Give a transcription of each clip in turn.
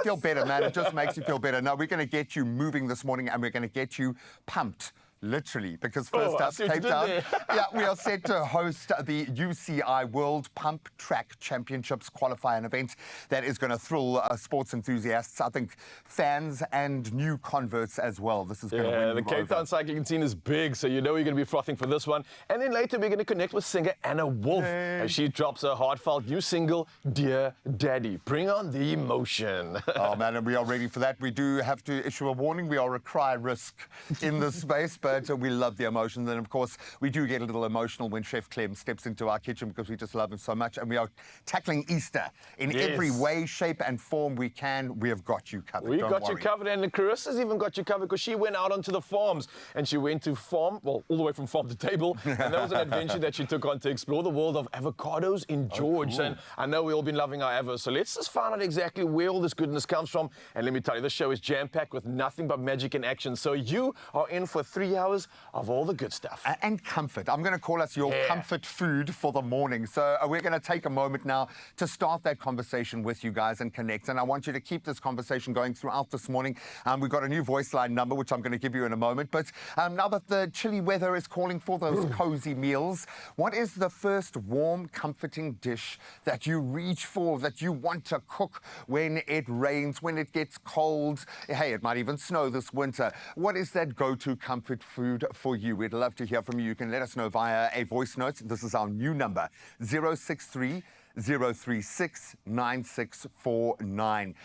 Feel better, man. It just makes you feel better. Now, we're going to get you moving this morning and we're going to get you pumped. Literally, because first up, Cape Town, we are set to host the UCI World Pump Track Championships qualifying event that is going to thrill sports enthusiasts, I think fans and new converts as well. This is going to win the Cape Town cycling scene is big, so you know you're going to be frothing for this one. And then later we're going to connect with singer Anna Wolf as she drops her heartfelt new single, Dear Daddy. Bring on the emotion. Oh man, and we are ready for that. We do have to issue a warning. We are a cry risk in this space, but we love the emotions. And of course, we do get a little emotional when Chef Clem steps into our kitchen because we just love him so much. And we are tackling Easter in every way, shape and form we can. We have got you covered. We've got you covered. And Carissa's even got you covered because she went out onto the farms and she went to farm, well, all the way from farm to table. And that was an adventure that she took on to explore the world of avocados in George. Cool. And I know we've all been loving our avos. So let's just find out exactly where all this goodness comes from. And let me tell you, this show is jam-packed with nothing but magic in action. So you are in for 3 hours of all the good stuff. And comfort. I'm going to call us your comfort food for the morning. So we're going to take a moment now to start that conversation with you guys and connect. And I want you to keep this conversation going throughout this morning. We've got a new voice line number, which I'm going to give you in a moment. But now that the chilly weather is calling for those cozy meals, what is the first warm, comforting dish that you reach for, that you want to cook when it rains, when it gets cold? Hey, it might even snow this winter. What is that go-to comfort food for you? We'd love to hear from you. You can let us know via a voice note. This is our new number, 063 036 9649.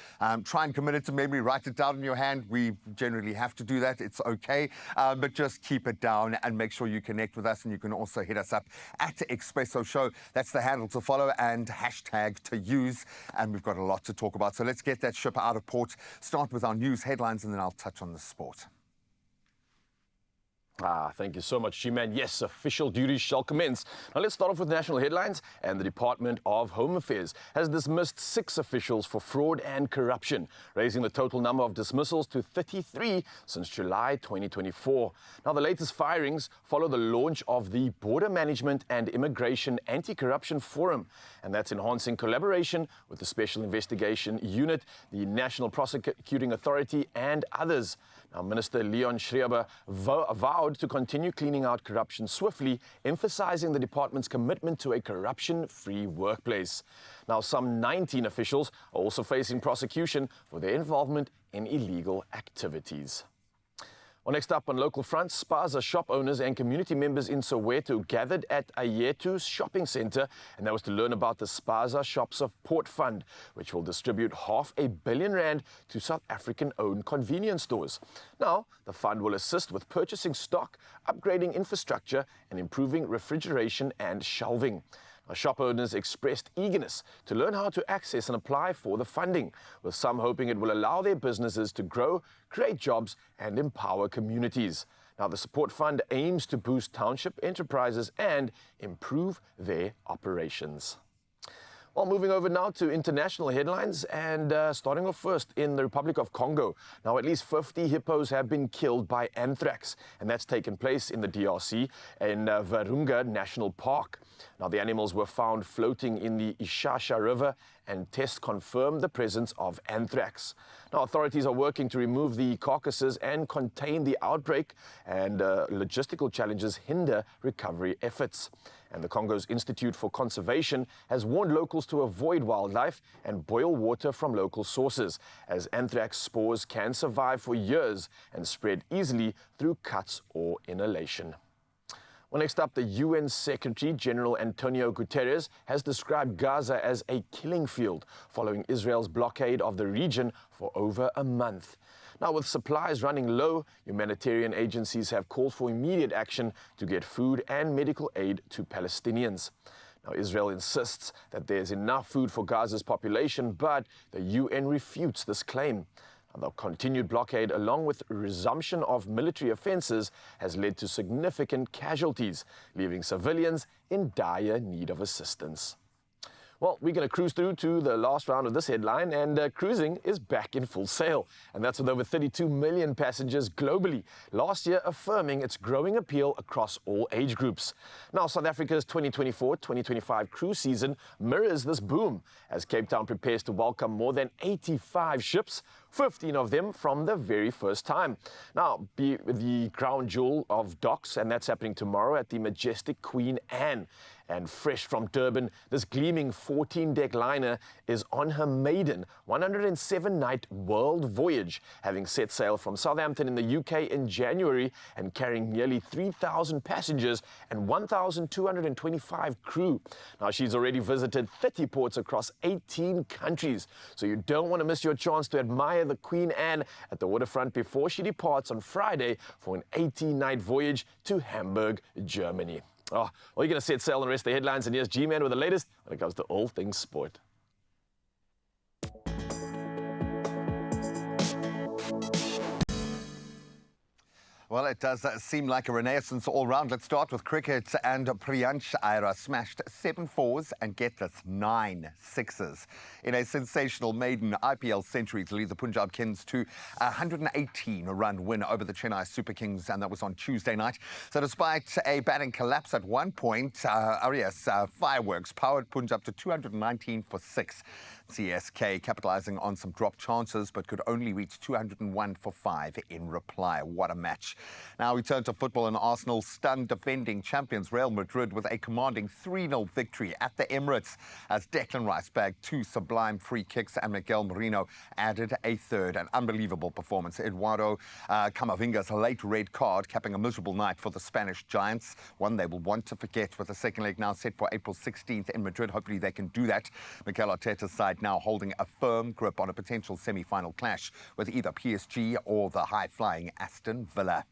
Try and commit it to memory. Write it down in your hand. We generally have to do that. It's okay. But just keep it down and make sure you connect with us. And you can also hit us up at Expresso Show. That's the handle to follow and hashtag to use. And we've got a lot to talk about. So let's get that ship out of port. Start with our news headlines and then I'll touch on the sport. Thank you so much, G-Man. Yes, official duties shall commence. Now let's start off with national headlines. And the Department of Home Affairs has dismissed 6 officials for fraud and corruption, raising the total number of dismissals to 33 since July 2024. Now the latest firings follow the launch of the Border Management and Immigration Anti-Corruption Forum, and that's enhancing collaboration with the Special Investigation Unit, the National Prosecuting Authority and others. Now, Minister Leon Schreiber vowed to continue cleaning out corruption swiftly, emphasizing the department's commitment to a corruption-free workplace. Now, some 19 officials are also facing prosecution for their involvement in illegal activities. Well, next up on local fronts, Spaza shop owners and community members in Soweto gathered at Ayetu's shopping center, and that was to learn about the Spaza Shop Support Fund, which will distribute R500 million to South African-owned convenience stores. Now, the fund will assist with purchasing stock, upgrading infrastructure, and improving refrigeration and shelving. Our shop owners expressed eagerness to learn how to access and apply for the funding, with some hoping it will allow their businesses to grow, create jobs, and empower communities. Now, the support fund aims to boost township enterprises and improve their operations. Well, moving over now to international headlines and starting off first in the Republic of Congo. Now, at least 50 hippos have been killed by anthrax, and that's taken place in the DRC in Virunga National Park. Now, the animals were found floating in the Ishasha River, and tests confirmed the presence of anthrax. Now, authorities are working to remove the carcasses and contain the outbreak, and logistical challenges hinder recovery efforts. And the Congo's Institute for Conservation has warned locals to avoid wildlife and boil water from local sources, as anthrax spores can survive for years and spread easily through cuts or inhalation. Well, next up, the UN Secretary General Antonio Guterres has described Gaza as a killing field following Israel's blockade of the region for over a month. Now, with supplies running low, humanitarian agencies have called for immediate action to get food and medical aid to Palestinians. Now, Israel insists that there's enough food for Gaza's population, but the UN refutes this claim. The continued blockade, along with resumption of military offenses, has led to significant casualties, leaving civilians in dire need of assistance. Well, we're going to cruise through to the last round of this headline, and cruising is back in full sail. And that's with over 32 million passengers globally, last year affirming its growing appeal across all age groups. Now, South Africa's 2024-2025 cruise season mirrors this boom, as Cape Town prepares to welcome more than 85 ships, 15 of them from the very first time. Now, be the crown jewel of docks, and that's happening tomorrow at the majestic Queen Anne. And fresh from Durban, this gleaming 14-deck liner is on her maiden 107-night world voyage, having set sail from Southampton in the UK in January and carrying nearly 3,000 passengers and 1,225 crew. Now, she's already visited 30 ports across 18 countries, so you don't want to miss your chance to admire the Queen Anne at the waterfront before she departs on Friday for an 18-night voyage to Hamburg, Germany. Oh, well, you're going to set sail on the rest of the headlines, and here's G-Man with the latest when it comes to all things sport. Well, it does seem like a renaissance all round. Let's start with cricket, and Priyansh Ayra smashed 7 fours and, get this, 9 sixes in a sensational maiden IPL century to lead the Punjab Kings to a 118-run win over the Chennai Super Kings, and that was on Tuesday night. So despite a batting collapse at one point, Arias fireworks powered Punjab to 219 for 6. CSK capitalising on some drop chances, but could only reach 201 for 5 in reply. What a match. Now we turn to football, and Arsenal stunned defending champions Real Madrid with a commanding 3-0 victory at the Emirates, as Declan Rice bagged 2 sublime free kicks and Miguel Merino added a third. An unbelievable performance. Eduardo Camavinga's late red card capping a miserable night for the Spanish Giants, one they will want to forget, with the second leg now set for April 16th in Madrid. Hopefully they can do that. Mikel Arteta's side now holding a firm grip on a potential semi-final clash with either PSG or the high-flying Aston Villa.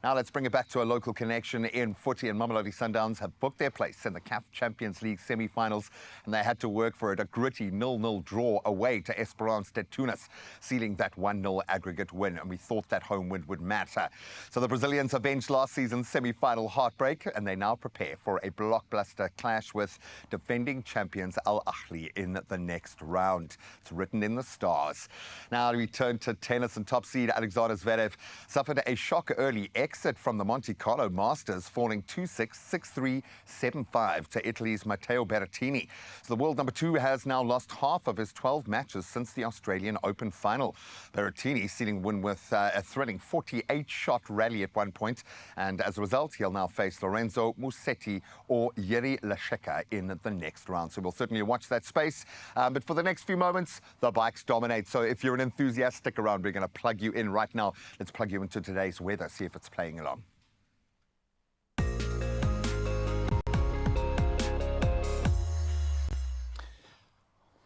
Now let's bring it back to a local connection in footy, and Mamelodi Sundowns have booked their place in the CAF Champions League semi-finals, and they had to work for it. A gritty 0-0 draw away to Esperance de Tunis, sealing that 1-0 aggregate win, and we thought that home win would matter. So the Brazilians avenged last season's semi-final heartbreak, and they now prepare for a blockbuster clash with defending champions Al Ahly in the next round. It's written in the stars. Now we turn to tennis, and top seed Alexander Zverev suffered a shock early exit from the Monte Carlo Masters, falling 2-6, 6-3, 7-5 to Italy's Matteo Berrettini. So the world number 2 has now lost half of his 12 matches since the Australian Open final. Berrettini sealing win with a thrilling 48-shot rally at one point, and as a result, he'll now face Lorenzo Musetti or Jiří Lešeka in the next round. So we'll certainly watch that space. But for the next few moments, the bikes dominate. So if you're an enthusiast, stick around. We're going to plug you in right now. Let's plug you into today's weather, see if it's playing along.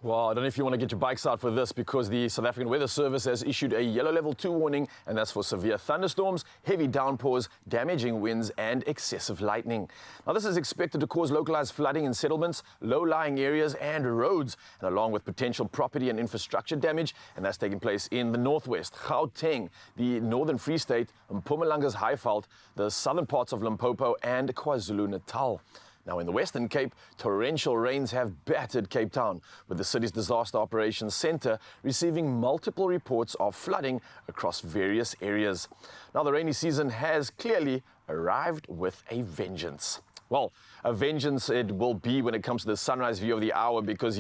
Well, I don't know if you want to get your bikes out for this, because the South African Weather Service has issued a yellow level 2 warning, and that's for severe thunderstorms, heavy downpours, damaging winds and excessive lightning. Now, this is expected to cause localized flooding in settlements, low-lying areas and roads, and along with potential property and infrastructure damage, and that's taking place in the northwest, Gauteng, the northern Free State, Mpumalanga's Highveld, the southern parts of Limpopo and KwaZulu-Natal. Now, in the Western Cape, torrential rains have battered Cape Town, with the city's Disaster Operations Centre receiving multiple reports of flooding across various areas. Now, the rainy season has clearly arrived with a vengeance. Well, a vengeance it will be when it comes to the sunrise view of the hour, because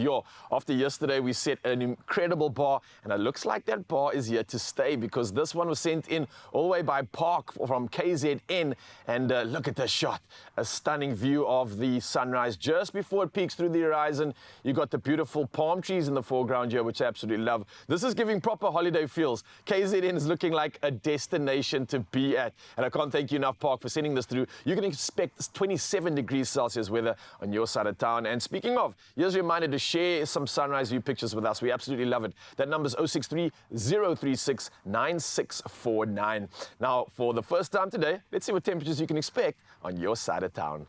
after yesterday we set an incredible bar, and it looks like that bar is here to stay, because this one was sent in all the way by Park from KZN, and look at this shot. A stunning view of the sunrise just before it peaks through the horizon. You got the beautiful palm trees in the foreground here, which I absolutely love. This is giving proper holiday feels. KZN is looking like a destination to be at, and I can't thank you enough, Park, for sending this through. You can expect 27 degrees Celsius weather on your side of town. And speaking of, here's a reminder to share some sunrise view pictures with us. We absolutely love it. That number is 063 036 9649. Now, for the first time today, let's see what temperatures you can expect on your side of town.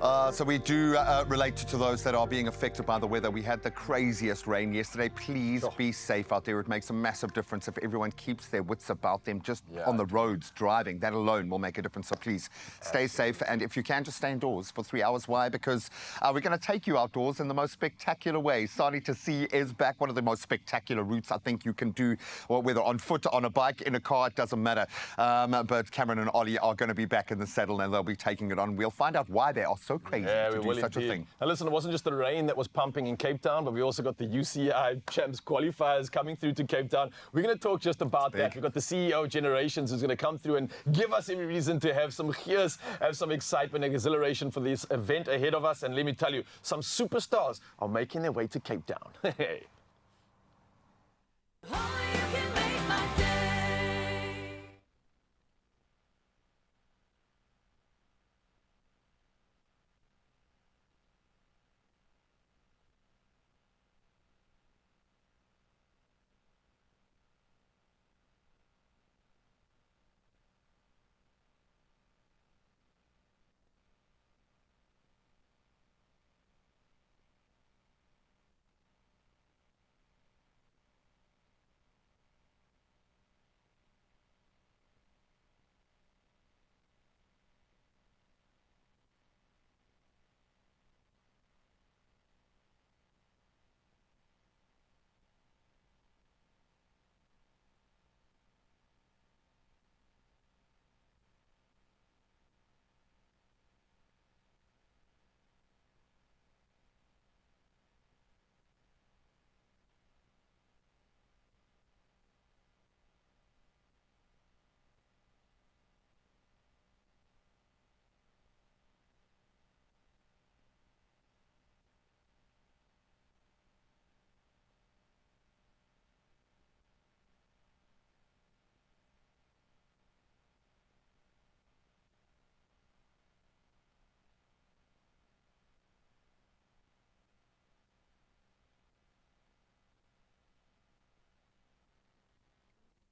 So we do relate to those that are being affected by the weather. We had the craziest rain yesterday. Please be safe out there. It makes a massive difference if everyone keeps their wits about them just on the roads driving. That alone will make a difference. So please stay safe. And if you can, just stay indoors for 3 hours. Why? Because we're going to take you outdoors in the most spectacular way. Starting to see is back, one of the most spectacular routes I think you can do, or whether on foot, on a bike, in a car, it doesn't matter. But Cameron and Ollie are going to be back in the saddle and they'll be taking it on. We'll find out why they are so crazy to do such a thing. Now listen, it wasn't just the rain that was pumping in Cape Town, but we also got the UCI Champs qualifiers coming through to Cape Town. We're going to talk just about that. We've got the CEO of Generations who's going to come through and give us every reason to have some cheers, have some excitement and exhilaration for this event ahead of us. And let me tell you, some superstars are making their way to Cape Town.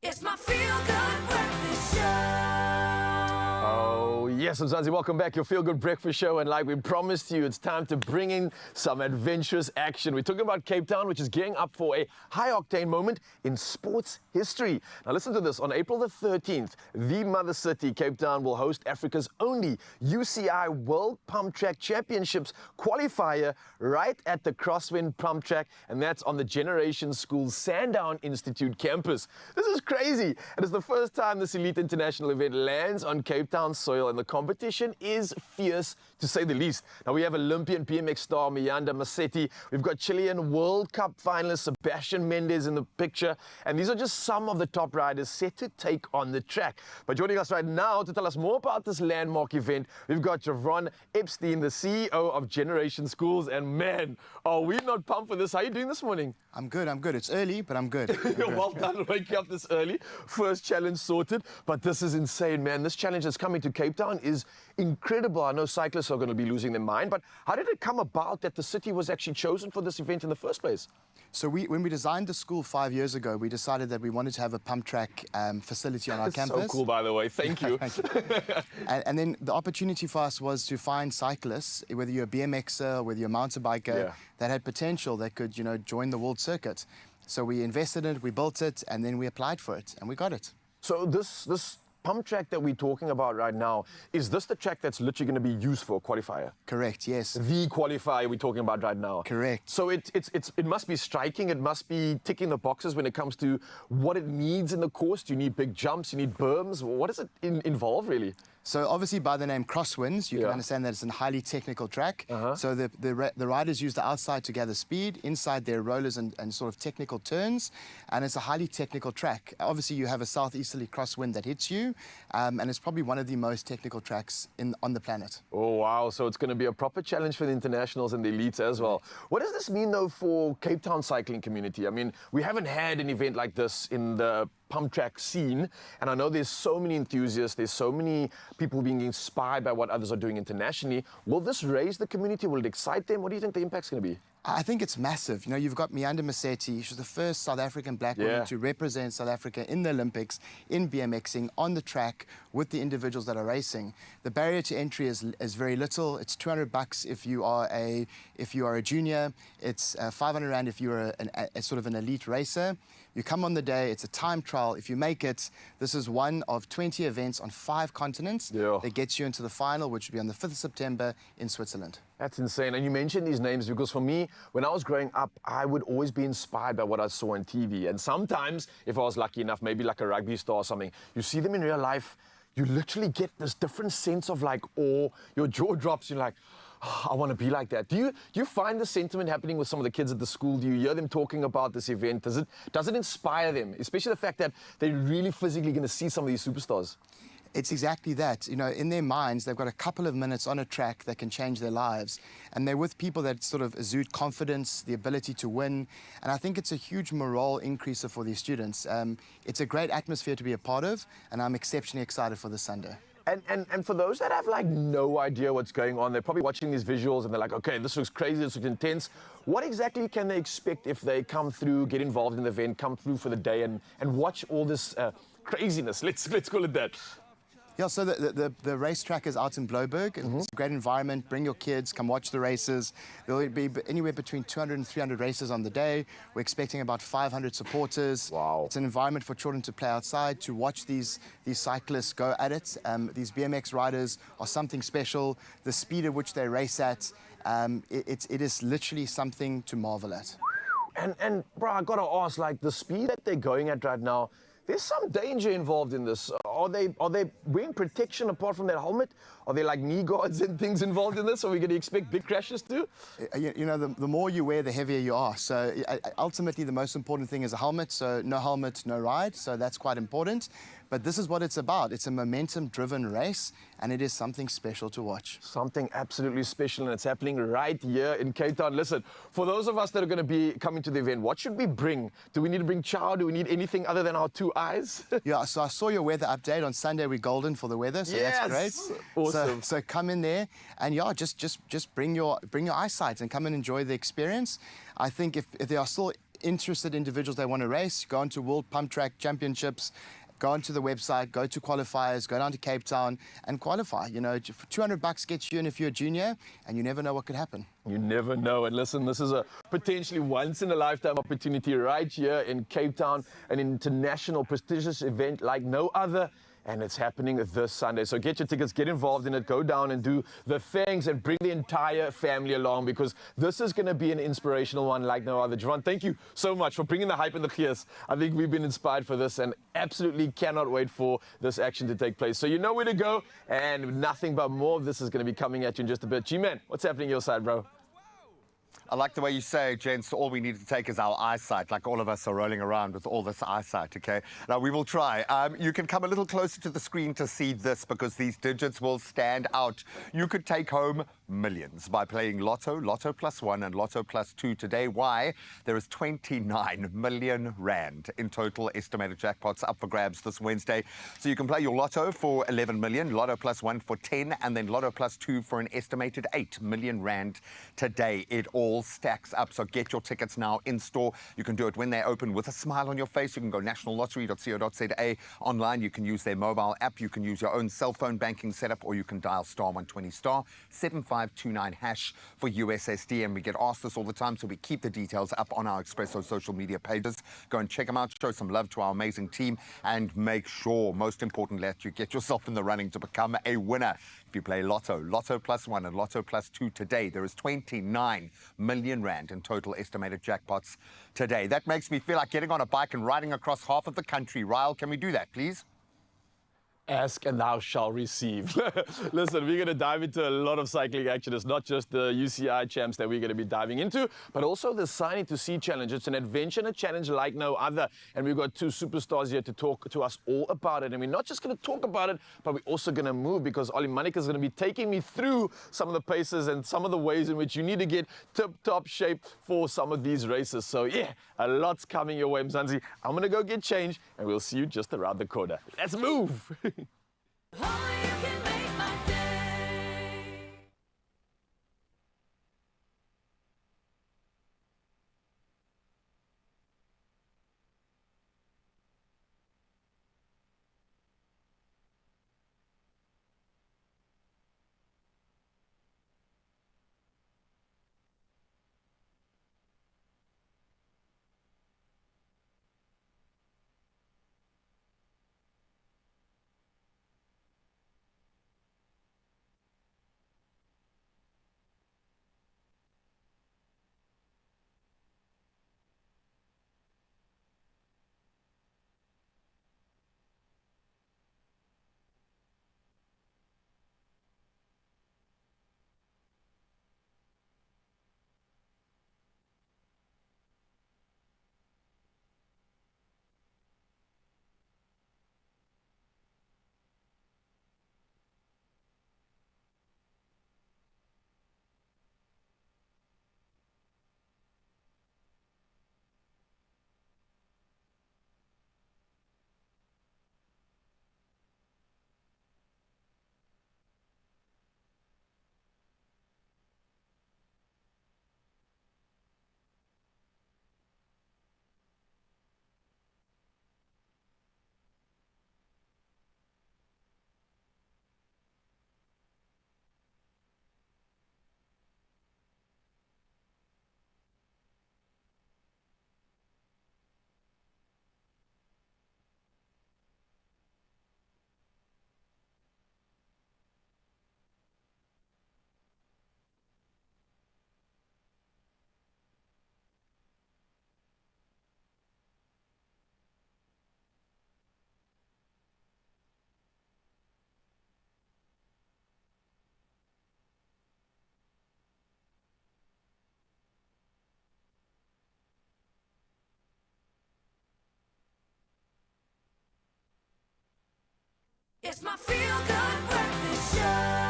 It's my feel-good breakfast show. Oh, yes, Mzansi, welcome back. Your Feel Good Breakfast Show. And like we promised you, it's time to bring in some adventurous action. We're talking about Cape Town, which is gearing up for a high-octane moment in sports history. Now, listen to this. On April the 13th, the mother city, Cape Town, will host Africa's only UCI World Pump Track Championships qualifier right at the Crosswind Pump Track, and that's on the Generation School's Sandown Institute campus. This is crazy. It is the first time this elite international event lands on Cape Town soil, and the competition is fierce, to say the least. Now, we have Olympian BMX star Miyanda Masetti. We've got Chilean World Cup finalist Sebastian Mendes in the picture, and these are just some of the top riders set to take on the track. But joining us right now to tell us more about this landmark event, we've got Javron Epstein, the CEO of Generation Schools, and man, are we not pumped for this. How are you doing this morning? I'm good. It's early, but I'm good. Well done waking up this early. First challenge sorted, but this is insane, man. This challenge that's coming to Cape Town is incredible. I know cyclists are going to be losing their mind, but how did it come about that the city was actually chosen for this event in the first place? So when we designed the school 5 years ago, we decided that we wanted to have a pump track facility on our campus. So cool, by the way. Thank you. Thank you. And then the opportunity for us was to find cyclists, whether you're a BMXer, whether you're a mountain biker, that had potential, that could, join the world circuit. So we invested in it, we built it, and then we applied for it, and we got it. So this pump track that we're talking about right now, is this the track that's literally going to be used for a qualifier? Correct, yes. The qualifier we're talking about right now? Correct. So it must be striking, it must be ticking the boxes when it comes to what it needs in the course. Do you need big jumps, you need berms? What does it involve, really? So obviously by the name Crosswinds, you can understand that it's a highly technical track. So the riders use the outside to gather speed, inside their rollers and sort of technical turns, and it's a highly technical track. Obviously you have a southeasterly crosswind that hits you, and it's probably one of the most technical tracks on the planet. Oh wow, so it's going to be a proper challenge for the internationals and the elites as well. What does this mean though for Cape Town cycling community? I mean, we haven't had an event like this in the pump track scene, and I know there's so many enthusiasts, there's so many people being inspired by what others are doing internationally. Will this raise the community? Will it excite them? What do you think the impact's going to be? I think it's massive. You know, you've got Mianda Musetti. She was the first South African black Yeah. woman to represent South Africa in the Olympics, in BMXing, on the track with the individuals that are racing. The barrier to entry is very little. It's $200 if you are a junior. It's 500 Rand if you're a sort of an elite racer. You come on the day, it's a time trial. If you make it, this is one of 20 events on 5 continents Yeah. that gets you into the final, which will be on the 5th of September in Switzerland. That's insane. And you mentioned these names because for me, when I was growing up, I would always be inspired by what I saw on TV. And sometimes, if I was lucky enough, maybe like a rugby star or something, you see them in real life, you literally get this different sense of like awe. Your jaw drops, you're like, oh, I want to be like that. Do you find the sentiment happening with some of the kids at the school? Do you hear them talking about this event? Does it inspire them? Especially the fact that they're really physically going to see some of these superstars. It's exactly that. You know, in their minds, they've got a couple of minutes on a track that can change their lives. And they're with people that sort of exude confidence, the ability to win. And I think it's a huge morale increaser for these students. It's a great atmosphere to be a part of, and I'm exceptionally excited for this Sunday. And for those that have like no idea what's going on, they're probably watching these visuals and they're like, okay, this looks crazy, this looks intense. What exactly can they expect if they come through, get involved in the event, come through for the day and watch all this craziness? Let's call it that. Yeah, so the racetrack is out in Bloberg. It's a great environment. Bring your kids, come watch the races. There'll be anywhere between 200 and 300 races on the day. We're expecting about 500 supporters. Wow. It's an environment for children to play outside, to watch these cyclists go at it. These BMX riders are something special. The speed at which they race at, it is literally something to marvel at. And bro, I gotta ask, like the speed that they're going at right now, there's some danger involved in this. Are they wearing protection apart from that helmet? Are there like knee guards and things involved in this? Are we going to expect big crashes too? You know, the more you wear, the heavier you are. So ultimately, the most important thing is a helmet. So no helmet, no ride. So that's quite important. But this is what it's about. It's a momentum-driven race, and it is something special to watch. Something absolutely special, and it's happening right here in Cape Town. Listen, for those of us that are going to be coming to the event, what should we bring? Do we need to bring chow? Do we need anything other than our 2 eyes? Yeah, so I saw your weather update. On Sunday, we're golden for the weather, so Yes! that's great. Awesome. So come in there, and yeah, just bring your eyesight and come and enjoy the experience. I think if there are still interested individuals that want to race, go on to World Pump Track Championships. Go onto the website, go to qualifiers, go down to Cape Town and qualify. You know, $200 gets you in if you're a junior, and you never know what could happen. You never know. And listen, this is a potentially once-in-a-lifetime opportunity right here in Cape Town, an international prestigious event like no other. And it's happening this Sunday. So get your tickets, get involved in it, go down and do the things and bring the entire family along because this is going to be an inspirational one like no other. Javon, thank you so much for bringing the hype and the cheers. I think we've been inspired for this and absolutely cannot wait for this action to take place. So you know where to go and nothing but more of this is going to be coming at you in just a bit. G-Man, what's happening your side, bro? I like the way you say, gents, all we need to take is our eyesight, like all of us are rolling around with all this eyesight, okay? Now, we will try. You can come a little closer to the screen to see this because these digits will stand out. You could take home millions by playing Lotto, Lotto Plus 1 and Lotto Plus 2 today. Why? There is 29 million Rand in total estimated jackpots up for grabs this Wednesday. So you can play your Lotto for 11 million, Lotto Plus 1 for 10, and then Lotto Plus 2 for an estimated 8 million Rand today. It all stacks up. So get your tickets now in store. You can do it when they open with a smile on your face. You can go nationallottery.co.za. Online, you can use their mobile app. You can use your own cell phone banking setup, or you can dial *120 *7529# for USSD. And we get asked this all the time, so we keep the details up on our Expresso social media pages. Go and check them out. Show some love to our amazing team, and make sure, most importantly, that you get yourself in the running to become a winner. If you play Lotto, Lotto Plus 1 and Lotto Plus 2 today, there is 29 million Rand in total estimated jackpots today. That makes me feel like getting on a bike and riding across half of the country. Ryle, can we do that, please? Ask and thou shalt receive. Listen, we're going to dive into a lot of cycling action. It's not just the UCI champs that we're going to be diving into, but also the Signing to See challenge. It's an adventure and a challenge like no other. And we've got 2 superstars here to talk to us all about it. And we're not just going to talk about it, but we're also going to move because Ollie Manik is going to be taking me through some of the paces and some of the ways in which you need to get tip-top shape for some of these races. So yeah, a lot's coming your way, Mzansi. I'm going to go get changed and we'll see you just around the corner. Let's move. Only you can make my day. It's my feel-good breakfast show.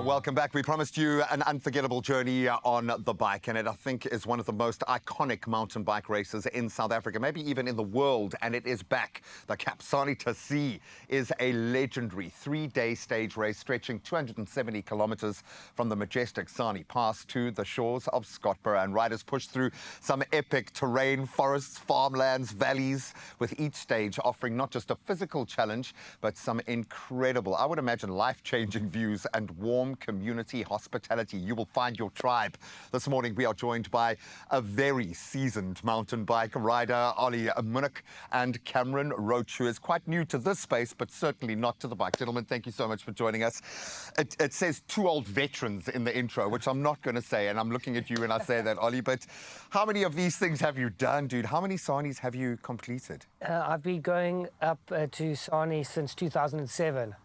Welcome back. We promised you an unforgettable journey on the bike, and it, I think, is one of the most iconic mountain bike races in South Africa, maybe even in the world, and it is back. The Kapsani to Sea is a legendary three-day stage race stretching 270 kilometers from the majestic Sani Pass to the shores of Scottsboro, and riders push through some epic terrain, forests, farmlands, valleys, with each stage offering not just a physical challenge, but some incredible, I would imagine, life-changing views and warm community hospitality. You will find your tribe. This morning we are joined by a very seasoned mountain bike rider, Ollie Munich, and Cameron Roach, who is quite new to this space, but certainly not to the bike. Gentlemen, thank you so much for joining us. It says two old veterans in the intro, which I'm not going to say, and I'm looking at you when I say that, Ollie, but how many of these things have you done, dude? How many Sanis have you completed? I've been going up to Sani since 2007.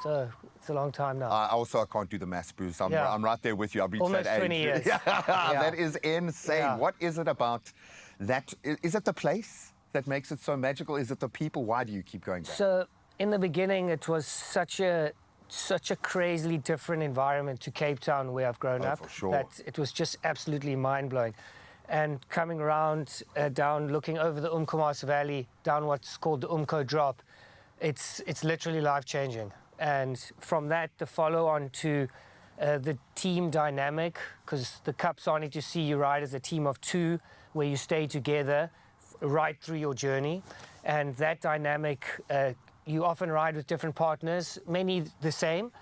So it's a long time now. I can't do the maths, Bruce. I'm right there with you. I've reached Almost that age. 20 years. Yeah. Yeah. That is insane. Yeah. What is it about that? Is it the place that makes it so magical? Is it the people? Why do you keep going back? So in the beginning, it was such a crazily different environment to Cape Town, where I've grown up. For sure. That it was just absolutely mind-blowing. And coming around, down, looking over the Umkomaas Valley, down what's called the Umko Drop, it's literally life-changing. And from that, the follow-on to the team dynamic, because the Kapsani to Sea you ride as a team of two, where you stay together right through your journey. And that dynamic, you often ride with different partners, many the same,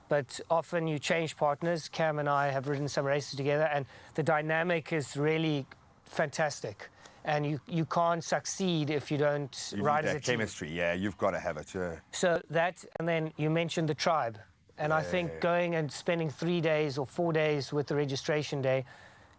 but often you change partners. Cam and I have ridden some races together, and the dynamic is really fantastic. And you can't succeed if you don't ride as a team. Chemistry, yeah, you've got to have it. Yeah. So that, and then you mentioned the tribe. And I think going and spending 3 days or 4 days with the registration day,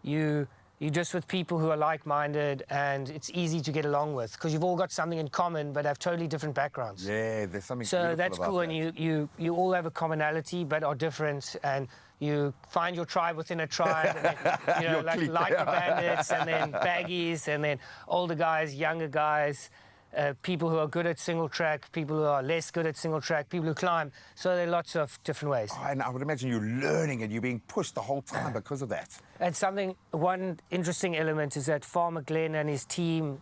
you're just with people who are like-minded, and it's easy to get along with because you've all got something in common but have totally different backgrounds. Yeah, there's something So beautiful that's about cool, that. and you all have a commonality but are different, and you find your tribe within a tribe, and then, Your like clique. Lycra bandits, and then baggies, and then older guys, younger guys, people who are good at single track, people who are less good at single track, people who climb. So there are lots of different ways. Oh, and I would imagine you're learning and you're being pushed the whole time because of that. And one interesting element is that Farmer Glenn and his team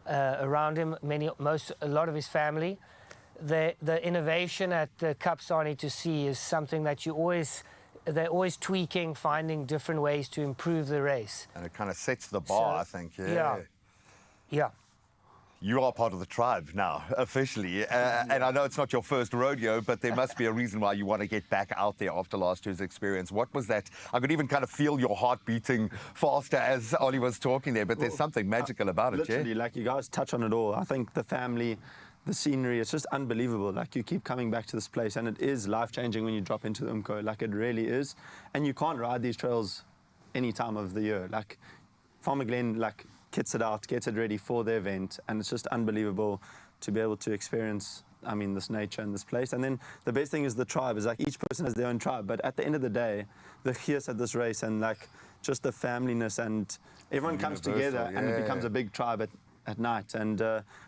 around him, a lot of his family, the innovation at the Kapsani to Sea is something that they're always tweaking, finding different ways to improve the race. And it kind of sets the bar, I think. Yeah. You are part of the tribe now, officially. And I know it's not your first rodeo, but there must be a reason why you want to get back out there after last year's experience. What was that? I could even kind of feel your heart beating faster as Ollie was talking there, but there's something magical about it, Literally, yeah? like you guys touch on it all. I think the family, the scenery, it's just unbelievable. Like you keep coming back to this place, and it is life-changing when you drop into the Umko. Like it really is. And you can't ride these trails any time of the year. Like Farmer Glenn, like, kits it out, gets it ready for the event, and it's just unbelievable to be able to experience, I mean, this nature and this place. And then the best thing is the tribe, is like each person has their own tribe, but at the end of the day, the gears at this race and like just the familyness, and everyone comes together and it becomes a big tribe at night. And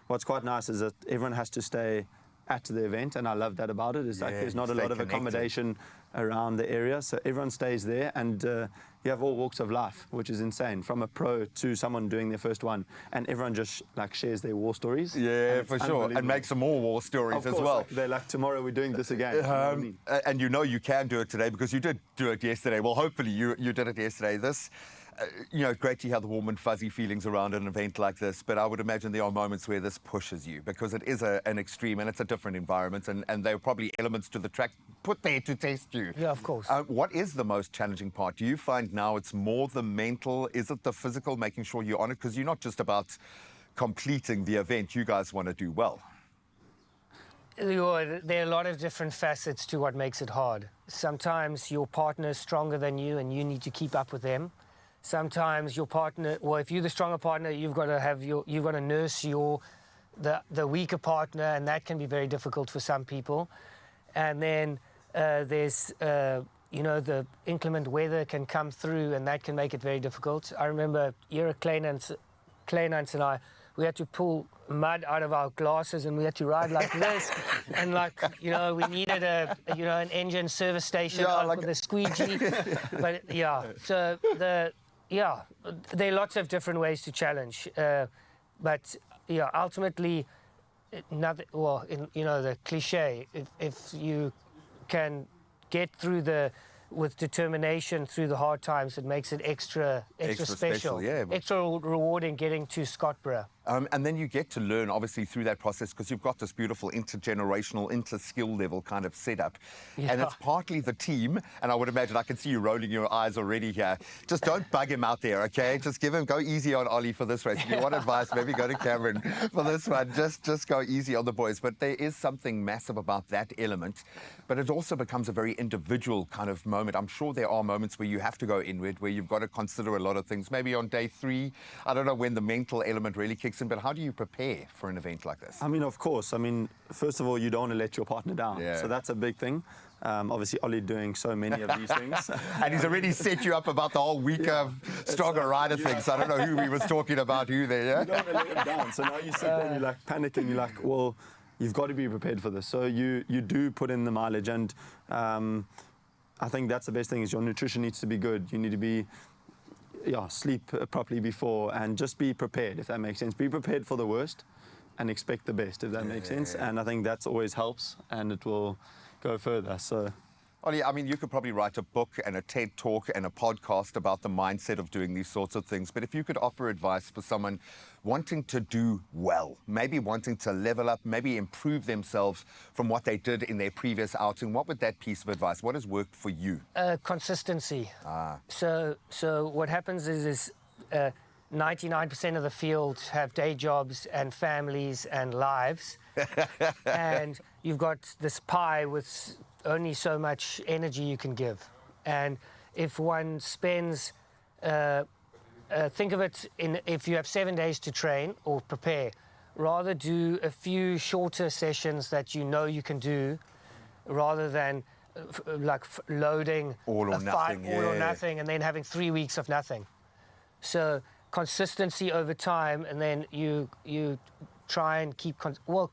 what's quite nice is that everyone has to stay at the event, and I love that about it. Is like there's not a lot of accommodation around the area, so everyone stays there, and you have all walks of life, which is insane, from a pro to someone doing their first one, and everyone just like shares their war stories. Yeah, for sure, and make some more war stories as well. Like, they're like, tomorrow we're doing this again. You know what I mean? And you know you can do it today because you did do it yesterday. Well, hopefully you did it yesterday. This, great to have the warm and fuzzy feelings around an event like this, but I would imagine there are moments where this pushes you because it is an extreme and it's a different environment, and there are probably elements to the track put there to test you. Yeah, of course. What is the most challenging part? Do you find now it's more the mental? Is it the physical, making sure you're on it? Because you're not just about completing the event, you guys want to do well. There are a lot of different facets to what makes it hard. Sometimes your partner is stronger than you and you need to keep up with them. Sometimes your partner, well, if you're the stronger partner, you've got to nurse the weaker partner, and that can be very difficult for some people. And then there's the inclement weather can come through, and that can make it very difficult. I remember Era Kleinans and I we had to pull mud out of our glasses and we had to ride like this. And like, you know, we needed an engine service station with a squeegee. But yeah, so there are lots of different ways to challenge. But yeah, ultimately, nothing. Well, the cliche. If you can get through with determination through the hard times, it makes it extra special. Yeah. Extra rewarding getting to Scottsboro. And then you get to learn, obviously, through that process, because you've got this beautiful intergenerational, inter-skill level kind of setup. Yeah. And it's partly the team, and I would imagine, I can see you rolling your eyes already here. Just don't bug him out there, okay? Just go easy on Ollie for this race. If you want advice, maybe go to Cameron for this one. Just go easy on the boys. But there is something massive about that element. But it also becomes a very individual kind of moment. I'm sure there are moments where you have to go inward, where you've got to consider a lot of things. Maybe on day 3, I don't know when the mental element really kicks in, but how do you prepare for an event like this? I mean, of course. I mean, first of all, you don't want to let your partner down. Yeah. So that's a big thing. Obviously, Ollie doing so many of these things. And he's already set you up about the whole week of stronger rider thing. So I don't know who he was talking about, who there, yeah? You don't want to let him down. So now you sit there and you're like panicking. You're like, well, you've got to be prepared for this. So you do put in the mileage. And I think that's the best thing is your nutrition needs to be good. You need to be... sleep properly before and just be prepared, if that makes sense. Be prepared for the worst and expect the best, if that makes sense. And I think that's always helps and it will go further. So, Ollie, I mean, you could probably write a book and a TED Talk and a podcast about the mindset of doing these sorts of things. But if you could offer advice for someone wanting to do well, maybe wanting to level up, maybe improve themselves from what they did in their previous outing, what would that piece of advice, what has worked for you? Consistency. So what happens is 99% of the field have day jobs and families and lives. And you've got this pie with only so much energy you can give. And if one spends, think of it if you have 7 days to train or prepare, rather do a few shorter sessions that you know you can do rather than loading all or nothing, all or nothing and then having 3 weeks of nothing. So consistency over time, and then you try and keep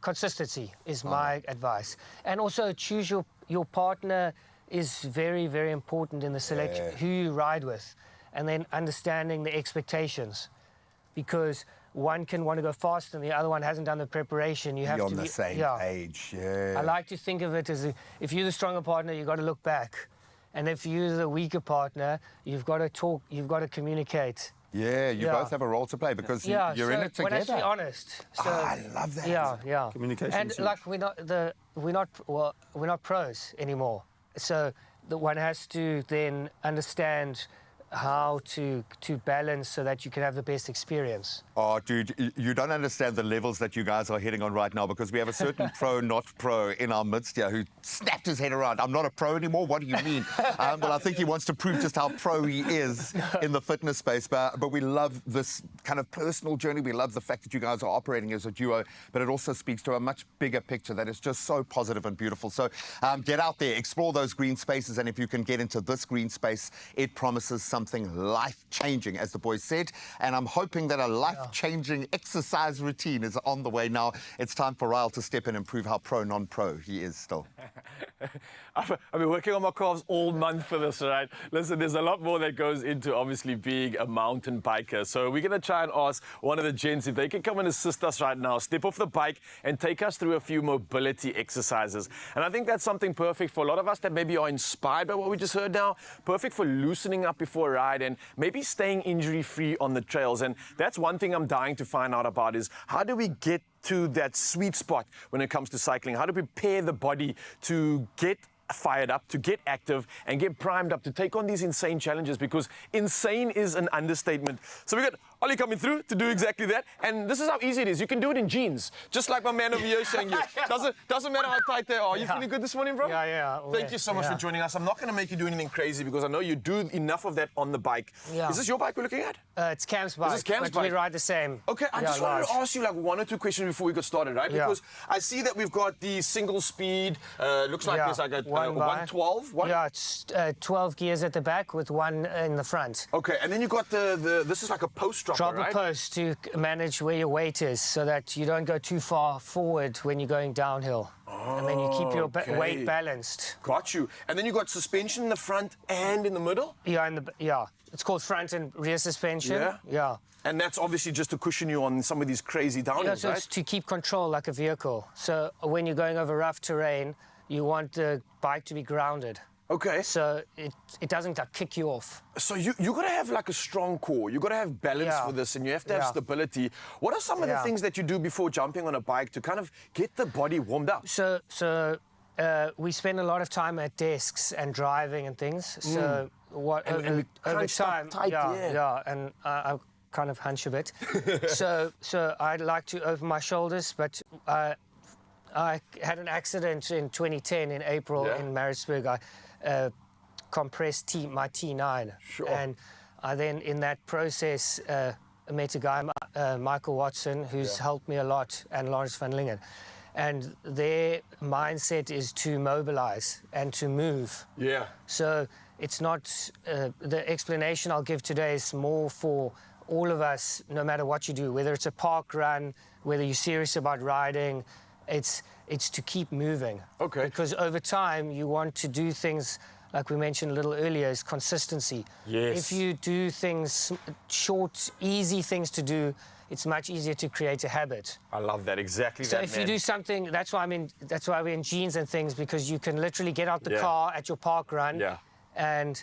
consistency is my advice. And also choose your partner is very, very important in the selection, who you ride with, and then understanding the expectations, because one can want to go fast and the other one hasn't done the preparation. You have Be to on the same page. Yeah. I like to think of it as if you're the stronger partner, you've got to look back. And if you're the weaker partner, you've got to talk, you've got to communicate. Yeah, you both have a role to play because you're so in it together. We're actually honest. So, I love that. Yeah. Communication And is like we're not pros anymore. So the one has to then understand how to balance so that you can have the best experience. Oh, dude, you don't understand the levels that you guys are hitting on right now, because we have a certain pro, not pro in our midst here who snapped his head around. I'm not a pro anymore. What do you mean? Well, I think he wants to prove just how pro he is in the fitness space. But we love this kind of personal journey. We love the fact that you guys are operating as a duo, but it also speaks to a much bigger picture that is just so positive and beautiful. So get out there, explore those green spaces, and if you can get into this green space, it promises something life-changing, as the boys said. And I'm hoping that a life-changing exercise routine is on the way now. It's time for Ryle to step in and prove how pro, non-pro he is still. I've been working on my calves all month for this, right? Listen, there's a lot more that goes into obviously being a mountain biker. So we're going to try and ask one of the gents if they can come and assist us right now, step off the bike and take us through a few mobility exercises. And I think that's something perfect for a lot of us that maybe are inspired by what we just heard now. Perfect for loosening up before a ride and maybe staying injury-free on the trails. And that's one thing I'm dying to find out about is how do we get to that sweet spot when it comes to cycling? How to prepare the body to get fired up, to get active and get primed up to take on these insane challenges, because insane is an understatement. So we got Ollie coming through to do exactly that, and this is how easy it is. You can do it in jeans, just like my man over here showing you. Doesn't matter how tight they are. You feeling good this morning, bro? Yeah. Thank you so much for joining us. I'm not going to make you do anything crazy because I know you do enough of that on the bike. Yeah. Is this your bike we're looking at? It's Cam's bike. This is Cam's but bike. we ride the same. Okay, I just wanted to ask you like 1 or 2 questions before we get started, right? Yeah. Because I see that we've got the single speed, looks like there's like a 112. Yeah, it's 12 gears at the back with 1 in the front. Okay, and then you got this is like a post dropper, right? a post to manage where your weight is so that you don't go too far forward when you're going downhill. And then you keep your Okay. weight balanced. Got you. And then you got suspension in the front and in the middle? Yeah, it's called front and rear suspension. Yeah. And that's obviously just to cushion you on some of these crazy Yeah, downhills, so right? it's to keep control like a vehicle. So when you're going over rough terrain, you want the bike to be grounded. Okay. So it doesn't like, kick you off. So you got to have like a strong core. You got to have balance Yeah. for this, and you have to have Yeah. stability. What are some of the Yeah. things that you do before jumping on a bike to kind of get the body warmed up? So we spend a lot of time at desks and driving and things. So what And we over crunch up time, tight, yeah. and I kind of hunch a bit. so I'd like to open my shoulders, but I had an accident in 2010 in April Yeah. in Maritzburg. I compressed my T9, Sure. and I then in that process met a guy, Michael Watson, who's helped me a lot, and Lawrence van Lingen. And their mindset is to mobilize and to move. Yeah. So it's not, the explanation I'll give today is more for all of us, no matter what you do, whether it's a park run, whether you're serious about riding, it's to keep moving. Okay. Because over time, you want to do things, like we mentioned a little earlier, is consistency. Yes. If you do things, short, easy things to do, it's much easier to create a habit. I love that. Exactly So that, if man. you do something, that's why we're in jeans and things, because you can literally get out the Yeah. car at your park run. Yeah. And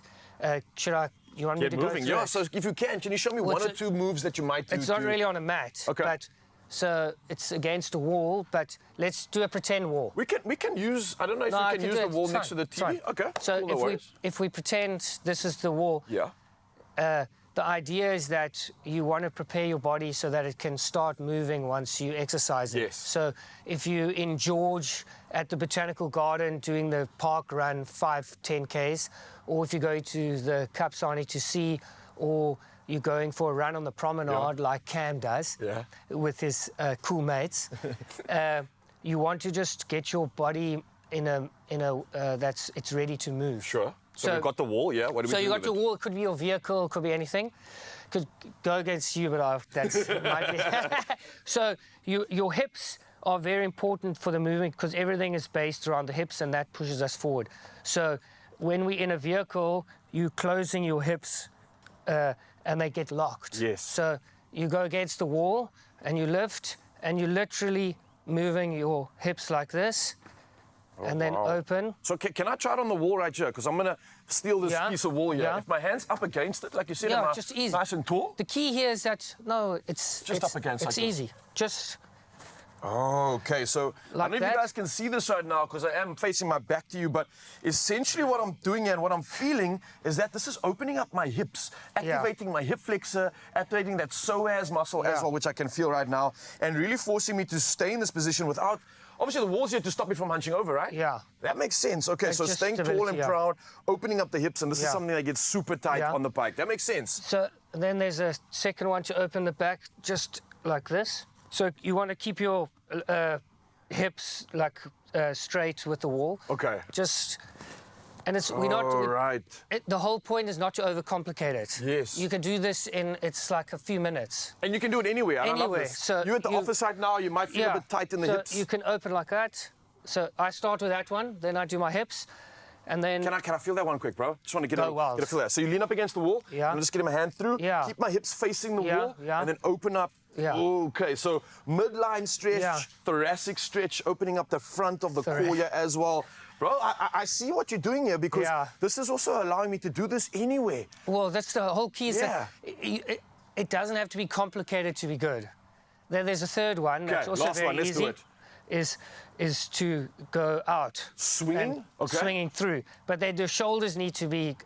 you want me Get to moving. go through Yeah, it? so if you can you show me Well, one or it's two moves that you might do? It's not really on a mat. Okay. But so it's against a wall, but let's do a pretend wall. We can use, I don't know if No, I we can can use do the it. wall It's next fine. to the It's fine. TV. Okay. So cool, no worries. if we pretend this is the wall, Yeah. the idea is that you want to prepare your body so that it can start moving once you exercise it. Yes. So if you in George at the Botanical Garden doing the park run 5-10 Ks, or if you're going to the Kapsani to see, or you're going for a run on the promenade like Cam does Yeah. with his cool mates, you want to just get your body in a it's ready to move. Sure. So So- we've got the wall, yeah? What do we So do you got with your it? wall. It could be your vehicle. It could be anything. Could go against you, but that's might be. So your hips are very important for the movement because everything is based around the hips, and that pushes us forward. So when we're in a vehicle, you're closing your hips, and they get locked. Yes. So you go against the wall, and you lift, and you're literally moving your hips like this, and then wow. open. So can I try it on the wall right here? Because I'm going to steal this Yeah. piece of wall here. Yeah. If my hand's up against it, like you said, Yeah, am I just easy. nice and tall? The key here is that it's Just up against It's like this. easy. Just Oh, okay. So I Like don't know if that? you guys can see this right now because I am facing my back to you, but essentially what I'm doing and what I'm feeling is that this is opening up my hips, activating my hip flexor, activating that psoas muscle as Yeah. well, which I can feel right now, and really forcing me to stay in this position without. Obviously, the wall's here to stop me from hunching over, right? Yeah. That makes sense. Okay, so just staying tall stability, and yeah. proud, opening up the hips, and this is Yeah. something that gets super tight Yeah. on the bike. That makes sense. so. Then there's a second one to open the back, just like this. So you want to keep your hips like straight with the wall. Okay. Just. And it's we're not. All right. The whole point is not to overcomplicate it. Yes. You can do this it's like a few minutes. And you can do it anywhere. I love Anywhere. this. So You're at the you- office right now. You might feel a bit tight in the so hips. you can open like that. So I start with that one, then I do my hips, and then Can I feel that one quick, bro? Just want to get Go a wild. feel that. So you lean up against the wall. Yeah. I'm just getting my hand through. Yeah. Keep my hips facing the Yeah, wall. yeah. And then open up. Yeah. Okay. So midline stretch, Yeah. thoracic stretch, opening up the front of the core here as well. Bro, I see what you're doing here because Yeah. this is also allowing me to do this anywhere. well, that's the whole key. Is Yeah. that it doesn't have to be complicated to be good. Then there's a third one that's Okay, also last very one, let's do easy. it. Is to go out. Swinging? and Okay. Swinging through, but then the shoulders need to be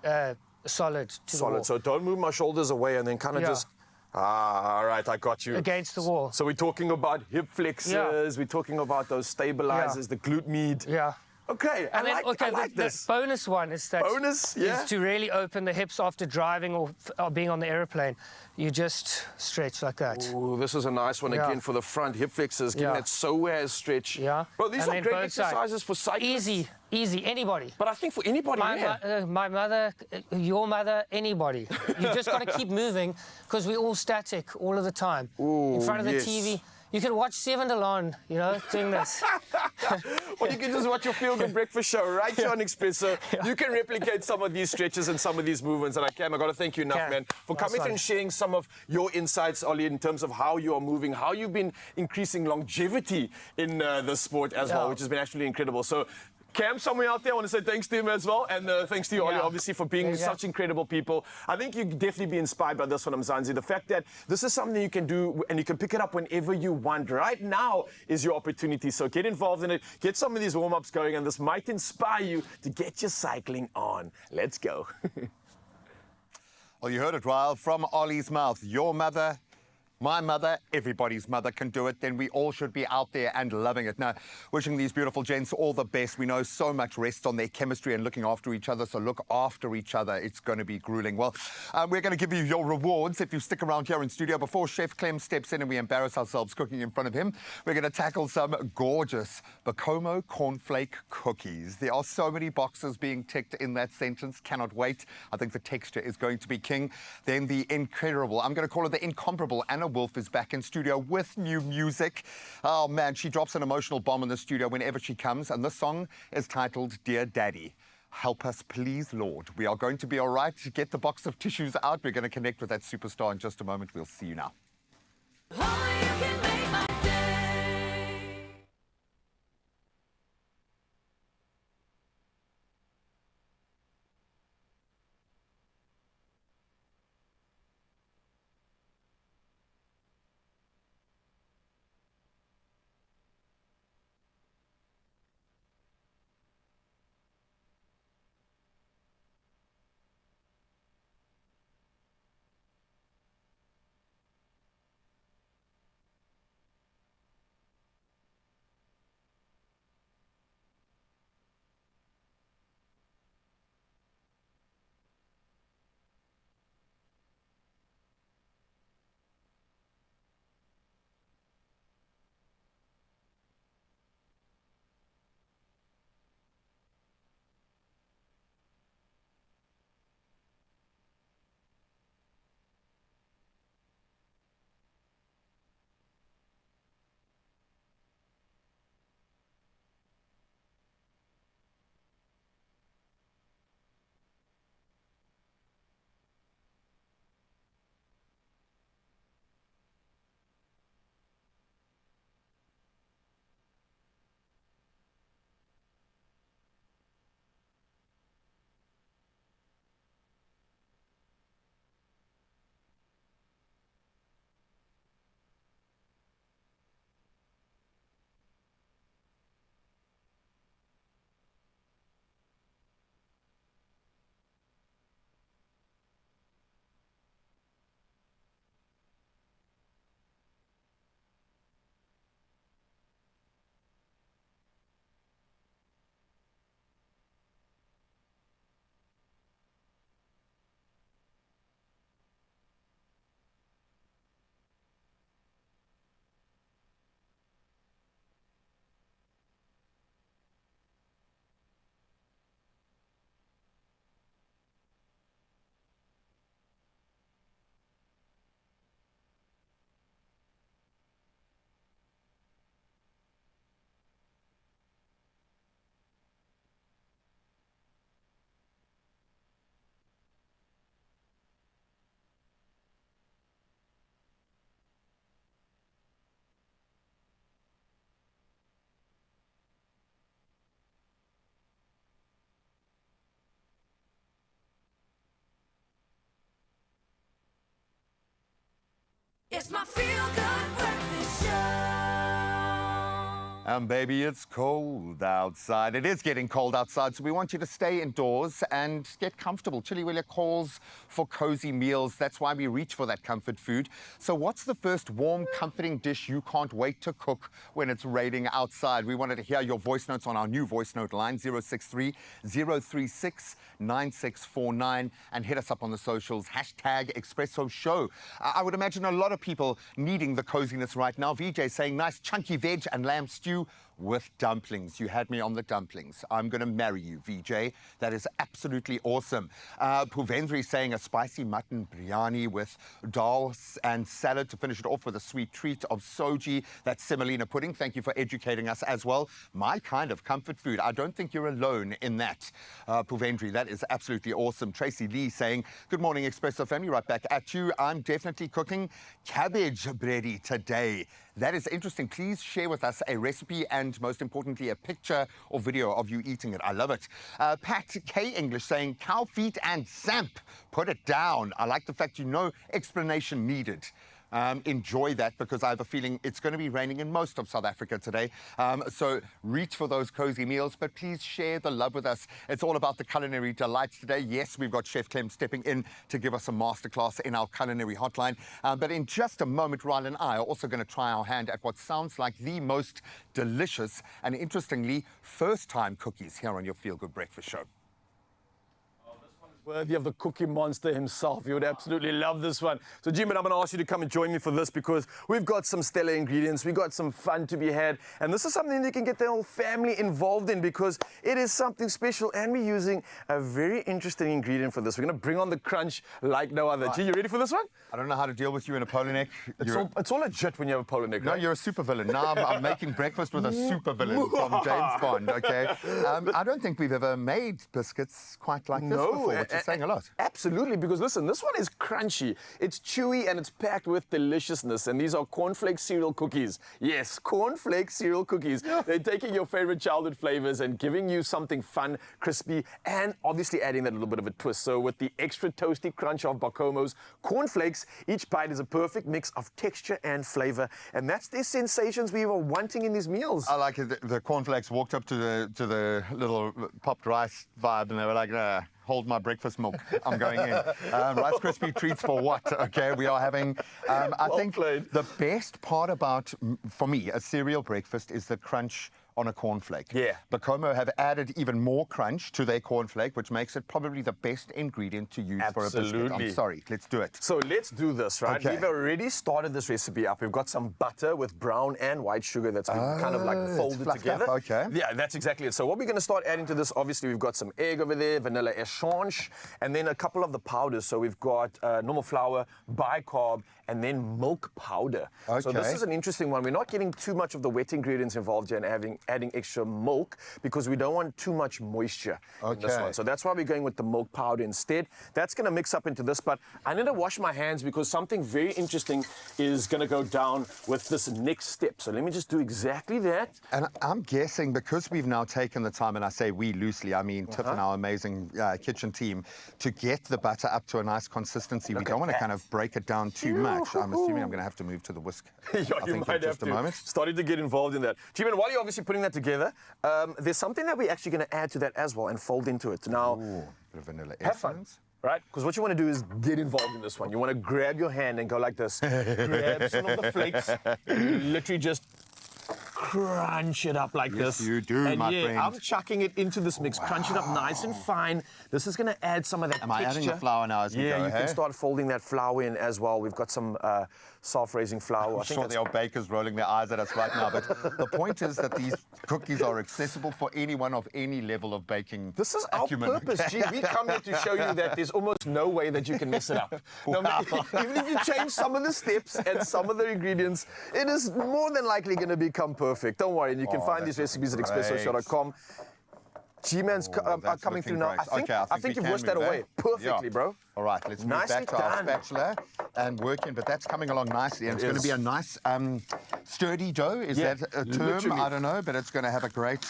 solid to the Solid. wall. So don't move my shoulders away and then kind of Yeah. just. All right, I got you. Against the wall. So we're talking about hip flexors, we're talking about those stabilizers, the glute med. Yeah. Okay, And then, I like the this. bonus one is that Bonus, yeah. is to really open the hips after driving or being on the aeroplane. You just stretch like that. Ooh, this is a nice one Yeah. again for the front hip flexors, giving Yeah. that psoas stretch. Yeah. Well, these And are then great both sides. exercises for cyclists. Easy, anybody. But I think for anybody, yeah. My mother, your mother, anybody. You just got to keep moving because we're all static all of the time. Ooh, in front of the yes. TV. You can watch Seven Delon, doing this. Or you can just watch your Feel Good Breakfast show right here on Expresso. You can replicate some of these stretches and some of these movements. And Cam, I got to thank you enough, Cam, man, for nice coming one. and sharing some of your insights, Ollie, in terms of how you are moving, how you've been increasing longevity in the sport as well, Yeah. which has been absolutely incredible. So, Cam, somewhere out there, I want to say thanks to him as well. And thanks to you, Ollie, Yeah. obviously, for being Yeah, yeah. such incredible people. I think you can definitely be inspired by this one, Mzansi. The fact that this is something you can do and you can pick it up whenever you want. Right now is your opportunity. So get involved in it. Get some of these warm-ups going, and this might inspire you to get your cycling on. Let's go. Well, you heard it, Ryle, from Ollie's mouth. Your mother, my mother, everybody's mother can do it. Then we all should be out there and loving it. Now, wishing these beautiful gents all the best. We know so much rests on their chemistry and looking after each other. So look after each other. It's going to be grueling. Well, we're going to give you your rewards if you stick around here in studio. Before Chef Clem steps in and we embarrass ourselves cooking in front of him, we're going to tackle some gorgeous Bacomo cornflake cookies. There are so many boxes being ticked in that sentence. Cannot wait. I think the texture is going to be king. Then the incredible, I'm going to call it the incomparable Anna Wolf is back in studio with new music. Oh man, she drops an emotional bomb in the studio whenever she comes, and this song is titled Dear Daddy. Help us, please, Lord. We are going to be all right. Get the box of tissues out. We're going to connect with that superstar in just a moment. We'll see you now. Only you can make my day. It's my feel good breakfast show. Baby, it's cold outside. It is getting cold outside, so we want you to stay indoors and get comfortable. Chiliwilla calls for cozy meals. That's why we reach for that comfort food. So what's the first warm, comforting dish you can't wait to cook when it's raining outside? We wanted to hear your voice notes on our new voice note line, 063 036 9649, and hit us up on the socials, hashtag Expresso Show. I would imagine a lot of people needing the coziness right now. VJ saying nice chunky veg and lamb stew with dumplings. You had me on the dumplings. I'm going to marry you, VJ. That is absolutely awesome. Puvendri saying a spicy mutton biryani with dal and salad to finish it off with a sweet treat of soji. That's semolina pudding. Thank you for educating us as well. My kind of comfort food. I don't think you're alone in that, Puvendri. That is absolutely awesome. Tracy Lee saying, good morning, Expresso family. Right back at you. I'm definitely cooking cabbage bready today. That is interesting. Please share with us a recipe and, most importantly, a picture or video of you eating it. I love it. Pat K. English saying, cow feet and samp. Put it down. I like the fact you know explanation needed. Enjoy that, because I have a feeling it's going to be raining in most of South Africa today. So reach for those cozy meals, but please share the love with us. It's all about the culinary delights today. Yes, we've got Chef Clem stepping in to give us a masterclass in our culinary hotline. But in just a moment, Ryle and I are also going to try our hand at what sounds like the most delicious and, interestingly, first-time cookies here on your Feel Good Breakfast Show. Worthy of the cookie monster himself. You would absolutely love this one. So, Jim, I'm going to ask you to come and join me for this, because we've got some stellar ingredients. We've got some fun to be had. And this is something you can get the whole family involved in, because it is something special. And we're using a very interesting ingredient for this. We're going to bring on the crunch like no other. Right. G, you ready for this one? I don't know how to deal with you in a polo neck. It's all legit when you have a polo neck, No, right? you're a supervillain. Now I'm making breakfast with a supervillain from James Bond, okay? I don't think we've ever made biscuits quite like this before, which is saying a lot. Absolutely, because listen, this one is crunchy, it's chewy, and it's packed with deliciousness. And these are cornflake cereal cookies. Yes, cornflake cereal cookies. Yeah. They're taking your favorite childhood flavors and giving you something fun, crispy, and obviously adding that little bit of a twist. So with the extra toasty crunch of Bacomo's cornflakes, each bite is a perfect mix of texture and flavor. And that's the sensations we were wanting in these meals. I like it. The cornflakes walked up to the little popped rice vibe, and they were like, hold my breakfast milk. I'm going in. Rice Krispie treats for what? Okay, we are having. I think the best part about, for me, a cereal breakfast is the crunch on a cornflake. Yeah. Bacomo have added even more crunch to their cornflake, which makes it probably the best ingredient to use for a biscuit. I'm sorry, let's do it. So let's do this, right? Okay. We've already started this recipe up. We've got some butter with brown and white sugar that's been kind of like folded together. Up, okay. Yeah, that's exactly it. So what we're going to start adding to this, obviously, we've got some egg over there, vanilla essence, and then a couple of the powders. So we've got normal flour, bicarb, and then milk powder. Okay. So this is an interesting one. We're not getting too much of the wet ingredients involved here and adding extra milk, because we don't want too much moisture in this one. So that's why we're going with the milk powder instead. That's going to mix up into this, but I need to wash my hands, because something very interesting is going to go down with this next step. So let me just do exactly that. And I'm guessing, because we've now taken the time, and I say we loosely, I mean Tiff and our amazing kitchen team, to get the butter up to a nice consistency. We don't want to kind of break it down too much. I'm assuming I'm going to have to move to the whisk. Yeah, I think in just a moment. Starting to get involved in that. Jimin, while you're obviously putting that together, there's something that we're actually going to add to that as well and fold into it. Now, Bit of vanilla have fun, essence. right? Because what you want to do is get involved in this one. You want to grab your hand and go like this. Grab some of the flakes. Literally just crunch it up like Yes, this. you do, and my friend. I'm chucking it into this mix. Crunch it up nice and fine. This is going to add some of that Am texture. I adding the flour now as we Yeah, go, you hey? can start folding that flour in as well. We've got some self-raising flour. I'm sure the old bakers rolling their eyes at us right now, but the point is that these cookies are accessible for anyone of any level of baking This is our acumen. purpose, G. We come here to show you that there's almost no way that you can mess it up. No, even if you change some of the steps and some of the ingredients, it is more than likely going to become perfect. Don't worry, and you can find these recipes at expressoshow.com. G-Man's coming through now. I think you've whisked that away perfectly, bro. All right, let's move Nicely back to our done. spatula and work in, but that's coming along nicely. And it's going to be a nice sturdy dough. Is Yeah, that a term? literally. I don't know, but it's going to have a great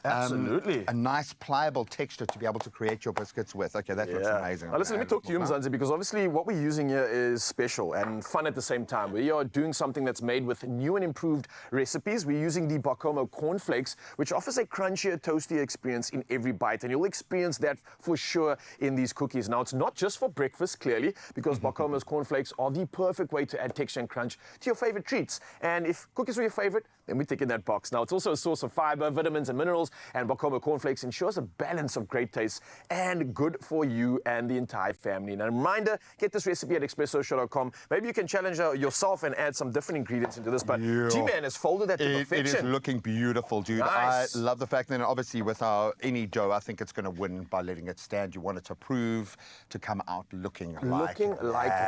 Absolutely. A nice pliable texture to be able to create your biscuits with. Okay, that looks amazing. Now listen, let me talk to you, Mzansi, because obviously what we're using here is special and fun at the same time. We are doing something that's made with new and improved recipes. We're using the Bakomo cornflakes, which offers a crunchier, toastier experience in every bite, and you'll experience that for sure in these cookies. Now, it's not just for breakfast, clearly, because Bakomo's cornflakes are the perfect way to add texture and crunch to your favorite treats. And if cookies are your favorite, then we tick in that box. Now, it's also a source of fiber, vitamins, and minerals, and Bakomo cornflakes ensures a balance of great taste and good for you and the entire family. And a reminder, get this recipe at expressoshow.com. Maybe you can challenge yourself and add some different ingredients into this, but G-Man has folded that to perfection. It is looking beautiful, dude. Nice. I love the fact that obviously with our any dough, I think it's going to win by letting it stand. You want it to prove to come out looking like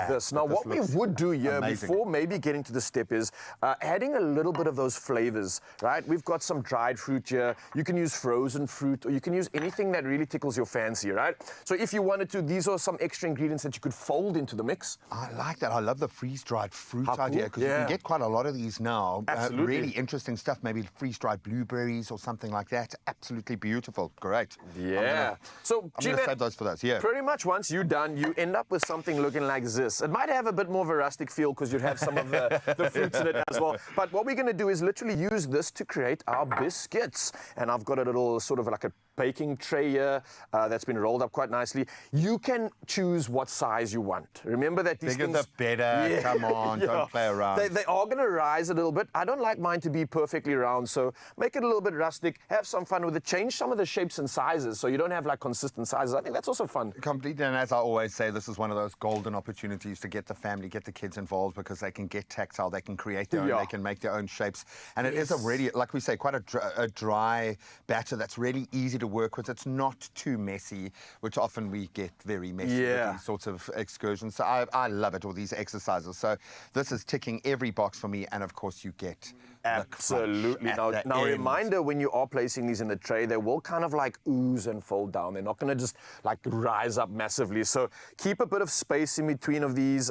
this. Now, what we would do here before maybe getting to the step is adding a little bit of those flavors, right? We've got some dried fruit here. You can use frozen fruit, or you can use anything that really tickles your fancy, right? So if you wanted to, these are some extra ingredients that you could fold into the mix. I like that. I love the freeze-dried fruit How idea cool. because you can get quite a lot of these now. Absolutely. Really interesting stuff. Maybe freeze-dried blueberries or something like that. Absolutely beautiful. Great. Yeah. So, I'm going to save those for those. Yeah. Pretty much once you're done, you end up with something looking like this. It might have a bit more of a rustic feel because you'd have some of the fruits in it as well. But what we're going to do is literally use this to create our biscuits. And I've got a little sort of like a baking tray here that's been rolled up quite nicely. You can choose what size you want. Remember that these Bigger things... the better. Come on, don't play around. They are going to rise a little bit. I don't like mine to be perfectly round, so make it a little bit rustic. Have some fun with it. Change some of the shapes and sizes so you don't have like consistent sizes. I think that's also fun. Completely, and as I always say, this is one of those golden opportunities to get the family, get the kids involved because they can get tactile, they can create their own, they can make their own shapes. And it is a really, like we say, quite a dry batter that's really easy to work with. It's not too messy, which often we get very messy with these sorts of excursions. So I love it, all these exercises. So this is ticking every box for me, and of course you get absolutely. Now reminder, when you are placing these in the tray, they will kind of like ooze and fold down. They're not going to just like rise up massively. So keep a bit of space in between of these.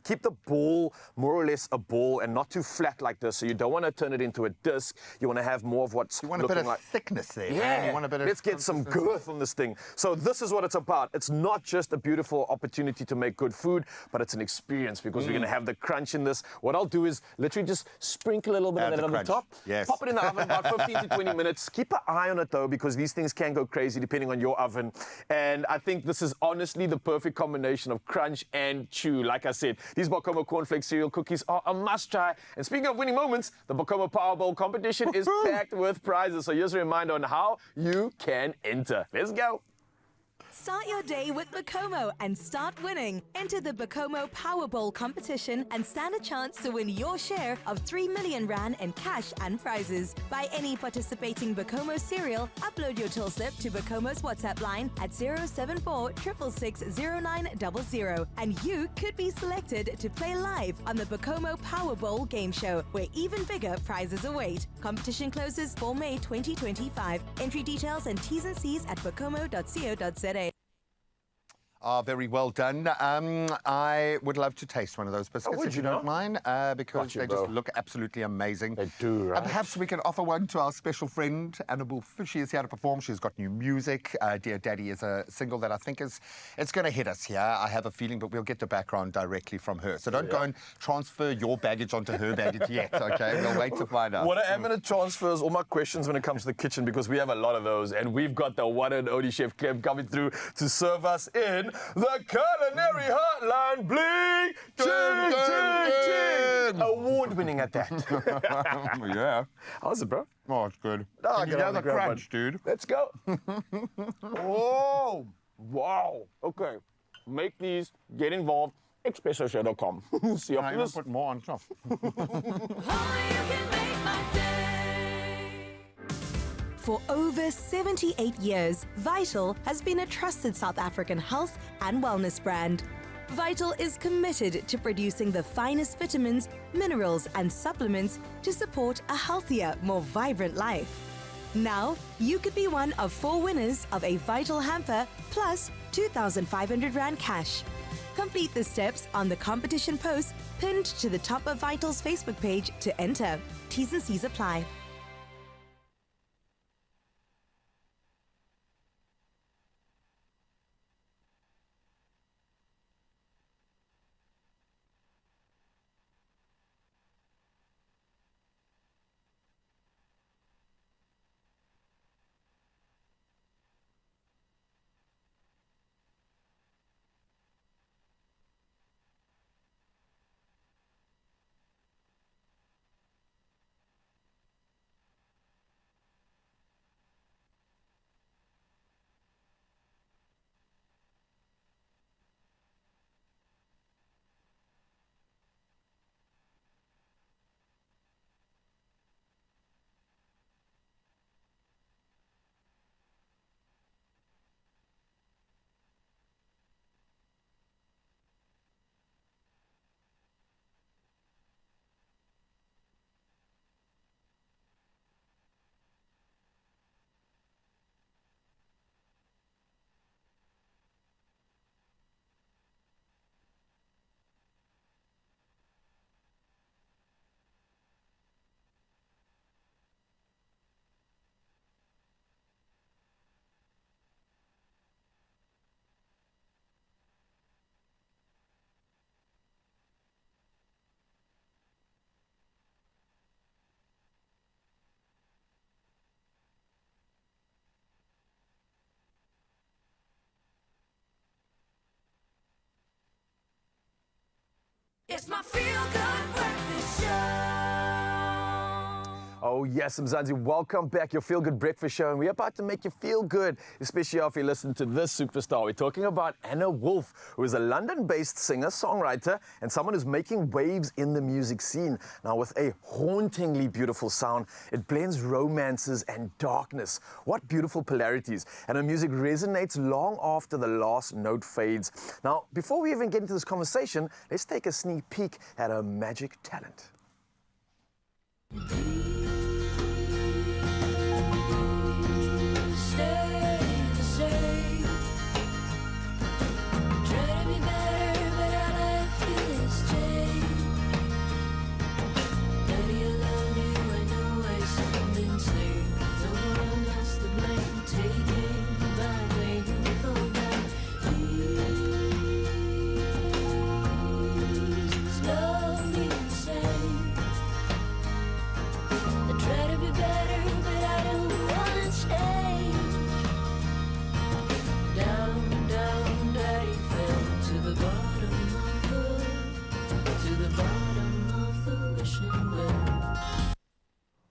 Keep the ball more or less a ball and not too flat like this. So you don't want to turn it into a disc. You want to have more of what's you want a bit of like thickness there. Yeah. You want a bit of Let's get some girth on this thing. So this is what it's about. It's not just a beautiful opportunity to make good food, but it's an experience because we're going to have the crunch in this. What I'll do is literally just sprinkle a little bit of that on the top. Yes. Pop it in the oven about 15 to 20 minutes. Keep an eye on it though, because these things can go crazy depending on your oven. And I think this is honestly the perfect combination of crunch and chew. Like I said, these Bakomo cornflake cereal cookies are a must try. And speaking of winning moments, the Bakomo Power Bowl competition is packed with prizes. So here's a reminder on how you can enter. Let's go. Start your day with Bakomo and start winning. Enter the Bakomo Powerball competition and stand a chance to win your share of 3 million rand in cash and prizes. Buy any participating Bakomo cereal, upload your till slip to Bakomo's WhatsApp line at 074 666 0900, and you could be selected to play live on the Bakomo Powerball game show, where even bigger prizes await. Competition closes 4 May 2025. Entry details and T's and C's at bakomo.co.za. Very well done. I would love to taste one of those biscuits, would if you you don't know? mind, because Gotcha, they bro. just look absolutely amazing. They do, right? And perhaps we can offer one to our special friend, Annabelle Fish. She is here to perform. She's got new music. Dear Daddy is a single that I think it's going to hit us here. I have a feeling, but we'll get the background directly from her. So don't go and transfer your baggage onto her baggage yet, okay? We'll wait to find out. What I am going to transfer is all my questions when it comes to the kitchen, because we have a lot of those, and we've got the one and only Chef Clem coming through to serve us in the culinary hotline. Bling, ching, ching, ching. Award-winning at that. Yeah. How's it, bro? Oh, it's good. Oh, Can you get hear on the the ground, crunch, dude? Let's go. Wow. Okay. Make these. Get involved. Expressoshow.com. See you I'm after going this. to put more on top. Oh, you can make my day. For over 78 years, Vital has been a trusted South African health and wellness brand. Vital is committed to producing the finest vitamins, minerals, and supplements to support a healthier, more vibrant life. Now, you could be one of 4 winners of a Vital hamper plus 2,500 Rand cash. Complete the steps on the competition post pinned to the top of Vital's Facebook page to enter. T's and C's apply. It's my feel-good breakfast show. Oh yes, Mzansi, welcome back. Your Feel Good Breakfast Show, and we're about to make you feel good, especially after you listen to this superstar. We're talking about Anna Wolf, who is a London-based singer-songwriter and someone who's making waves in the music scene. Now, with a hauntingly beautiful sound, it blends romances and darkness. What beautiful polarities. And her music resonates long after the last note fades. Now, before we even get into this conversation, let's take a sneak peek at her magic talent.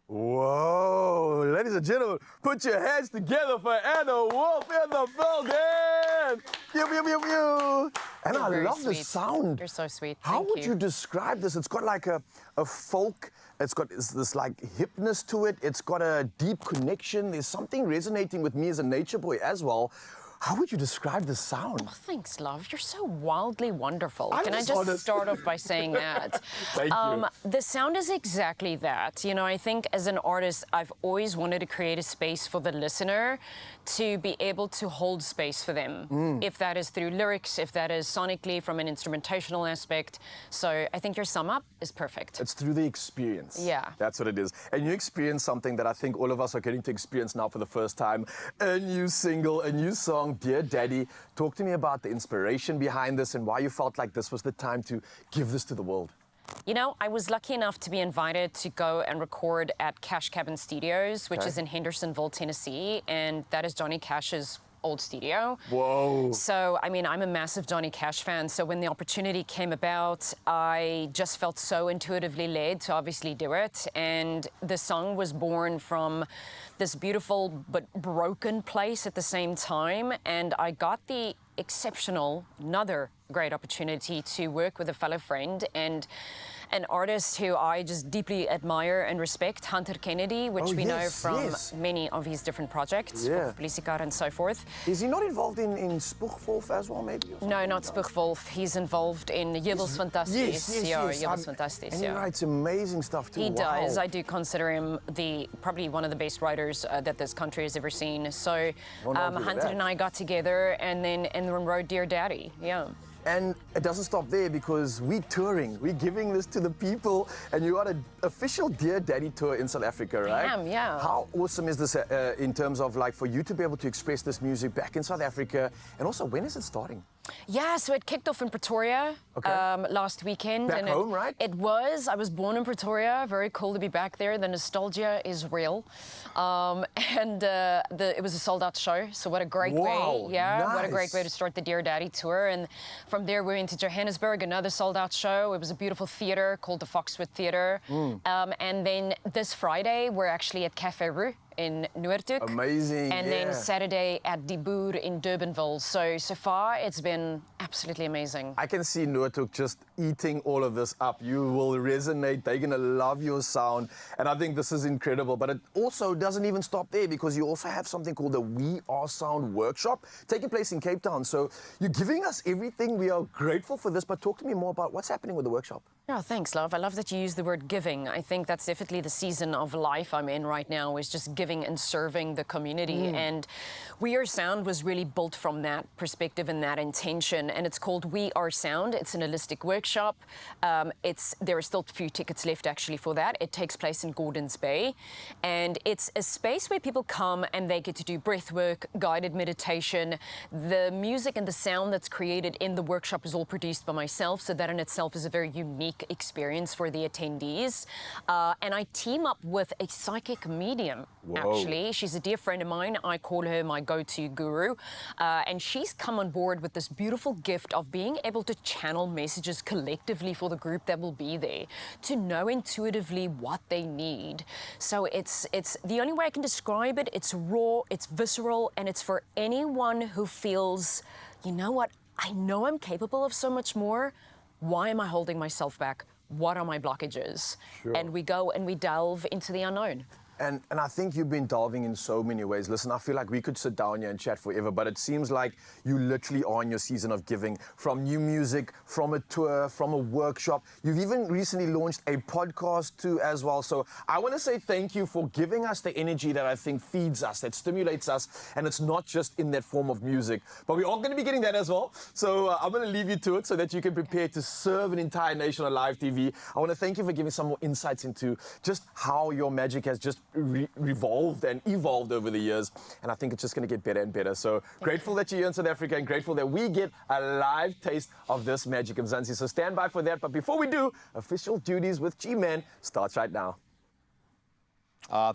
Whoa, ladies and gentlemen, put your hands together for Anna Wolf in the building. Pew, pew, pew, pew. And I love the sound. You're so sweet. How Thank would you describe this? It's got like a folk, it's got this like hipness to it. It's got a deep connection. There's something resonating with me as a nature boy as well. How would you describe the sound? Oh, thanks, love. You're so wildly wonderful. I'm Can I just just honest. start off by saying that? Thank you. The sound is exactly that. You know, I think as an artist, I've always wanted to create a space for the listener to be able to hold space for them. If that is through lyrics, if that is sonically from an instrumentational aspect. So I think your sum up is perfect. It's through the experience. Yeah. That's what it is. And you experience something that I think all of us are getting to experience now for the first time. A new single, a new song, Dear Daddy. Talk to me about the inspiration behind this and why you felt like this was the time to give this to the world. You know, I was lucky enough to be invited to go and record at Cash Cabin Studios, which is in Hendersonville, Tennessee, and that is Johnny Cash's old studio. Whoa. So, I mean, I'm a massive Johnny Cash fan, so when the opportunity came about, I just felt so intuitively led to obviously do it, and the song was born from this beautiful but broken place at the same time, and I got the another great opportunity to work with a fellow friend and an artist who I just deeply admire and respect, Hunter Kennedy, which we know from many of his different projects, Polisikar and so forth. Is he not involved in Spoegwolf as well, maybe? No, not Spoegwolf. He's involved in Jebels Fantastisch. Jebels Fantastisch, and he writes amazing stuff too. He does. I do consider him probably one of the best writers that this country has ever seen. So Hunter and I got together and then wrote Dear Daddy. Yeah. And it doesn't stop there because we're touring. We're giving this to the people. And you got an official Dear Daddy tour in South Africa, right? I am, yeah. How awesome is this in terms of like for you to be able to express this music back in South Africa? And also, when is it starting? Yeah, so it kicked off in Pretoria last weekend. Back home, right? It was. I was born in Pretoria. Very cool to be back there. The nostalgia is real. It was a sold-out show, so what a great way. Yeah, nice. What a great way to start the Dear Daddy tour. And from there, we went to Johannesburg, another sold-out show. It was a beautiful theater called the Foxwood Theater. And then this Friday, we're actually at Café Rue in Noordhoek. Amazing, And then Saturday at Die Boer in Durbanville. So far, it's been absolutely amazing. I can see Noordhoek just eating all of this up. You will resonate. They're going to love your sound. And I think this is incredible. But it also doesn't even stop there because you also have something called the We Are Sound workshop taking place in Cape Town. So you're giving us everything. We are grateful for this. But talk to me more about what's happening with the workshop. Oh, thanks, love. I love that you use the word giving. I think that's definitely the season of life I'm in right now, is just giving and serving the community. And We Are Sound was really built from that perspective and that intention. And it's called We Are Sound. It's an holistic workshop. There are still a few tickets left, actually, for that. It takes place in Gordons Bay. And it's a space where people come and they get to do breath work, guided meditation. The music and the sound that's created in the workshop is all produced by myself. So that in itself is a very unique unique experience for the attendees. And I team up with a psychic medium, actually. She's a dear friend of mine. I call her my go-to guru. And she's come on board with this beautiful gift of being able to channel messages collectively for the group that will be there, to know intuitively what they need. So it's the only way I can describe it. It's raw, it's visceral, and it's for anyone who feels, you know what, I know I'm capable of so much more. Why am I holding myself back? What are my blockages? Sure. And we go and we delve into the unknown. And I think you've been delving in so many ways. Listen, I feel like we could sit down here and chat forever, but it seems like you literally are in your season of giving, from new music, from a tour, from a workshop. You've even recently launched a podcast too as well. So I want to say thank you for giving us the energy that I think feeds us, that stimulates us. And it's not just in that form of music, but we're all going to be getting that as well. So I'm going to leave you to it so that you can prepare to serve an entire nation on live TV. I want to thank you for giving some more insights into just how your magic has just revolved and evolved over the years, and I think it's just going to get better and better. So grateful that you're here in South Africa, and grateful that we get a live taste of this magic of Mzansi. So stand by for that. But before we do, official duties with G-Man starts right now.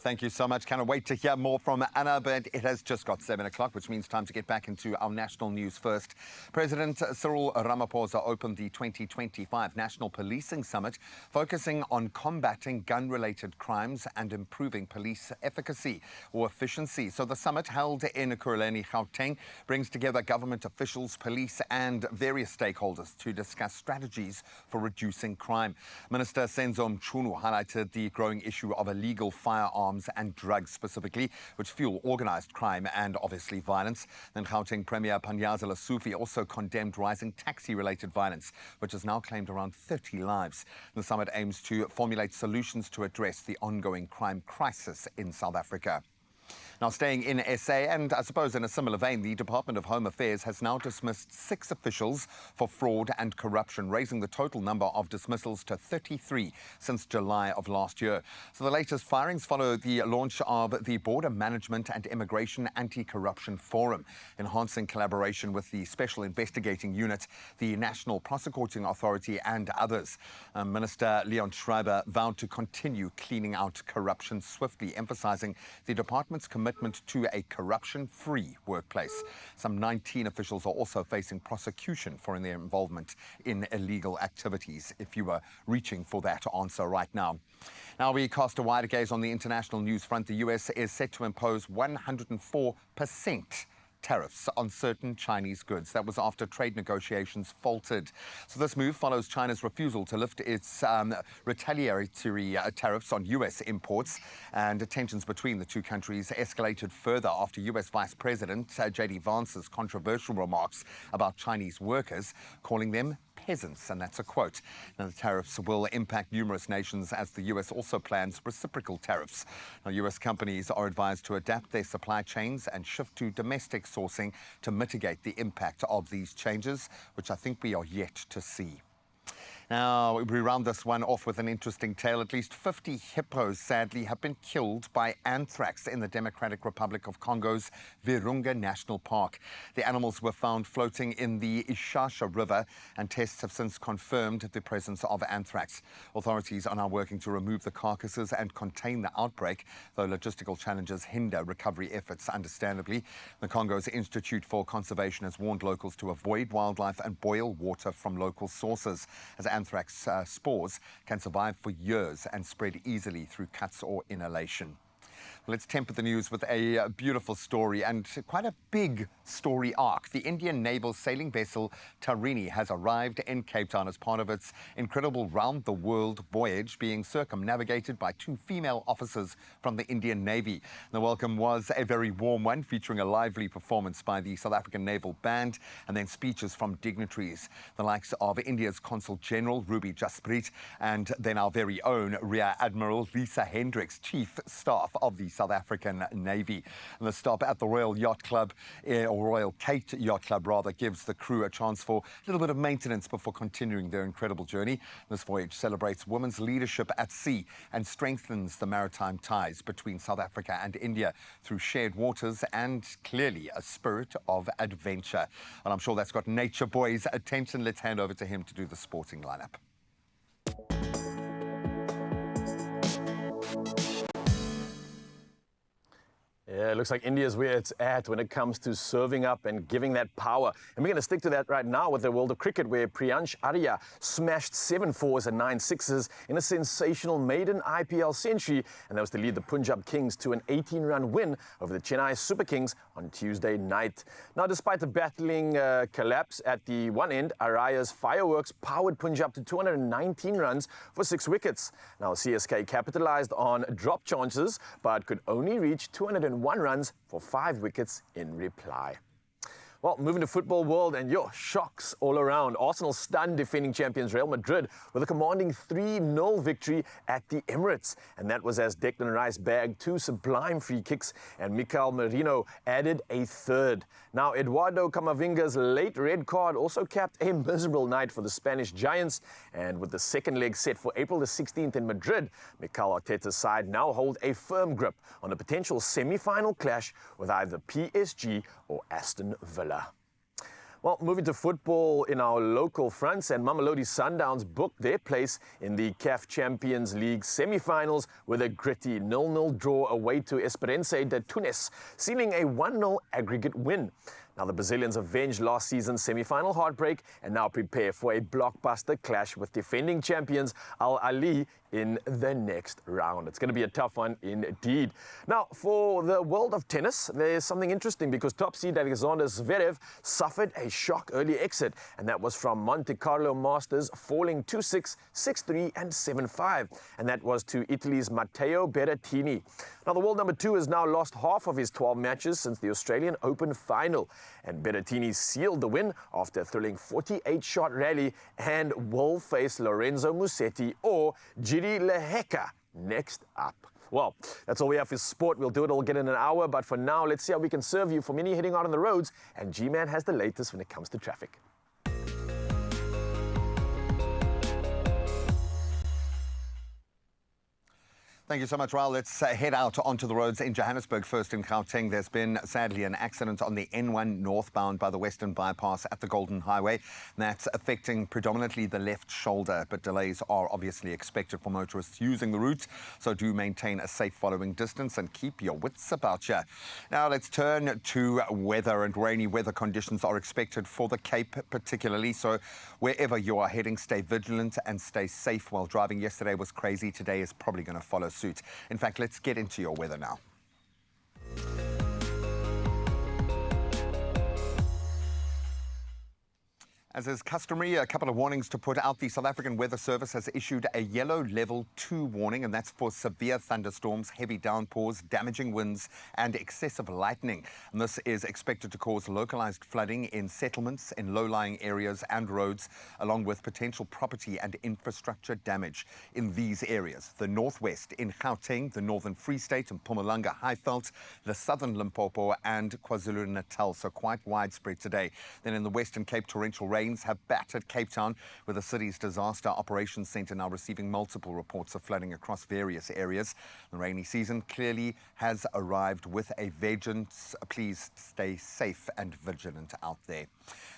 Thank you so much. Cannot wait to hear more from Anna, but it has just got 7 o'clock, which means time to get back into our national news first. President Cyril Ramaphosa opened the 2025 National Policing Summit, focusing on combating gun-related crimes and improving police efficacy or efficiency. So the summit, held in Ekurhuleni, Gauteng, brings together government officials, police and various stakeholders to discuss strategies for reducing crime. Minister Senzo Mchunu highlighted the growing issue of illegal firearms and drugs specifically, which fuel organised crime and obviously violence. Then Gauteng Premier Panyaza Lesufi also condemned rising taxi-related violence, which has now claimed around 30 lives. The summit aims to formulate solutions to address the ongoing crime crisis in South Africa. Now, staying in SA, and I suppose in a similar vein, the Department of Home Affairs has now dismissed 6 officials for fraud and corruption, raising the total number of dismissals to 33 since July of last year. So the latest firings follow the launch of the Border Management and Immigration Anti-Corruption Forum, enhancing collaboration with the Special Investigating Unit, the National Prosecuting Authority and others. Minister Leon Schreiber vowed to continue cleaning out corruption swiftly, emphasizing the department's commitment to a corruption-free workplace. Some 19 officials are also facing prosecution for their involvement in illegal activities, if you were reaching for that answer right now. Now we cast a wider gaze on the international news front. The US is set to impose 104% tariffs on certain Chinese goods. That was after trade negotiations faltered. So this move follows China's refusal to lift its retaliatory tariffs on US imports, and tensions between the two countries escalated further after US Vice President J.D. Vance's controversial remarks about Chinese workers, calling them peasants, and that's a quote. Now, the tariffs will impact numerous nations as the US also plans reciprocal tariffs. Now, US companies are advised to adapt their supply chains and shift to domestic sourcing to mitigate the impact of these changes, which I think we are yet to see. Now, we round this one off with an interesting tale. At least 50 hippos, sadly, have been killed by anthrax in the Democratic Republic of Congo's Virunga National Park. The animals were found floating in the Ishasha River, and tests have since confirmed the presence of anthrax. Authorities are now working to remove the carcasses and contain the outbreak, though logistical challenges hinder recovery efforts, understandably. The Congo's Institute for Conservation has warned locals to avoid wildlife and boil water from local sources, as anthrax spores can survive for years and spread easily through cuts or inhalation. Let's temper the news with a beautiful story, and quite a big story arc. The Indian naval sailing vessel Tarini has arrived in Cape Town as part of its incredible round-the-world voyage, being circumnavigated by 2 female officers from the Indian Navy. The welcome was a very warm one, featuring a lively performance by the South African Naval Band and then speeches from dignitaries, the likes of India's Consul General Ruby Jasprit and then our very own Rear Admiral Lisa Hendricks, Chief Staff of the South African Navy. And the stop at the Royal Yacht Club, or Royal Cape Yacht Club rather, gives the crew a chance for a little bit of maintenance before continuing their incredible journey. This voyage celebrates women's leadership at sea and strengthens the maritime ties between South Africa and India through shared waters and clearly a spirit of adventure. And I'm sure that's got Nature Boy's attention. Let's hand over to him to do the sporting lineup. Yeah, it looks like India's where it's at when it comes to serving up and giving that power. And we're going to stick to that right now with the world of cricket, where Priyansh Arya smashed 7 fours and 9 sixes in a sensational maiden IPL century, and that was to lead the Punjab Kings to an 18-run win over the Chennai Super Kings on Tuesday night. Now, despite the battling collapse at the one end, Arya's fireworks powered Punjab to 219 runs for 6 wickets. Now, CSK capitalized on drop chances, but could only reach 201 runs for 5 wickets in reply. Well, moving to football world, and shocks all around. Arsenal stunned defending champions Real Madrid with a commanding 3-0 victory at the Emirates. And that was as Declan Rice bagged 2 sublime free kicks and Mikel Merino added a third. Now, Eduardo Camavinga's late red card also capped a miserable night for the Spanish Giants. And with the second leg set for April the 16th in Madrid, Mikel Arteta's side now hold a firm grip on a potential semi-final clash with either PSG or Aston Villa. Well, moving to football in our local fronts, and Mamelodi Sundowns booked their place in the CAF Champions League semi-finals with a gritty 0-0 draw away to Esperance de Tunis, sealing a 1-0 aggregate win. Now, the Brazilians avenged last season's semi-final heartbreak and now prepare for a blockbuster clash with defending champions Al Ahly in the next round. It's going to be a tough one indeed. Now, for the world of tennis, there's something interesting because top seed Alexander Zverev suffered a shock early exit, and that was from Monte Carlo Masters, falling 2-6, 6-3 and 7-5, and that was to Italy's Matteo Berrettini. Now, the world number 2 has now lost half of his 12 matches since the Australian Open final, and Berrettini sealed the win after a thrilling 48-shot rally and will face Lorenzo Musetti or Giri Lehecka next up. Well, that's all we have for sport. We'll do it all again in an hour, but for now, let's see how we can serve you for many heading out on the roads, and G-Man has the latest when it comes to traffic. Thank you so much, Raul. Let's head out onto the roads in Johannesburg first. In Gauteng, there's been, sadly, an accident on the N1 northbound by the Western Bypass at the Golden Highway. That's affecting predominantly the left shoulder, but delays are obviously expected for motorists using the route, so do maintain a safe following distance and keep your wits about you. Now, let's turn to weather, and rainy weather conditions are expected for the Cape particularly, so wherever you are heading, stay vigilant and stay safe while driving. Yesterday was crazy. Today is probably going to follow suit. In fact, let's get into your weather now. As is customary, a couple of warnings to put out. The South African Weather Service has issued a yellow level 2 warning, and that's for severe thunderstorms, heavy downpours, damaging winds, and excessive lightning. And this is expected to cause localized flooding in settlements, in low-lying areas and roads, along with potential property and infrastructure damage in these areas. The northwest in Gauteng, the northern Free State and Mpumalanga Highveld, the southern Limpopo and KwaZulu-Natal, so quite widespread today. Then in the Western Cape, torrential rain have battered Cape Town, with the city's disaster operations centre now receiving multiple reports of flooding across various areas. The rainy season clearly has arrived with a vengeance. Please stay safe and vigilant out there.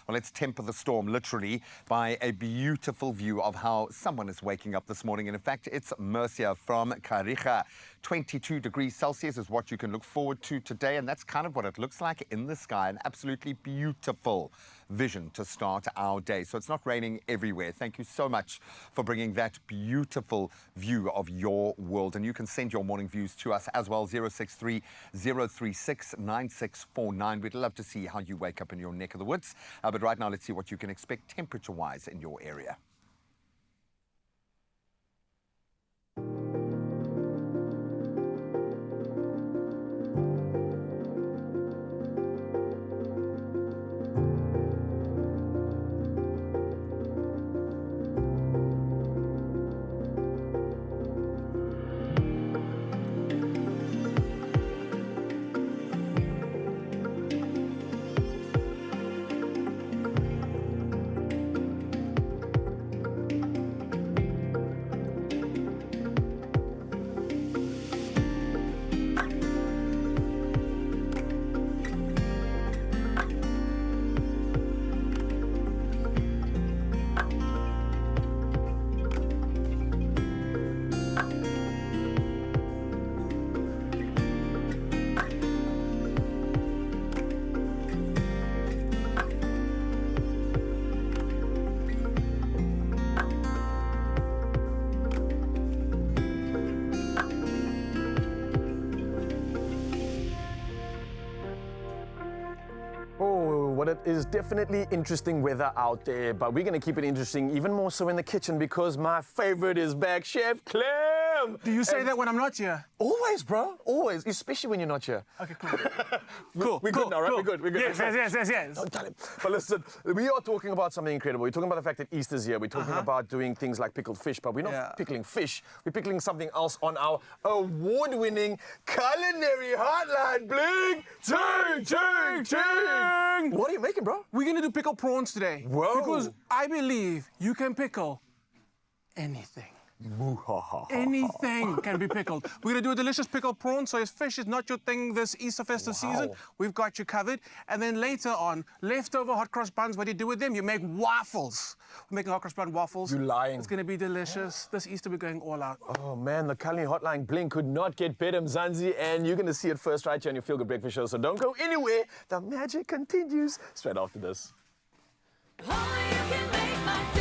Well, let's temper the storm, literally, by a beautiful view of how someone is waking up this morning. And in fact, it's Mercia from Kariga. 22 degrees Celsius is what you can look forward to today, and that's kind of what it looks like in the sky. An absolutely beautiful vision to start our day. So it's not raining everywhere. Thank you so much for bringing that beautiful view of your world. And you can send your morning views to us as well, 063 036 9649. We'd love to see how you wake up in your neck of the woods. But right now, let's see what you can expect temperature-wise in your area. Well, it is definitely interesting weather out there, but we're going to keep it interesting even more so in the kitchen because my favorite is back, Chef Clem. Do you say that when I'm not here? Always, bro. Always, especially when you're not here. Okay, cool. Cool. We're good now, right? Cool. We're good. Yes. Don't tell him. But listen, we are talking about something incredible. We're talking about the fact that Easter's here. We're talking about doing things like pickled fish, but we're not pickling fish. We're pickling something else on our award-winning culinary hotline. Bling! Ching, ching, ching! What are you making, bro? We're gonna do pickled prawns today. Whoa. Because I believe you can pickle anything. Anything can be pickled. We're going to do a delicious pickled prawn, so if fish is not your thing this Easter festive season, we've got you covered. And then later on, leftover hot cross buns, what do you do with them? You make waffles. We're making hot cross bun waffles. You're lying. It's going to be delicious. This Easter, we're going all out. Oh, man, the culinary hotline Bling could not get better, Mzansi, and you're going to see it first right here on your Feel Good Breakfast Show, so don't go anywhere. The magic continues straight after this. Oh, you can make my day.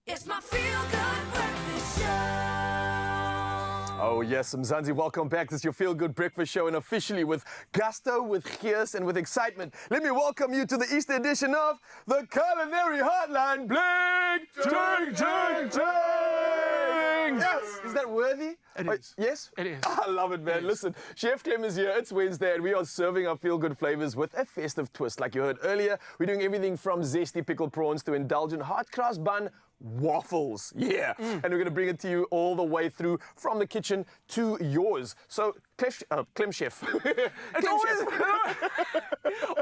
It's my Feel Good Breakfast Show. Oh, yes, Mzansi, welcome back. This is your Feel Good Breakfast Show, and officially with gusto, with gears, and with excitement, let me welcome you to the Easter edition of the Culinary Hotline. Bling! Ching, ching, ching! Yes! Is that worthy? It is. Yes? It is. I love it, man. Listen, Chef Clem is here. It's Wednesday, and we are serving our feel-good flavors with a festive twist. Like you heard earlier, we're doing everything from zesty pickled prawns to indulgent hot cross bun waffles. Yeah. And we're going to bring it to you all the way through from the kitchen to yours. So Clem Chef. It's always,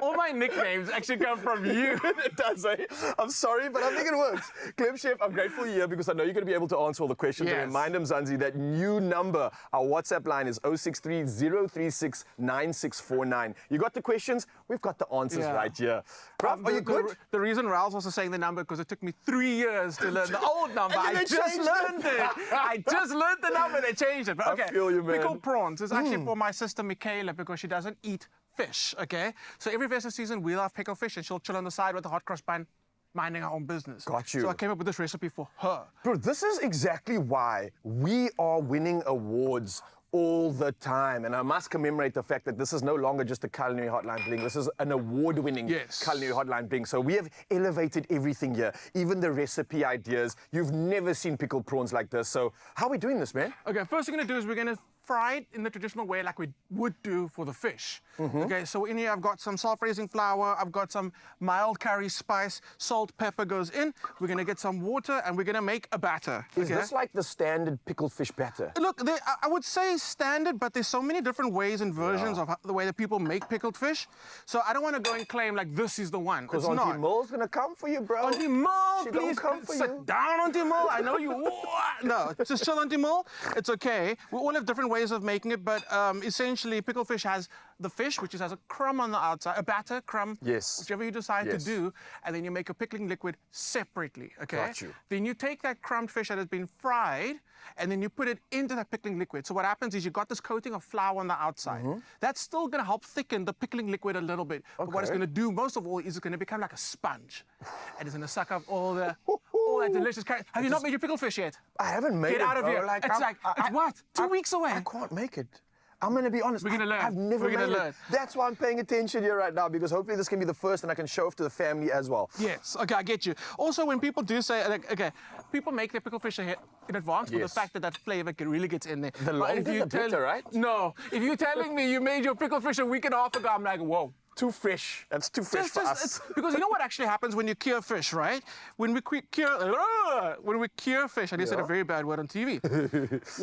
all my nicknames actually come from you. It does, eh? I'm sorry, but I think it works. Clem Chef, I'm grateful you're here because I know you're going to be able to answer all the questions. Yes. And remind them, Zanzi, that new number, our WhatsApp line is 063 036 9649. You got the questions? We've got the answers right here. Ralph, are you good? The reason Ralph's also saying the number because it took me 3 years to learn the old number. And then I they just changed learned it. I just learned the number. They changed it. But okay, I feel you, man. Pickled prawns is actually for my sister Michaela because she doesn't eat fish. Okay, so every festive season we'll have pickled fish and she'll chill on the side with a hot cross bun, minding her own business. Got you. So I came up with this recipe for her. Bro, this is exactly why we are winning awards all the time. And I must commemorate the fact that this is no longer just a culinary hotline bling. This is an award-winning culinary hotline bling. So we have elevated everything here, even the recipe ideas. You've never seen pickled prawns like this. So how are we doing this, man? Okay, first thing we're gonna do is we're gonna fry it in the traditional way like we would do for the fish. Okay, so in here I've got some self-raising flour, I've got some mild curry spice, salt, pepper goes in. We're gonna get some water and we're gonna make a batter. Is this like the standard pickled fish batter? Look, I would say standard, but there's so many different ways and versions of the way that people make pickled fish. So I don't want to go and claim like this is the one. Because Auntie Mole's gonna come for you, bro. Auntie Mole, She please gonna come for sit you. down, Auntie Mole. I know you. No, just chill, Auntie Mole. It's okay. We all have different ways of making it, but essentially pickled fish has the fish, which has a crumb on the outside, a batter, crumb, whichever you decide to do, and then you make a pickling liquid separately, okay? Got you. Then you take that crumbed fish that has been fried, and then you put it into that pickling liquid. So what happens is you got this coating of flour on the outside. That's still gonna help thicken the pickling liquid a little bit. But what it's gonna do most of all is it's gonna become like a sponge. And it's gonna suck up all that delicious curry. Have you not made your pickled fish yet? I haven't made it, Get out of bro. here. It's what? 2 weeks away. I can't make it. I'm going to be honest. We're gonna learn. I've never We're gonna made learn. it. That's why I'm paying attention here right now, because hopefully this can be the first and I can show off to the family as well. Yes, okay, I get you. Also, when people do say, like, okay, people make their pickled fish in advance for the fact that fact really gets in there. The longer the better, right? No, if you're telling me you made your pickled fish a week and a half ago, I'm like, whoa. Too fresh. That's too fresh for us. Because you know what actually happens when you cure fish, right? When we cure fish, I just said a very bad word on TV.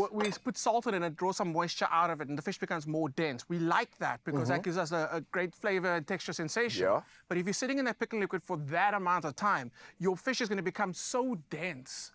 We put salt in it and it draws some moisture out of it, and the fish becomes more dense. We like that because that gives us a great flavor and texture sensation. Yeah. But if you're sitting in that pickling liquid for that amount of time, your fish is going to become so dense,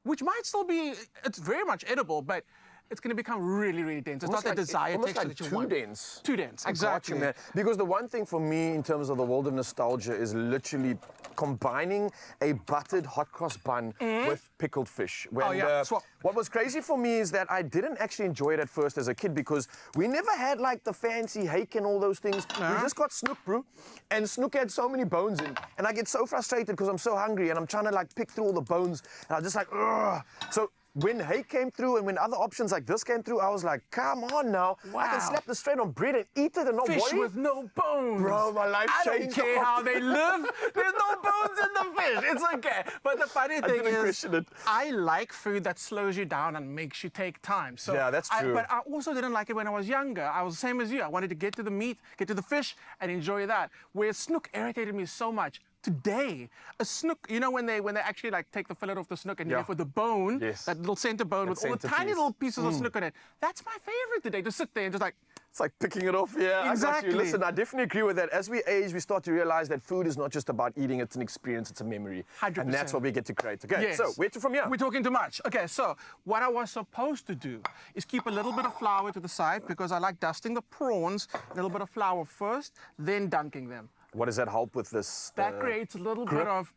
which might still be, it's very much edible, but it's going to become really, really dense. It's not that desired texture that you want. Too dense. Too dense, I got exactly. you, man. Because the one thing for me in terms of the world of nostalgia is literally combining a buttered hot cross bun with pickled fish. What was crazy for me is that I didn't actually enjoy it at first as a kid because we never had like the fancy hake and all those things. We just got snook, bro. And snook had so many bones in. And I get so frustrated because I'm so hungry and I'm trying to like pick through all the bones. And I'm just like, ugh. So when hake came through and when other options like this came through, I was like, come on now. I can slap this straight on bread and eat it and not Fish worry. with no bones. Bro, my life changed. I don't care how they live. There's no bones in the fish. It's okay. But the funny thing is, I like food that slows you down and makes you take time. So yeah, that's true. But I also didn't like it when I was younger. I was the same as you. I wanted to get to the meat, get to the fish, and enjoy that. Where snook irritated me so much. Today, a snook, you know when they actually like take the fillet off the snook and you left with the bone, that little center bone with all the tiny little pieces of snook in it. That's my favorite today, to sit there and just like, it's like picking it off, yeah. Exactly. I got you. Listen, I definitely agree with that. As we age, we start to realize that food is not just about eating, it's an experience, it's a memory. 100%. And that's what we get to create. Okay, so where to from here? We're talking too much. Okay, so what I was supposed to do is keep a little bit of flour to the side because I like dusting the prawns, a little bit of flour first, then dunking them. What does that help with this? That creates a little bit of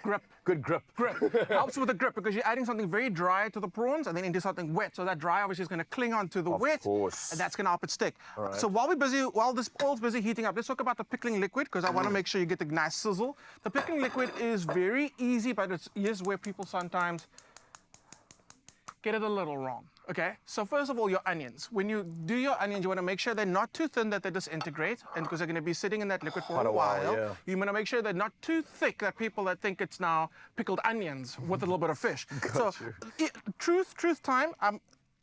grip. Good grip. Helps with the grip because you're adding something very dry to the prawns and then into something wet. So that dry obviously is going to cling onto the wet. Of course. And that's going to help it stick. Right. So while this oil's busy heating up, let's talk about the pickling liquid because I want to make sure you get the nice sizzle. The pickling liquid is very easy, but here's where people sometimes get it a little wrong. Okay, so first of all, your onions. When you do your onions, you want to make sure they're not too thin that they disintegrate, and because they're going to be sitting in that liquid for a while, you want to make sure they're not too thick that people that think it's now pickled onions with a little bit of fish. Truth time.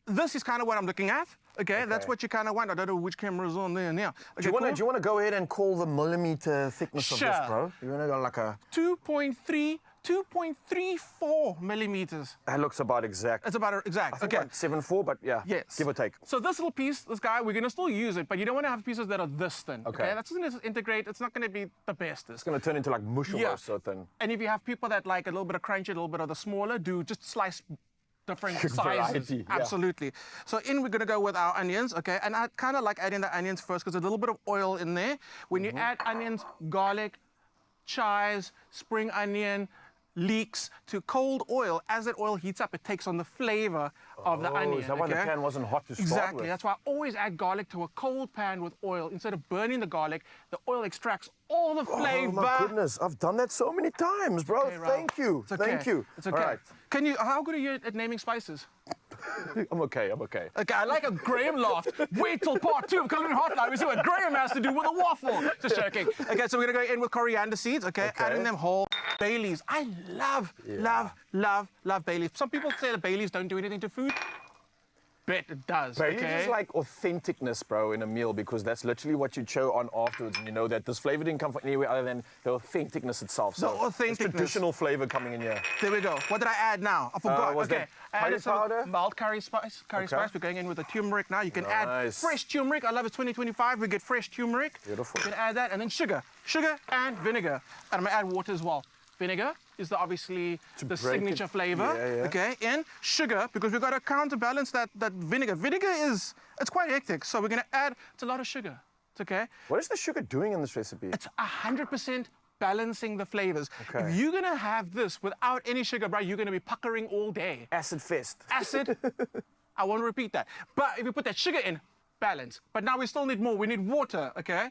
This is kind of what I'm looking at. Okay, that's what you kind of want. I don't know which camera is on there now. Okay, do you want to go ahead and call the millimeter thickness of this, bro? You want to go like a 2.3 2.34 millimeters. That looks about exact. It's about exact. I think Okay. like 7.4, but yeah, Yes. give or take. So this little piece, this guy, we're going to still use it, but you don't want to have pieces that are this thin. Okay. That's going to integrate. It's not going to be the bestest. It's going to turn into like mush almost, so thin. And if you have people that like a little bit of crunchy, a little bit of the smaller, do just slice different sizes. Variety, yeah. Absolutely. So in we're going to go with our onions, okay? And I kind of like adding the onions first because there's a little bit of oil in there. When you add onions, garlic, chives, spring onion, leeks to cold oil, as that oil heats up, it takes on the flavor of the onion. Is that why the okay? pan wasn't hot to start Exactly. with? That's why I always add garlic to a cold pan with oil. Instead of burning the garlic, the oil extracts all the flavor. Oh my goodness, I've done that so many times, bro. Okay, Ralph. Thank you. It's okay. Thank you. It's okay. All right. Can you? How good are you at naming spices? I'm okay. Okay, I like a Graham laugh. Wait till part 2 of Culinary Hotline. We see what Graham has to do with a waffle. Just joking. Okay, so we're gonna go in with coriander seeds. Okay, adding them whole. Bay leaves. I love bay leaves. Some people say the bay leaves don't do anything to food. Bet it does. But okay? it's just like authenticness, bro, in a meal, because that's literally what you chew on afterwards, and you know that this flavor didn't come from anywhere other than the authenticness itself. So The authenticness. it's traditional flavor coming in here. There we go. What did I add now? I forgot. was Okay. that curry Added some powder? mild curry spice. Curry spice. We're going in with the turmeric now. You can add Nice. fresh turmeric. I love it. 2025. We get fresh turmeric. Beautiful. You can add that, and then sugar and vinegar. And I'm gonna add water as well. Vinegar is obviously the break signature it. flavor. Yeah. Okay, and sugar, because we've got to counterbalance that vinegar. Vinegar it's quite hectic, so we're gonna add. It's a lot of sugar. It's okay. What is the sugar doing in this recipe? It's 100% balancing the flavors. Okay. If you're gonna have this without any sugar, bro, you're gonna be puckering all day. Acid fest. Acid. I won't repeat that. But if you put that sugar in, balance. But now we still need more. We need water, okay?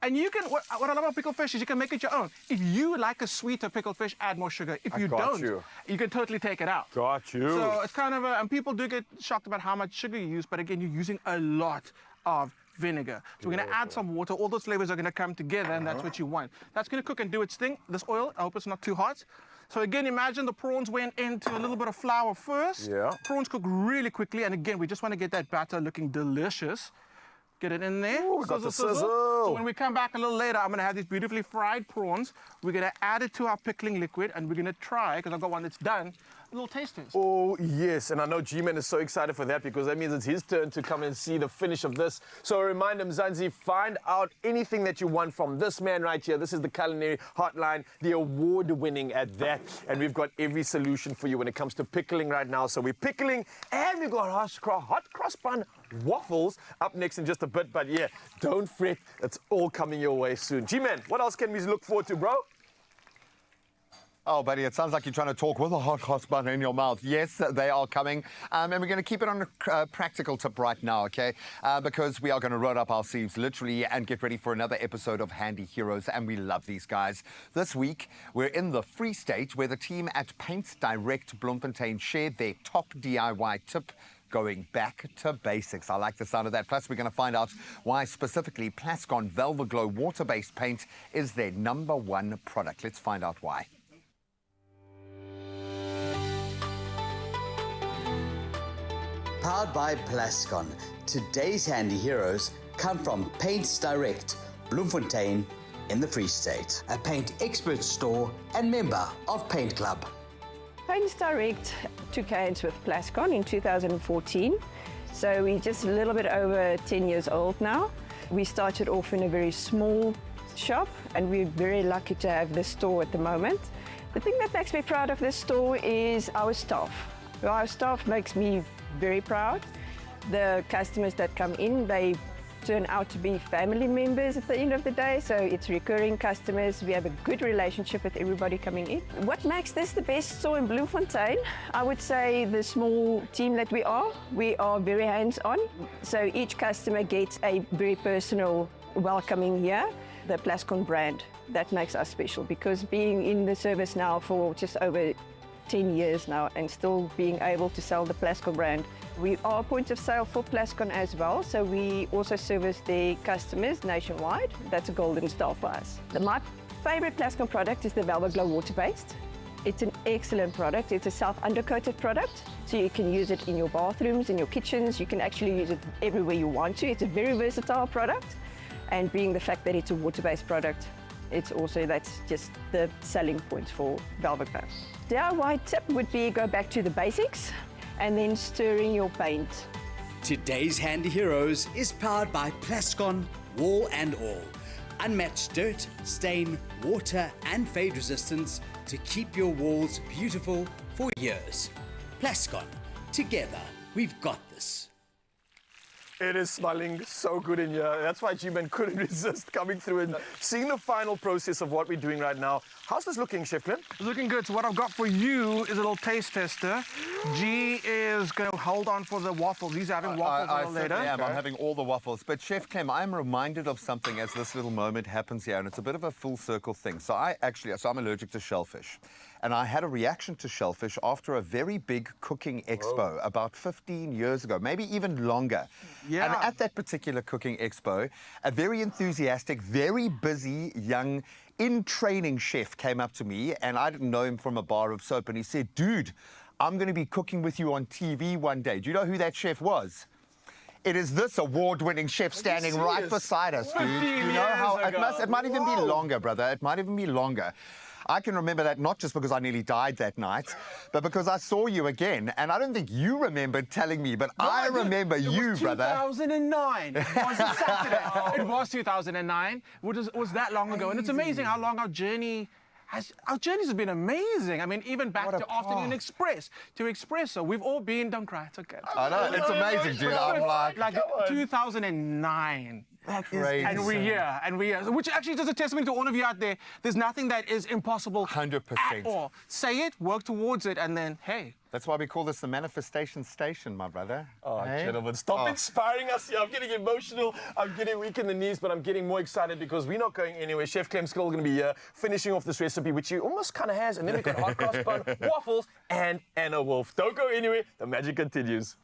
And you can, what I love about pickled fish is you can make it your own. If you like a sweeter pickled fish, add more sugar. If you got don't, you. can totally take it out. Got you. So it's kind of and people do get shocked about how much sugar you use, but again, you're using a lot of vinegar. So we're gonna add some water. All those flavors are gonna come together, and that's what you want. That's gonna cook and do its thing. This oil, I hope it's not too hot. So again, imagine the prawns went into a little bit of flour first. Yeah. Prawns cook really quickly, and again, we just wanna get that batter looking delicious. Get it in there. Ooh, we got the sizzle. So when we come back a little later, I'm gonna have these beautifully fried prawns. We're gonna add it to our pickling liquid, and we're gonna try, because I've got one that's done, a little taste test. Oh, yes. And I know G-Man is so excited for that because that means it's his turn to come and see the finish of this. So remind him, Zanzi, find out anything that you want from this man right here. This is the Culinary Hotline, the award-winning at that. And we've got every solution for you when it comes to pickling right now. So we're pickling, and we've got hot cross bun waffles up next in just a bit. But yeah, don't fret. It's all coming your way soon. G-Man, what else can we look forward to, bro? Oh, buddy, it sounds like you're trying to talk with a hot bun in your mouth. Yes, they are coming. And we're going to keep it on a practical tip right now, okay? Because we are going to roll up our sleeves, literally, and get ready for another episode of Handy Heroes. And we love these guys. This week, we're in the Free State, where the team at Paint Direct Bloemfontein shared their top DIY tip, going back to basics. I like the sound of that. Plus, we're going to find out why specifically Plascon Velvet Glow water-based paint is their #1 product. Let's find out why. Powered by Plascon, today's handy heroes come from Paints Direct, Bloemfontein in the Free State, a paint expert store and member of Paint Club. Paints Direct took hands with Plascon in 2014, so we're just a little bit over 10 years old now. We started off in a very small shop, and we're very lucky to have this store at the moment. The thing that makes me proud of this store is our staff. Our staff makes me very proud. The customers that come in, they turn out to be family members at the end of the day, so it's recurring customers. We have a good relationship with everybody coming in. What makes this the best store in Bloemfontein? I would say the small team that we are very hands-on, so each customer gets a very personal welcoming here. The Plascon brand, that makes us special, because being in the service now for just over 10 years now and still being able to sell the Plascon brand. We are a point of sale for Plascon as well, so we also service their customers nationwide. That's a golden star for us. My favorite Plascon product is the Velvet Glow water-based. It's an excellent product. It's a self-undercoated product, so you can use it in your bathrooms, in your kitchens. You can actually use it everywhere you want to. It's a very versatile product, and being the fact that it's a water-based product, that's just the selling points for velvet buns. DIY tip would be go back to the basics and then stirring your paint. Today's Handy Heroes is powered by Plascon Wall and All. Unmatched dirt, stain, water and fade resistance to keep your walls beautiful for years. Plascon, together we've got this. It is smelling so good in here. That's why G-Man couldn't resist coming through and seeing the final process of what we're doing right now. How's this looking, Chef Clint? It's looking good. So what I've got for you is a little taste tester. G is going to hold on for the waffles. He's having waffles a little later. I'm having all the waffles. But Chef Clem, I'm reminded of something as this little moment happens here, and it's a bit of a full circle thing. So I'm allergic to shellfish. And I had a reaction to shellfish after a very big cooking expo about 15 years ago, maybe even longer. Yeah. And at that particular cooking expo, a very enthusiastic, very busy, young, in-training chef came up to me, and I didn't know him from a bar of soap, and he said, "Dude, I'm going to be cooking with you on TV one day." Do you know who that chef was? It is this award-winning chef standing right beside us, dude. You know how it might even be longer, brother. It might even be longer. I can remember that not just because I nearly died that night, but because I saw you again. And I don't think you remembered telling me, but I remember you, brother. 2009. It was a Saturday. It was 2009. It was that long ago. And it's amazing how long our journeys have been amazing. I mean, even back to Afternoon Express, to Expresso. We've all been, don't cry, it's okay. I know, it's amazing, dude. I'm like 2009. That's crazy. And we're here, which actually is a testament to all of you out there. There's nothing that is impossible 100%. at all. Say it, work towards it, and then, hey. That's why we call this the manifestation station, my brother. Oh, hey? Gentlemen, stop inspiring us here. I'm getting emotional. I'm getting weak in the knees, but I'm getting more excited because we're not going anywhere. Chef Clem's still going to be here, finishing off this recipe, which he almost kind of has. And then we've got hot cross bun, waffles, and Anna Wolf. Don't go anywhere. The magic continues.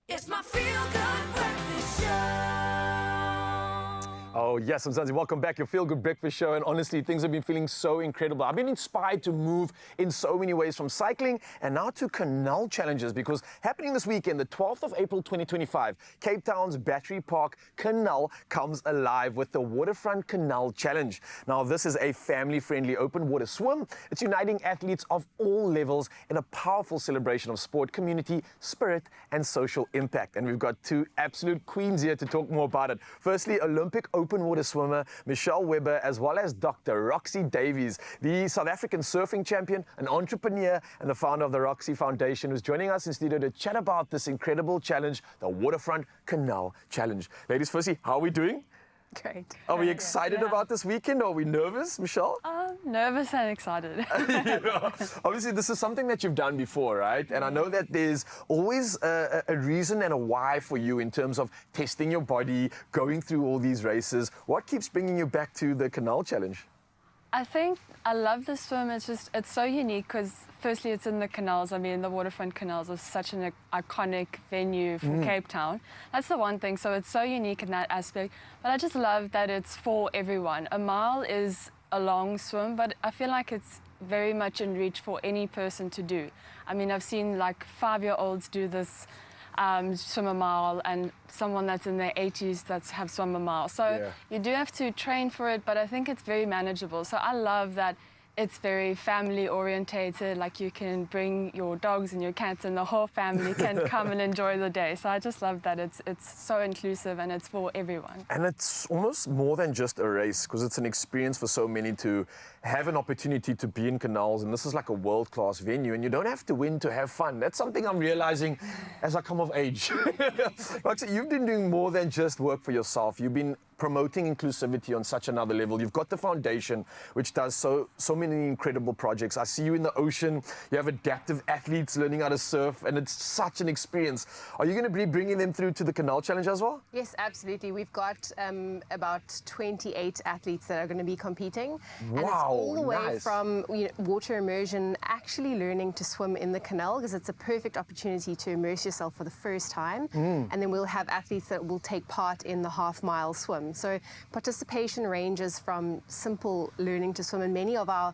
It's my feel-good breakfast show. Oh, yes, Mzansi, welcome back. Your Feel Good Breakfast Show. And honestly, things have been feeling so incredible. I've been inspired to move in so many ways, from cycling and now to canal challenges, because happening this weekend, the 12th of April 2025, Cape Town's Battery Park Canal comes alive with the Waterfront Canal Challenge. Now, this is a family-friendly open water swim. It's uniting athletes of all levels in a powerful celebration of sport, community, spirit, and social impact. And we've got two absolute queens here to talk more about it. Firstly, Olympic open water swimmer Michelle Webber, as well as Dr. Roxy Davies, the South African surfing champion, an entrepreneur, and the founder of the Roxy Foundation, who's joining us in studio to chat about this incredible challenge, the Waterfront Canal Challenge. Ladies, firstly, how are we doing? Great. Are we excited about this weekend? Or are we nervous, Michelle? Nervous and excited. Obviously, this is something that you've done before, right? And I know that there's always a reason and a why for you in terms of testing your body, going through all these races. What keeps bringing you back to the Canal Challenge? I think I love this swim. It's so unique because firstly it's in the canals. I mean, the waterfront canals are such an iconic venue for Cape Town. That's the one thing. So it's so unique in that aspect. But I just love that it's for everyone. A mile is a long swim, but I feel like it's very much in reach for any person to do. I mean, I've seen like 5-year-olds do this swim a mile, and someone that's in their 80s that's have swum a mile. So you do have to train for it, but I think it's very manageable. So I love that it's very family orientated, like you can bring your dogs and your cats and the whole family can come and enjoy the day. So I just love that it's so inclusive and it's for everyone. And it's almost more than just a race, because it's an experience for so many to have an opportunity to be in canals, and this is like a world-class venue, and you don't have to win to have fun. That's something I'm realizing as I come of age. Roxy, you've been doing more than just work for yourself. You've been promoting inclusivity on such another level. You've got the foundation, which does so many incredible projects. I see you in the ocean. You have adaptive athletes learning how to surf, and it's such an experience. Are you going to be bringing them through to the Canal Challenge as well? Yes, absolutely. We've got about 28 athletes that are going to be competing. Wow, and it's all the way nice. from water immersion, actually learning to swim in the canal, because it's a perfect opportunity to immerse yourself for the first time. And then we'll have athletes that will take part in the half-mile swim. So participation ranges from simple learning to swim, and many of our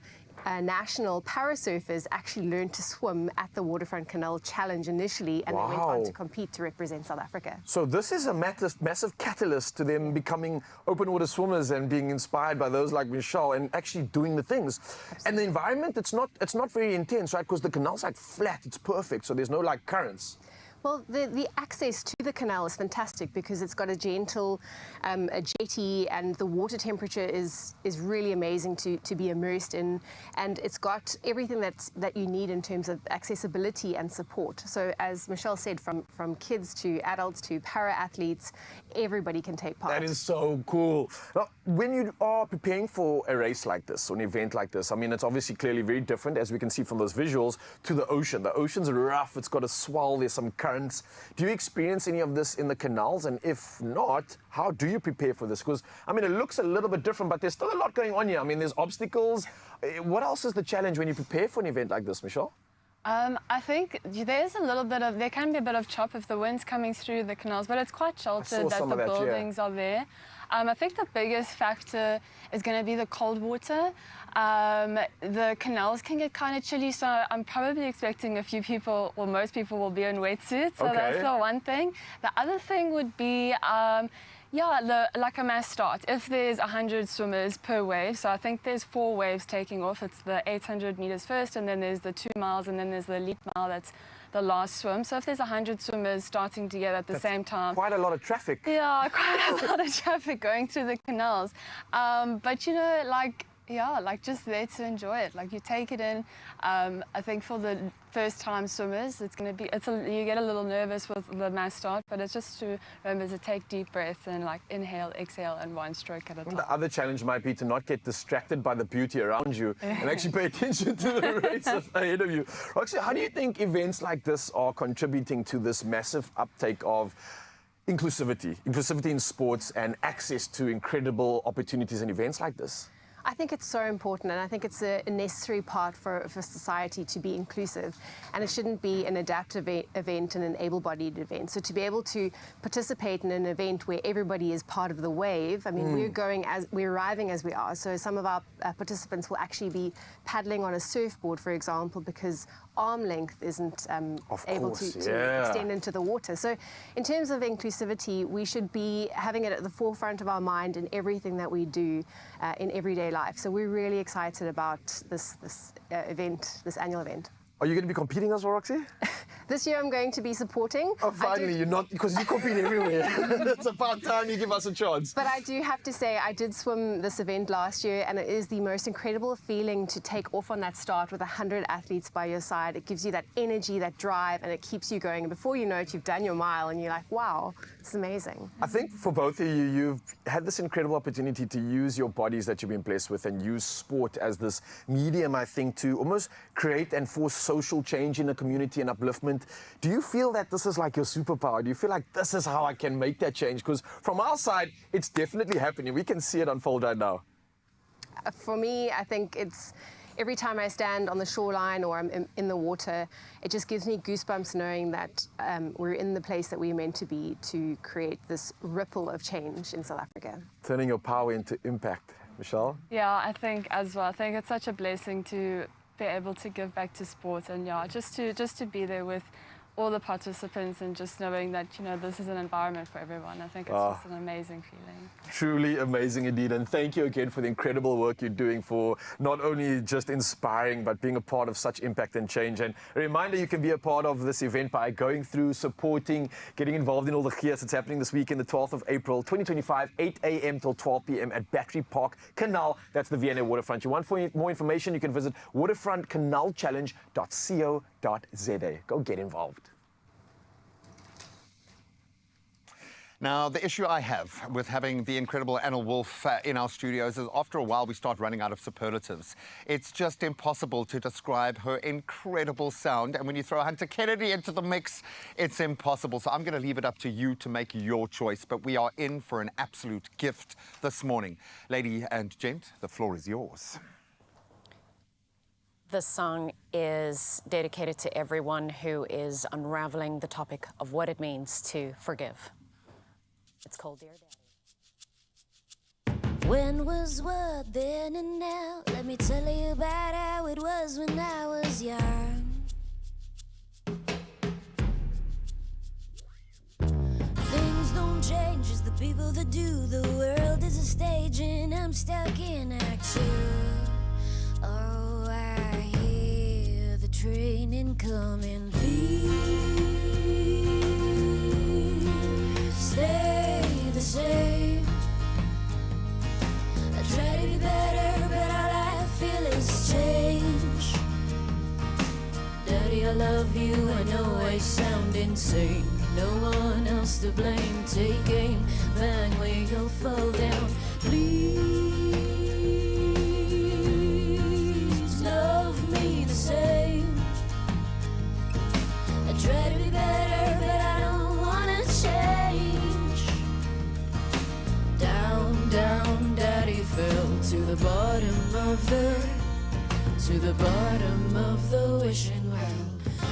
national parasurfers actually learned to swim at the Waterfront Canal Challenge initially, and they went on to compete to represent South Africa. So this is a massive catalyst to them becoming open water swimmers and being inspired by those like Michelle and actually doing the things. Absolutely. And the environment, it's not very intense, right? Because the canal's like flat, it's perfect, so there's no like currents. Well, the access to the canal is fantastic because it's got a gentle a jetty, and the water temperature is really amazing to be immersed in, and it's got everything that you need in terms of accessibility and support. So as Michelle said, from kids to adults to para-athletes, everybody can take part. That is so cool. Now, when you are preparing for a race like this, or an event like this, I mean, it's obviously clearly very different, as we can see from those visuals, to the ocean. The ocean's rough, it's got a swell, there's some currents. Do you experience any of this in the canals? And if not, how do you prepare for this? Because, I mean, it looks a little bit different, but there's still a lot going on here. I mean, there's obstacles. What else is the challenge when you prepare for an event like this, Michelle? I think there can be a bit of chop if the wind's coming through the canals, but it's quite sheltered that the buildings are there. I think the biggest factor is going to be the cold water. The canals can get kind of chilly, so I'm probably expecting a few people, or most people, will be in wetsuits. So that's the one thing. The other thing would be, like a mass start. If there's 100 swimmers per wave, so I think there's 4 waves taking off. It's the 800 meters first, and then there's the 2 miles, and then there's the elite mile. That's the last swim. So if there's 100 swimmers starting together at the same time, quite a lot of traffic. Yeah, quite a lot of traffic going through the canals. But you know, like just there to enjoy it. Like you take it in. I think for the first-time swimmers, it's going to be. You get a little nervous with the mass start, but it's just to remember to take deep breaths and like inhale, exhale, and one stroke at a time. The other challenge might be to not get distracted by the beauty around you and actually pay attention to the race ahead of you. Roxy, how do you think events like this are contributing to this massive uptake of inclusivity in sports and access to incredible opportunities and events like this? I think it's so important, and I think it's a necessary part for society to be inclusive, and it shouldn't be an adaptive event and an able-bodied event. So to be able to participate in an event where everybody is part of the wave, I mean, we're arriving as we are, so some of our participants will actually be paddling on a surfboard, for example, because arm length isn't able to extend into the water. So in terms of inclusivity, we should be having it at the forefront of our mind in everything that we do in everyday life. So we're really excited about this event, this annual event. Are you going to be competing as well, Roxy? This year I'm going to be supporting. Oh, finally, you're not, because you compete everywhere. It's about time you give us a chance. But I do have to say, I did swim this event last year, and it is the most incredible feeling to take off on that start with 100 athletes by your side. It gives you that energy, that drive, and it keeps you going. And before you know it, you've done your mile, and you're like, wow, it's amazing. I think for both of you, you've had this incredible opportunity to use your bodies that you've been blessed with and use sport as this medium, I think, to almost create and force social change in the community and upliftment. Do you feel that this is like your superpower? Do you feel like this is how I can make that change? Because from our side, it's definitely happening. We can see it unfold right now. For me, I think it's every time I stand on the shoreline or I'm in the water, it just gives me goosebumps knowing that we're in the place that we're meant to be to create this ripple of change in South Africa. Turning your power into impact. Michelle? Yeah, I think as well. I think it's such a blessing to be able to give back to sport, and yeah, just to be there with all the participants and just knowing that, you know, this is an environment for everyone. I think it's just an amazing feeling. Truly amazing indeed, and thank you again for the incredible work you're doing for not only just inspiring but being a part of such impact and change. And a reminder, you can be a part of this event by going through, supporting, getting involved in all the gears. It's happening this weekend, the 12th of April 2025, 8 a.m. till 12 p.m. at Battery Park Canal. That's the V&A Waterfront. You want more information, you can visit waterfrontcanalchallenge.co.za. Go get involved. Now, the issue I have with having the incredible Anna Wolf in our studios is after a while we start running out of superlatives. It's just impossible to describe her incredible sound. And when you throw Hunter Kennedy into the mix, it's impossible. So I'm going to leave it up to you to make your choice. But we are in for an absolute gift this morning. Lady and gent, the floor is yours. This song is dedicated to everyone who is unraveling the topic of what it means to forgive. It's called Dear Daddy. When was what, then and now? Let me tell you about how it was when I was young. Things don't change, it's the people that do. The world is a stage and I'm stuck in act 2. Oh, I hear the train incoming. Please stay the same. I try to be better, but all I feel is change. Daddy, I love you, I know I sound insane. No one else to blame. Take aim, bang where you'll fall down. Please love me the same. I try to be better, but I don't wanna change. Down, down, Daddy fell to the bottom of the wishing well.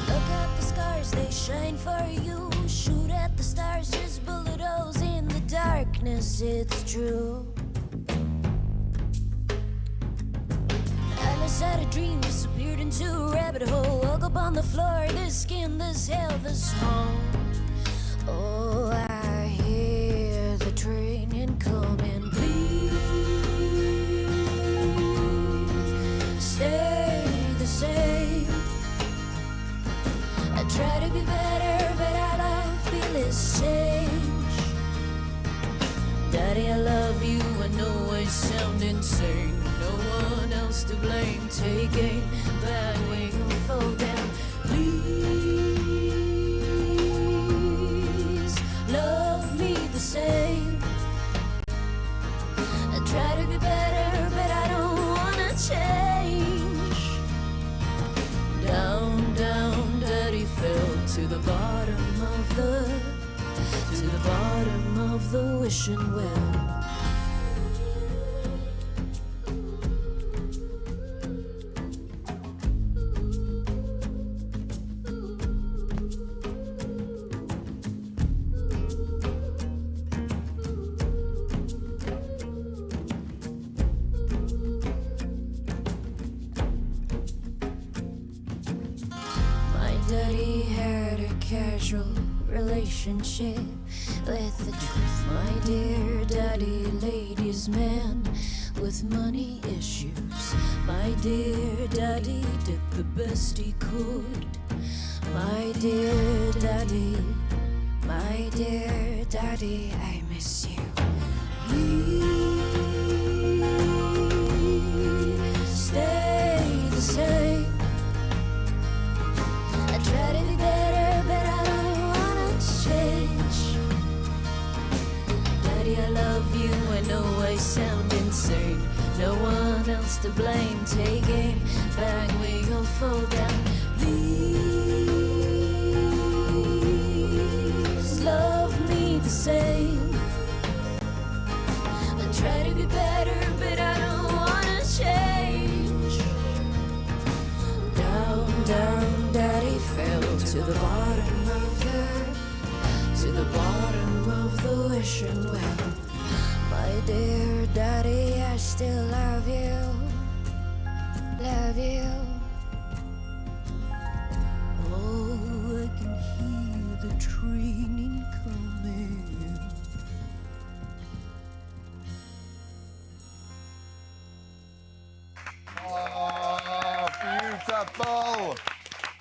Look at the scars, they shine for you. Shoot at the stars, just bullet holes in the darkness, it's true. Alice had a dream, disappeared into a rabbit hole. Woke up on the floor, this skin, this hell, this home. Oh, I hear the train incoming. Please stay the same. I try to be better, but all I feel is change. Daddy, I love you, I know I sound insane. No one else to blame. Take aim, bad way you'll fall down. Please love me the same. I try to be better, but I don't wanna change. Down, down, Daddy fell to the bottom of the wishing well. Daddy had a casual relationship with the truth. My dear daddy, ladies' man with money issues. My dear daddy did the best he could. My dear daddy, I miss you. Please stay the same. I try to be better, but I don't wanna change. Daddy, I love you, I know I sound insane. No one else to blame, taking back we all fall down. Please love me the same. I try to be better, but I don't wanna change. Down, down, daddy fell to the bottom of the wishing well. My dear daddy, I still love you, love you. Oh, I can hear the training coming. Oh, beautiful.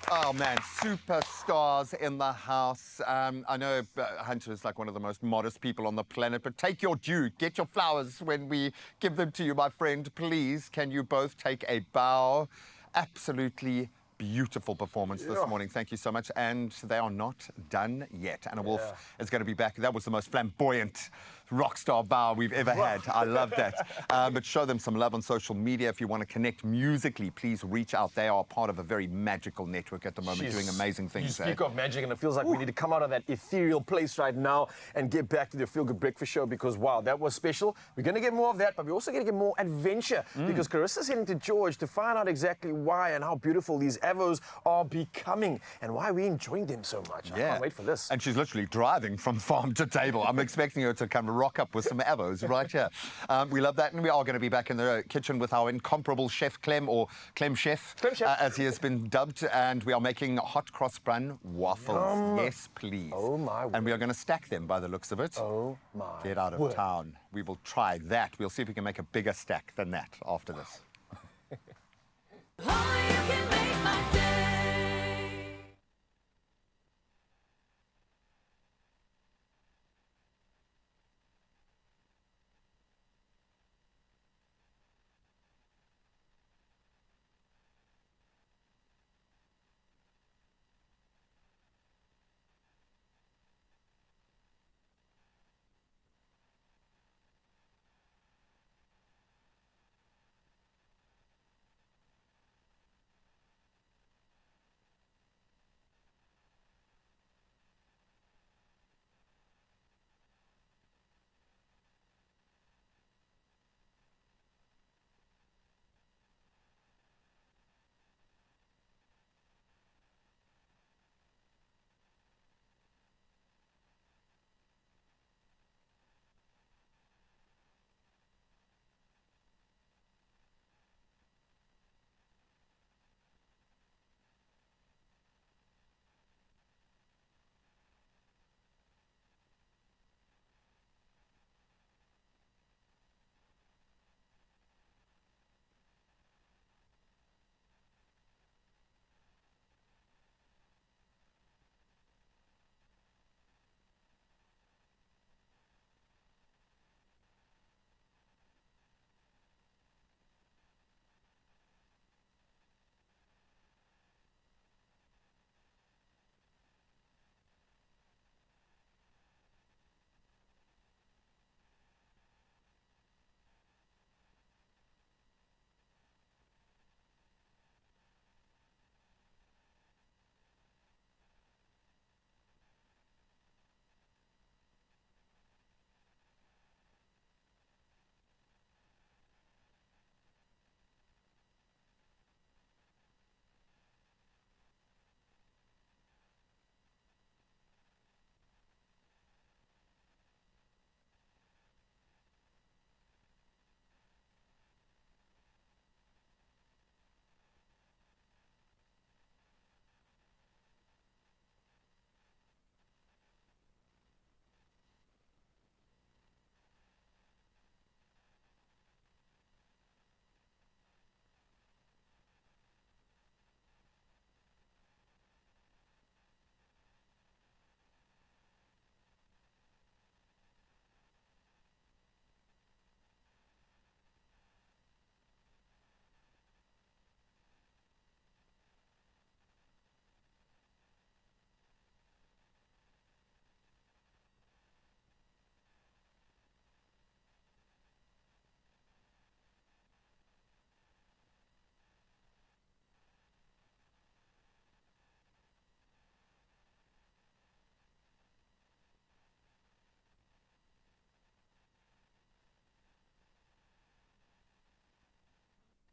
Oh man, superstars in the house. I know Hunter is like one of the most modest people on the planet, but take your due. Get your flowers when we give them to you, my friend. Please, can you both take a bow? Absolutely beautiful performance this morning. Thank you so much. And they are not done yet. Anna Wolf is going to be back. That was the most flamboyant rock star bow we've ever had. I love that. But show them some love on social media. If you want to connect musically, please reach out. They are part of a very magical network at the moment, doing amazing things. You speak of magic, and it feels like we need to come out of that ethereal place right now and get back to the Feel Good Breakfast Show, because, wow, that was special. We're going to get more of that, but we're also going to get more adventure, because Carissa's heading to George to find out exactly why and how beautiful these avos are becoming and why we're enjoying them so much. I can't wait for this. And she's literally driving from farm to table. I'm expecting her to come rock up with some avos right here. We love that, and we are going to be back in the kitchen with our incomparable chef Clem, or Clem Chef, as he has been dubbed, and we are making hot cross bun waffles. Yes, please. Oh my word. And we are going to stack them by the looks of it. Oh my Get out of word. town. We will try that. We'll see if we can make a bigger stack than that after this.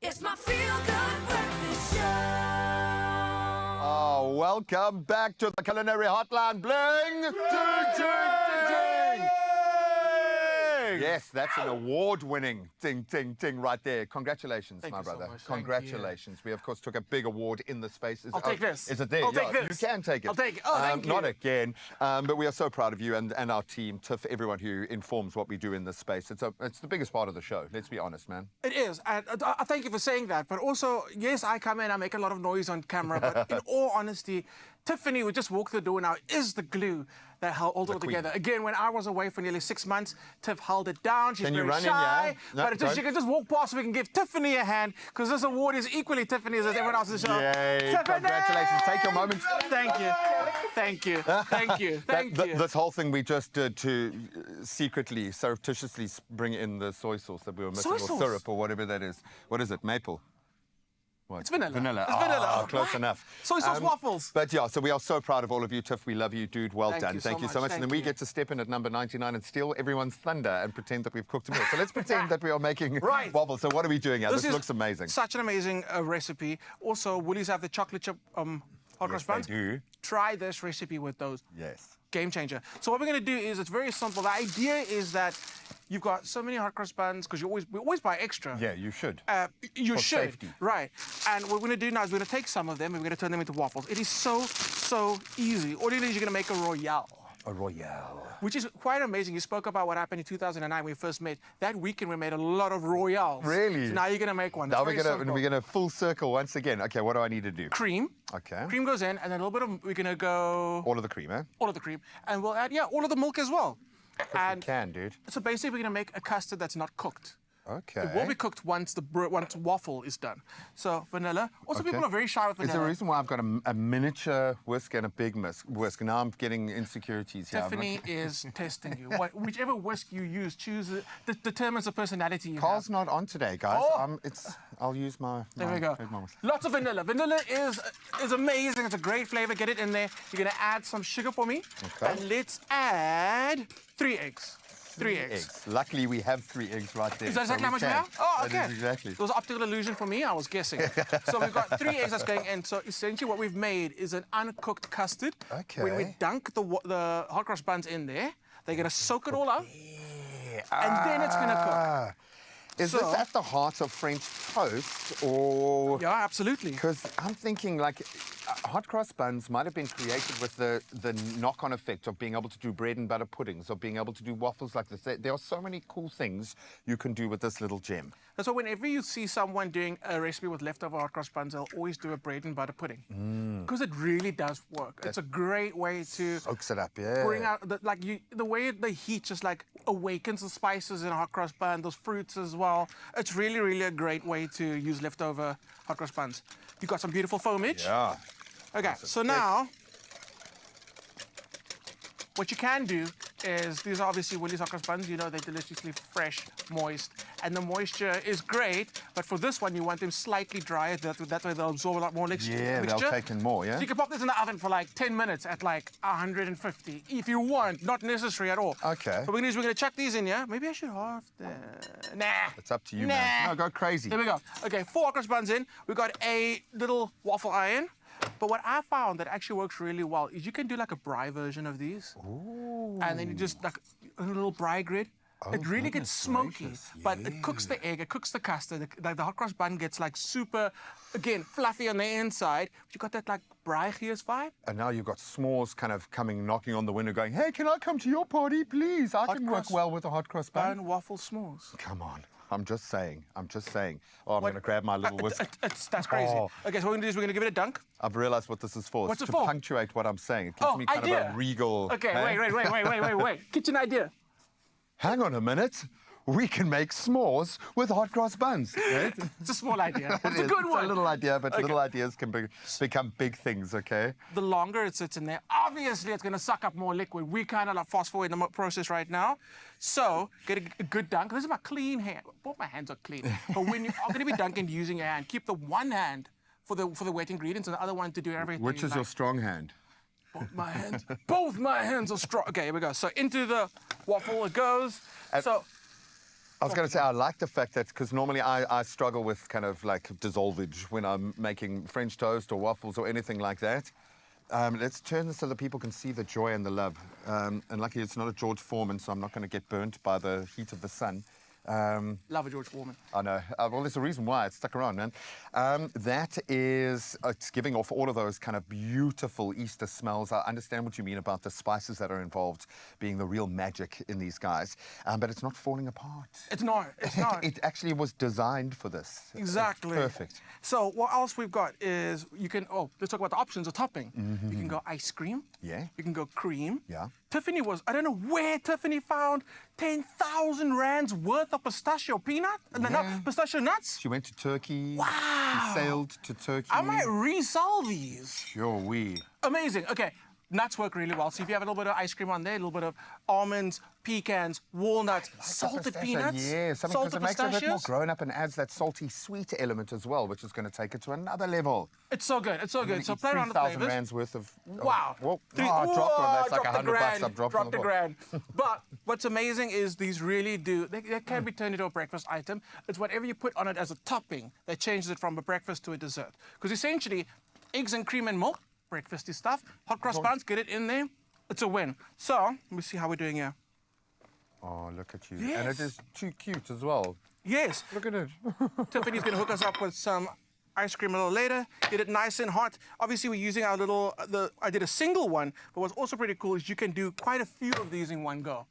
It's my feel-good breakfast show. Oh, welcome back to the Culinary Hotline. Bling! Ding, ding, ding, ding! Yes, that's an award-winning ding, ding, ding right there. Congratulations, Thank my you so brother. much. Thank Congratulations. We, of course, took a big award in the space. I'll take this. Is it there? I'll take Yeah, this. You can take it. I'll take it. Oh, thank you. Not again. But we are so proud of you and our team, Tiff, everyone who informs what we do in this space. It's the biggest part of the show. Let's be honest, man. It is. And I thank you for saying that. But also, yes, I come in, I make a lot of noise on camera. But in all honesty, Tiffany would just walk the door now, is the glue that held it all together. Again, when I was away for nearly 6 months, Tiff held it down. She's Can you very run in, shy. yeah? No, But she can just walk past. We can give Tiffany a hand, because this award is equally Tiffany's as everyone else's show. Yay. Tiffany! Congratulations. Take your moment. Thank you. Thank you. Thank you. Thank you. This whole thing we just did to secretly, surreptitiously bring in the soy sauce that we were missing, Soy or sauce? syrup, or whatever that is. What is it? Maple? What? It's vanilla. Vanilla. It's vanilla. Oh, close What? enough. Soy sauce waffles. But yeah, so we are so proud of all of you, Tiff. We love you, dude. Well Thank done. you so Thank you so much. much. And then Thank we you. get to step in at number 99 and steal everyone's thunder and pretend that we've cooked a meal. So let's pretend that we are making Right. waffles. So what are we doing here? This is looks amazing. Such an amazing recipe. Also, Woolies have the chocolate chip hot cross Yes, buns. they do. Try this recipe with those. Yes. Game changer. So what we're going to do is, it's very simple. The idea is that you've got so many hot cross buns, because we always buy extra. Yeah, you should. You For should. safety. Right. And what we're going to do now is we're going to take some of them and we're going to turn them into waffles. It is so easy. All you need is you're going to make a royale. A royale. Which is quite amazing. You spoke about what happened in 2009 when we first met. That weekend we made a lot of royales. Really? So now you're going to make one. It's Now very we're simple. gonna full circle once again. Okay, what do I need to do? Cream. Okay. Cream goes in, and then a little bit of, we're going to go... All of the cream, eh? All of the cream. And we'll add, all of the milk as well. You can, dude. So basically, we're going to make a custard that's not cooked. Okay. It will be cooked once once waffle is done. So vanilla. Also, Okay. people are very shy with vanilla. Is there a reason why I've got a miniature whisk and a big whisk? Now I'm getting insecurities here. Tiffany is testing you. Whichever whisk you use, determines the personality you Carl's have. not on today, guys. Oh. I'll use my. There we go. trademark whisk. Lots of vanilla. Vanilla is amazing. It's a great flavor. Get it in there. You're gonna add some sugar for me. Okay. And let's add 3 eggs. 3 eggs. Luckily, we have 3 eggs right there. Is that so exactly how much we can. have? Oh, okay. That is exactly. It was an optical illusion for me. I was guessing. So we've got 3 eggs that's going in. So essentially what we've made is an uncooked custard. Okay. When we dunk the hot cross buns in there, they're going to soak it all up. And then it's going to cook. Is So- this at the heart of French toast, or? Yeah, absolutely. Because I'm thinking, like, hot cross buns might have been created with the knock-on effect of being able to do bread and butter puddings, or being able to do waffles like this. There are so many cool things you can do with this little gem. That's why whenever you see someone doing a recipe with leftover hot cross buns, they'll always do a bread and butter pudding. Because it really does work. It's a great way to Soaks it up, yeah. bring out, the way the heat just like awakens the spices in a hot cross bun, those fruits as well. It's really, really a great way to use leftover hot cross buns. You've got some beautiful foamage. Yeah. Okay, so now, what you can do is, these are obviously Woolies hot cross buns. You know they're deliciously fresh, moist, and the moisture is great. But for this one, you want them slightly drier. That way they'll absorb a lot more mixture. Yeah, they'll take in more, yeah? So you can pop this in the oven for like 10 minutes at like 150, if you want. Not necessary at all. Okay. So we're gonna chuck these in, yeah? Maybe I should half the... Nah. It's up to you, Nah. man. No, go crazy. There we go. Okay, 4 hot cross buns in. We've got a little waffle iron. But what I found that actually works really well is you can do like a braai version of these. Ooh. And then you just like a little braai grid. It really gets smoky, but it cooks the egg, it cooks the custard. The hot cross bun gets like super, again, fluffy on the inside. But you got that like braai-gees vibe. And now you've got s'mores kind of knocking on the window going, hey, can I come to your party, please? I can work well with a hot cross bun. Bun waffle s'mores. Come on. I'm just saying. Oh, I'm going to grab my little whisk. That's crazy. Oh. Okay, so what we're going to do is we're going to give it a dunk. I've realized what this is for. What's It's it to for? punctuate what I'm saying. It gives me kind of a regal... Okay, hey? wait. Kitchen idea. Hang on a minute. We can make s'mores with hot cross buns. Right? It's a small idea. It's It a is. good one. It's a little idea, but little ideas can become big things, okay? The longer it sits in there, obviously it's going to suck up more liquid. We kind of like fast forward in the process right now. So get a good dunk. This is my clean hand. Both my hands are clean. But when you are going to be dunking using your hand, keep the one hand for the wet ingredients and the other one to do everything. Which is your strong hand? Both my hands are strong. Okay, here we go. So into the waffle it goes. I was going to say, I like the fact that, because normally I struggle with kind of like dissolvage when I'm making French toast or waffles or anything like that. Let's turn this so that people can see the joy and the love. And luckily it's not a George Foreman, so I'm not going to get burnt by the heat of the sun. Love a George Foreman. I know. Well, there's a reason why it's stuck around, man. That is, it's giving off all of those kind of beautiful Easter smells. I understand what you mean about the spices that are involved being the real magic in these guys, but it's not falling apart. It's not. It's not. It actually was designed for this. Exactly. It's perfect. So what else we've got is you can, let's talk about the options of topping. You can go ice cream. Yeah. You can go cream. Yeah. Tiffany I don't know where Tiffany found 10,000 rands worth of pistachio peanut, no, pistachio nuts. She went to Turkey. Wow. She sailed to Turkey. I might resell these. Sure, we. Amazing. Okay. Nuts work really well. So if you have a little bit of ice cream on there, a little bit of almonds, pecans, walnuts, salted peanuts, Yeah, something because salted it makes it a bit more pistachios. grown up and adds that salty, sweet element as well, which is going to take it to another level. It's so good. It's so good. So play around with 3,000 flavors. rands worth of... Wow. Oh, I dropped one. That's like dropped the $100 grand, I've dropped dropped on the the grand. But what's amazing is these really do, they can be turned into a breakfast item. It's whatever you put on it as a topping that changes it from a breakfast to a dessert. Because essentially, eggs and cream and milk, breakfasty stuff, hot cross buns, get it in there, it's a win. So, let me see how we're doing here. Oh, look at you. Yes. And it is too cute as well. Yes. Look at it. Tiffany's going to hook us up with some ice cream a little later, get it nice and hot. Obviously, we're using our little, I did a single one, but what's also pretty cool is you can do quite a few of these in one go.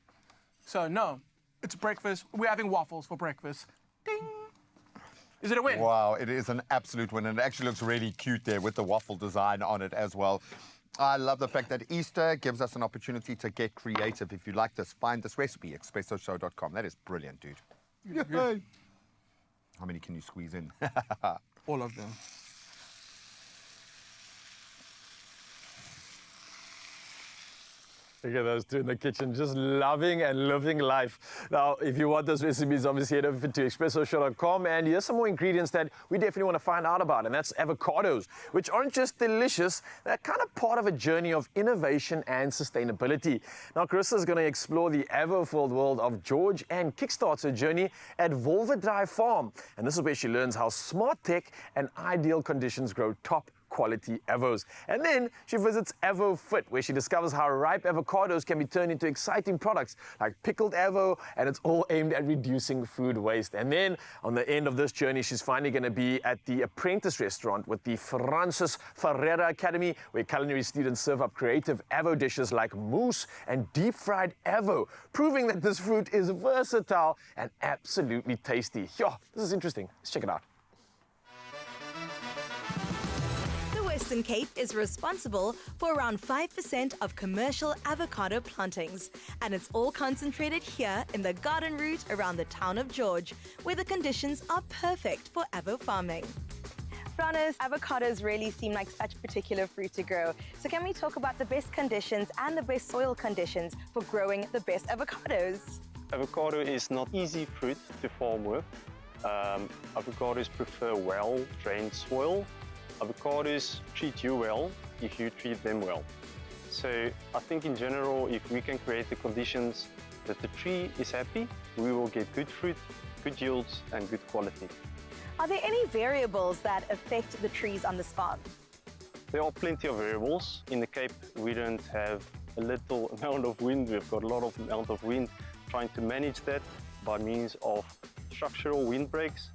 So, no, it's breakfast. We're having waffles for breakfast. Ding. Is it a win? Wow, it is an absolute win, and it actually looks really cute there with the waffle design on it as well. I love the fact that Easter gives us an opportunity to get creative. If you like this, find this recipe, expressoshow.com. That is brilliant, dude. Yay. How many can you squeeze in? All of them. Look at those two in the kitchen, just loving and living life. Now, if you want those recipes, obviously head over to expressoshow.com, and here's some more ingredients that we definitely want to find out about, and that's avocados, which aren't just delicious, they're kind of part of a journey of innovation and sustainability. Now, Carissa's going to explore the ever-filled world of George and kickstarts her journey at Wolverdry Farm, and this is where she learns how smart tech and ideal conditions grow top quality avos. And then she visits AvoFit, where she discovers how ripe avocados can be turned into exciting products like pickled avo, and it's all aimed at reducing food waste. And then on the end of this journey, she's finally going to be at the Apprentice restaurant with the Francis Ferreira Academy, where culinary students serve up creative avo dishes like mousse and deep fried avo, proving that this fruit is versatile and absolutely tasty. Yo, this is interesting. Let's check it out. Western Cape is responsible for around 5% of commercial avocado plantings, and it's all concentrated here in the garden route around the town of George, where the conditions are perfect for avo farming. Francis, avocados really seem like such a particular fruit to grow. So can we talk about the best conditions and the best soil conditions for growing the best avocados? Avocado is not easy fruit to farm with. Avocados prefer well-drained soil. Avocados treat you well if you treat them well. So I think in general, if we can create the conditions that the tree is happy, we will get good fruit, good yields and good quality. Are there any variables that affect the trees on this farm? There are plenty of variables. In the Cape, we don't have a little amount of wind. We've got a lot of amount of wind. Trying to manage that by means of structural windbreaks,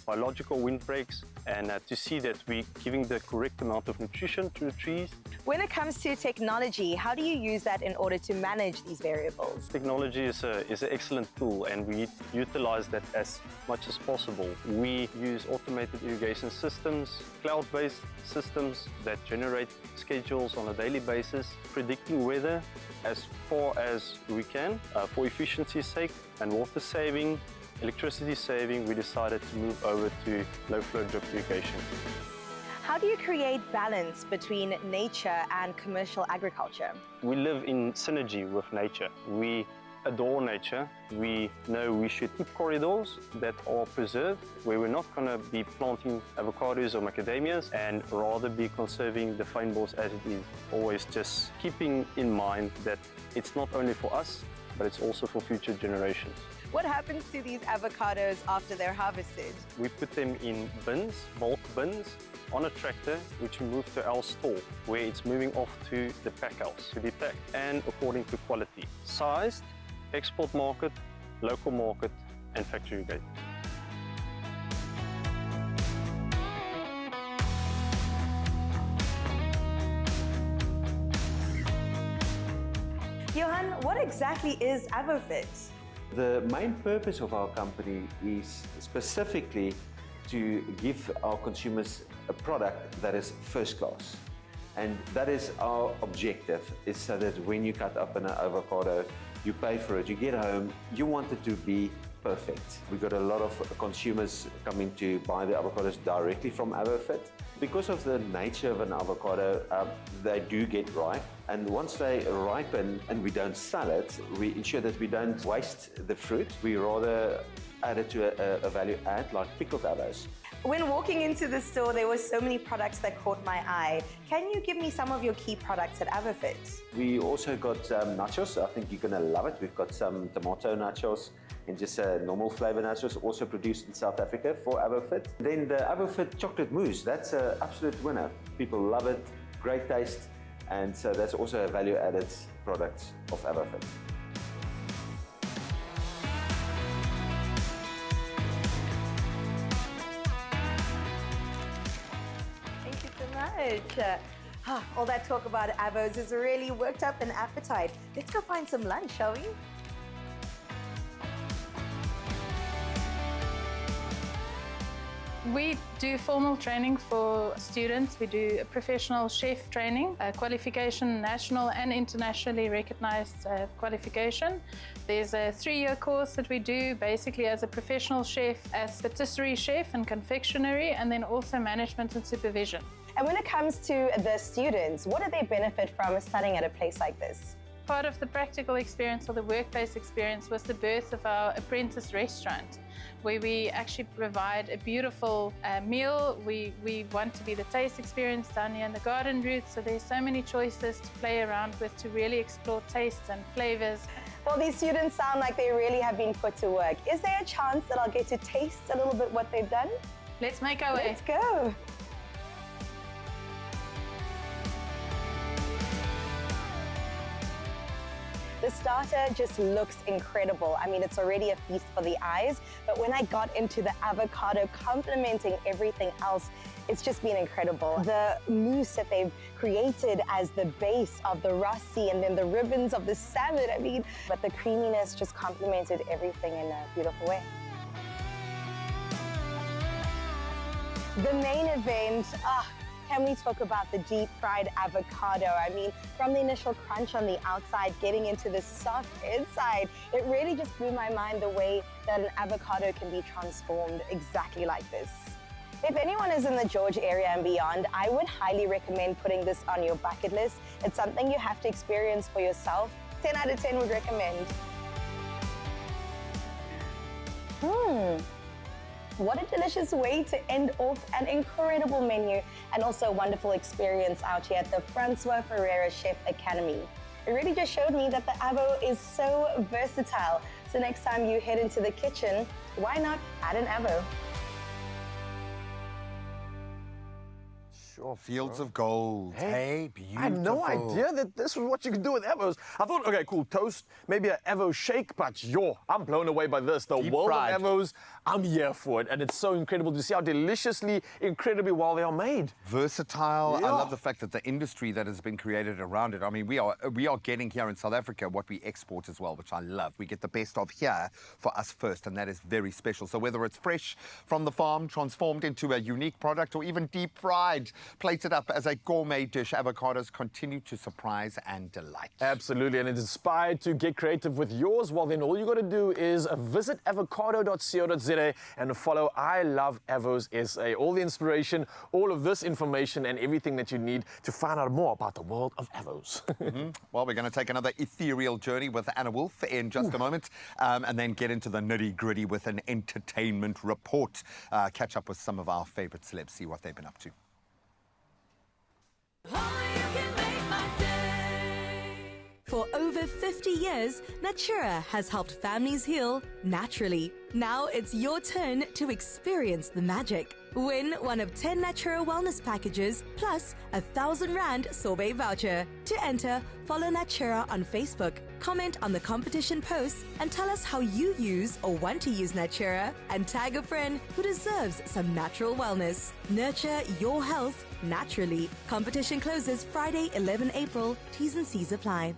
biological windbreaks, and to see that we're giving the correct amount of nutrition to the trees. When it comes to technology, how do you use that in order to manage these variables? Technology is an excellent tool, and we utilize that as much as possible. We use automated irrigation systems, cloud-based systems that generate schedules on a daily basis, predicting weather as far as we can for efficiency's sake and water saving. Electricity saving, we decided to move over to low-flow drip irrigation. How do you create balance between nature and commercial agriculture? We live in synergy with nature. We adore nature. We know we should keep corridors that are preserved, where we're not going to be planting avocados or macadamias, and rather be conserving the fynbos as it is. Always just keeping in mind that it's not only for us, but it's also for future generations. What happens to these avocados after they're harvested? We put them in bins, bulk bins, on a tractor, which we move to our store, where it's moving off to the pack house to be packed, and according to quality. Sized, export market, local market, and factory grade. Johan, what exactly is AvoFit? The main purpose of our company is specifically to give our consumers a product that is first class. And that is our objective, is so that when you cut up an avocado, you pay for it, you get home, you want it to be perfect. We've got a lot of consumers coming to buy the avocados directly from AvoFit. Because of the nature of an avocado, they do get ripe. And once they ripen and we don't sell it, we ensure that we don't waste the fruit. We rather add it to a value add, like pickled avos. When walking into the store, there were so many products that caught my eye. Can you give me some of your key products at AvoFit? We also got nachos. I think you're going to love it. We've got some tomato nachos and just normal flavor nachos, also produced in South Africa for AvoFit. Then the AvoFit chocolate mousse, that's an absolute winner. People love it, great taste, and so that's also a value-added product of AvoFit. Thank you so much. All that talk about avos has really worked up an appetite. Let's go find some lunch, shall we? We do formal training for students. We do a professional chef training, a qualification, national and internationally recognized qualification. There's a 3-year course that we do basically as a professional chef, as patisserie chef and confectionery, and then also management and supervision. And when it comes to the students, what do they benefit from studying at a place like this? Part of the practical experience or the workplace experience was the birth of our apprentice restaurant, where we actually provide a beautiful meal. We want to be the taste experience down here in the garden route, so there's so many choices to play around with to really explore tastes and flavors. Well, these students sound like they really have been put to work. Is there a chance that I'll get to taste a little bit what they've done? Let's make our way. Let's go. The starter just looks incredible. I mean, it's already a feast for the eyes, but when I got into the avocado complementing everything else, it's just been incredible. The mousse that they've created as the base of the rusty and then the ribbons of the salmon, I mean, but the creaminess just complemented everything in a beautiful way. The main event, can we talk about the deep fried avocado? I mean, from the initial crunch on the outside, getting into the soft inside, it really just blew my mind the way that an avocado can be transformed exactly like this. If anyone is in the George area and beyond, I would highly recommend putting this on your bucket list. It's something you have to experience for yourself. 10 out of 10 would recommend. What a delicious way to end off an incredible menu and also a wonderful experience out here at the Francois Ferreira Chef Academy. It really just showed me that the avo is so versatile. So next time you head into the kitchen, why not add an avo? Sure, fields of gold. Hey, beautiful. I had no idea that this was what you could do with avos. I thought, okay, cool, toast, maybe an avo shake, but I'm blown away by this. The Deep world fried. of avos, I'm here for it. And it's so incredible to see how deliciously, incredibly well they are made. Versatile. Yeah. I love the fact that the industry that has been created around it. I mean, we are getting here in South Africa what we export as well, which I love. We get the best of here for us first, and that is very special. So whether it's fresh from the farm, transformed into a unique product, or even deep fried, plated up as a gourmet dish, avocados continue to surprise and delight. Absolutely, and it's inspired to get creative with yours. Well, then all you got to do is visit avocado.co.za and follow I Love Avos SA. All the inspiration, all of this information, and everything that you need to find out more about the world of avos. Well, we're going to take another ethereal journey with Anna Wolf in just a moment, and then get into the nitty-gritty with an entertainment report. Catch up with some of our favorite celebs, see what they've been up to. For over 50 years, Natura has helped families heal naturally. Now it's your turn to experience the magic. Win one of 10 Natura wellness packages plus a 1,000 Rand sorbet voucher. To enter, follow Natura on Facebook, comment on the competition posts, and tell us how you use or want to use Natura, and tag a friend who deserves some natural wellness. Nurture your health naturally. Competition closes Friday, 11 April. T's and C's apply.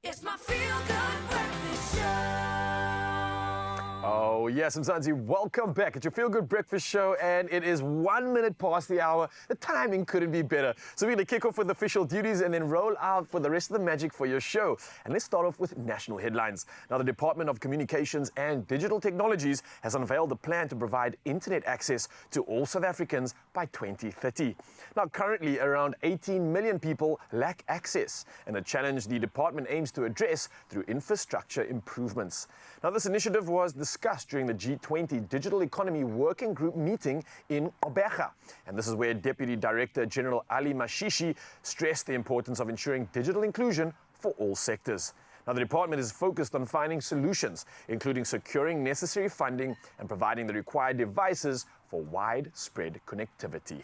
It's my feel-good breakfast show. Oh, yes, Mzansi, welcome back. It's your Feel Good Breakfast Show, and it is 1 minute past the hour. The timing couldn't be better. So we're going to kick off with official duties and then roll out for the rest of the magic for your show. And let's start off with national headlines. Now, the Department of Communications and Digital Technologies has unveiled a plan to provide internet access to all South Africans by 2030. Now, currently, around 18 million people lack access, and a challenge the department aims to address through infrastructure improvements. Now, this initiative was discussed during the G20 Digital Economy Working Group meeting in Gqeberha. And this is where Deputy Director General Ali Mashishi stressed the importance of ensuring digital inclusion for all sectors. Now, the department is focused on finding solutions, including securing necessary funding and providing the required devices for widespread connectivity.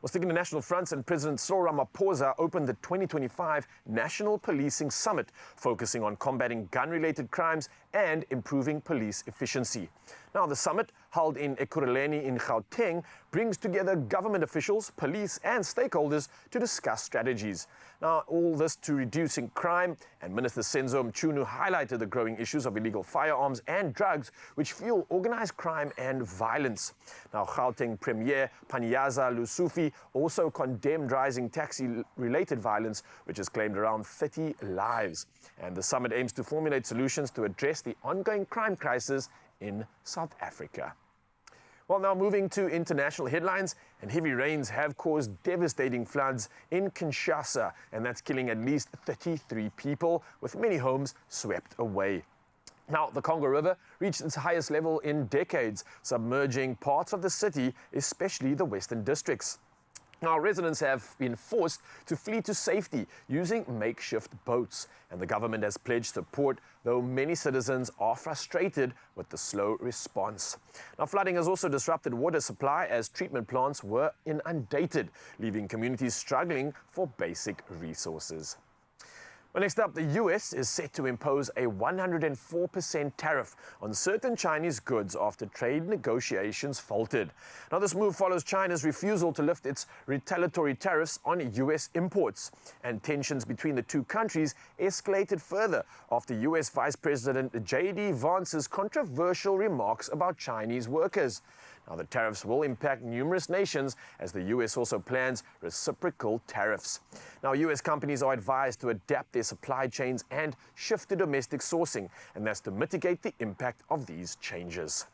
Well, sticking to national fronts, and President Cyril Ramaphosa opened the 2025 National Policing Summit, focusing on combating gun-related crimes and improving police efficiency. Now, the summit, held in Ekurhuleni in Gauteng, brings together government officials, police and stakeholders to discuss strategies. Now, all this to reducing crime, and Minister Senzo Mchunu highlighted the growing issues of illegal firearms and drugs, which fuel organized crime and violence. Now, Gauteng Premier Panyaza Lusufi also condemned rising taxi-related violence, which has claimed around 30 lives. And the summit aims to formulate solutions to address the ongoing crime crisis in South Africa. Well, now moving to international headlines, and heavy rains have caused devastating floods in Kinshasa, and that's killing at least 33 people, with many homes swept away. Now, the Congo River reached its highest level in decades, submerging parts of the city, especially the western districts. Now, residents have been forced to flee to safety using makeshift boats, and the government has pledged support, though many citizens are frustrated with the slow response. Now, flooding has also disrupted water supply as treatment plants were inundated, leaving communities struggling for basic resources. Well, next up, the US is set to impose a 104% tariff on certain Chinese goods after trade negotiations faltered. Now, this move follows China's refusal to lift its retaliatory tariffs on US imports. And tensions between the two countries escalated further after US Vice President J.D. Vance's controversial remarks about Chinese workers. Now, the tariffs will impact numerous nations as the US also plans reciprocal tariffs. Now, US companies are advised to adapt their supply chains and shift to domestic sourcing, and that's to mitigate the impact of these changes.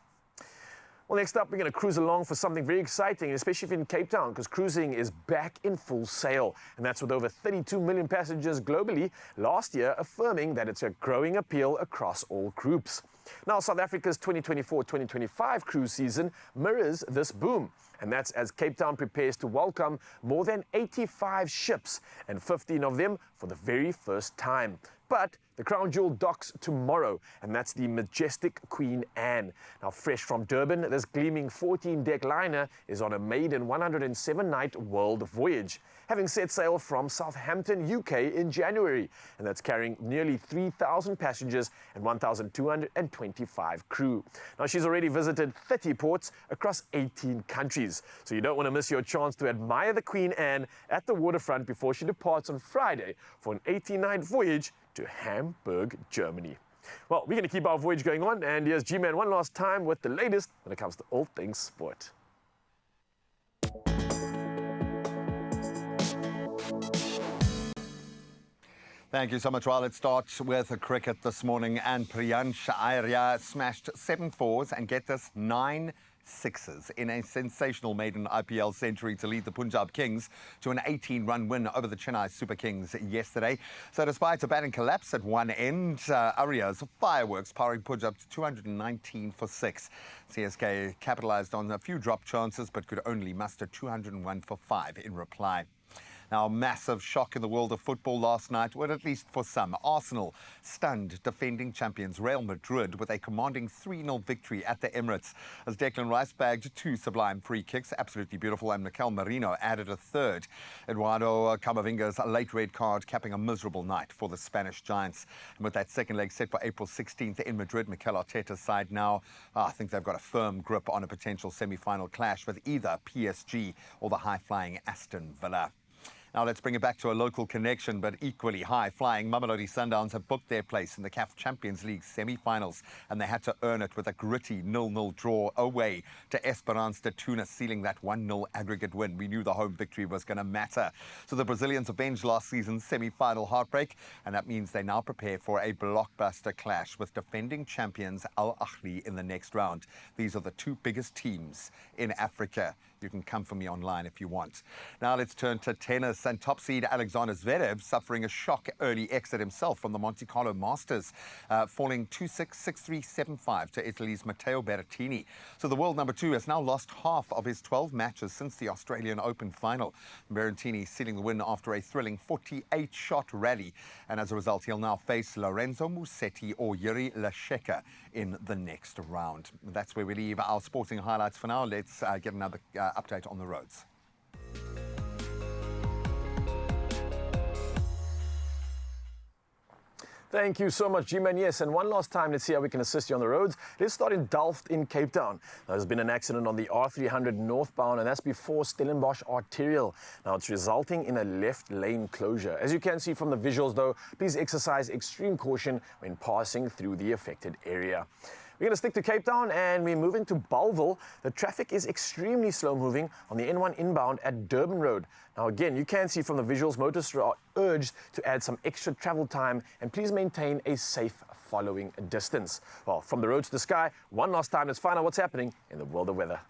Well, next up, we're going to cruise along for something very exciting, especially if you're in Cape Town, because cruising is back in full sail. And that's with over 32 million passengers globally last year, affirming that it's a growing appeal across all groups. Now, South Africa's 2024-2025 cruise season mirrors this boom. And that's as Cape Town prepares to welcome more than 85 ships, and 15 of them for the very first time. But the crown jewel docks tomorrow, and that's the majestic Queen Anne. Now, fresh from Durban, this gleaming 14-deck liner is on a maiden 107-night world voyage, having set sail from Southampton, UK in January. And that's carrying nearly 3,000 passengers and 1,225 crew. Now, she's already visited 30 ports across 18 countries. So you don't want to miss your chance to admire the Queen Anne at the waterfront before she departs on Friday for an 18-night voyage to Hamburg, Germany. Well, we're going to keep our voyage going on, and here's G-Man one last time with the latest when it comes to all things sport. Thank you so much. Well, let's start with cricket this morning, and Priyansh Iyer smashed 7 fours and get this 9 sixes in a sensational maiden IPL century to lead the Punjab Kings to an 18-run win over the Chennai Super Kings yesterday. So despite a batting collapse at one end, Arya's fireworks powering Punjab to 219 for 6. CSK capitalised on a few drop chances but could only muster 201 for 5 in reply. Now, a massive shock in the world of football last night, well, at least for some. Arsenal stunned defending champions Real Madrid with a commanding 3-0 victory at the Emirates, as Declan Rice bagged 2 sublime free kicks, absolutely beautiful, and Mikel Merino added a third. Eduardo Camavinga's late red card capping a miserable night for the Spanish Giants. And with that second leg set for April 16th in Madrid, Mikel Arteta's side now, I think they've got a firm grip on a potential semi-final clash with either PSG or the high-flying Aston Villa. Now let's bring it back to a local connection, but equally high-flying. Mamelodi Sundowns have booked their place in the CAF Champions League semi-finals, and they had to earn it with a gritty 0-0 draw away to Esperance de Tunis, sealing that 1-0 aggregate win. We knew the home victory was going to matter. So the Brazilians avenged last season's semi-final heartbreak, and that means they now prepare for a blockbuster clash with defending champions Al Ahly in the next round. These are the 2 biggest teams in Africa. You can come for me online if you want. Now let's turn to tennis, and top seed Alexander Zverev suffering a shock early exit himself from the Monte Carlo Masters, falling 2-6, 6-3, 7-5 to Italy's Matteo Berrettini. So the world number 2 has now lost half of his 12 matches since the Australian Open final. Berrettini sealing the win after a thrilling 48-shot rally, and as a result he'll now face Lorenzo Musetti or Yuri Lasheka in the next round. That's where we leave our sporting highlights for now. Let's get another update on the roads. Thank you so much, G-Man. Yes, and one last time, let's see how we can assist you on the roads. Let's start in Delft in Cape Town. Now, there's been an accident on the R300 northbound, and that's before Stellenbosch Arterial. Now, it's resulting in a left lane closure. As you can see from the visuals, though, please exercise extreme caution when passing through the affected area. We're going to stick to Cape Town, and we're moving to Bellville. The traffic is extremely slow moving on the N1 inbound at Durban Road. Now again, you can see from the visuals, motorists are urged to add some extra travel time, and please maintain a safe following distance. Well, from the road to the sky, one last time, let's find out what's happening in the world of weather.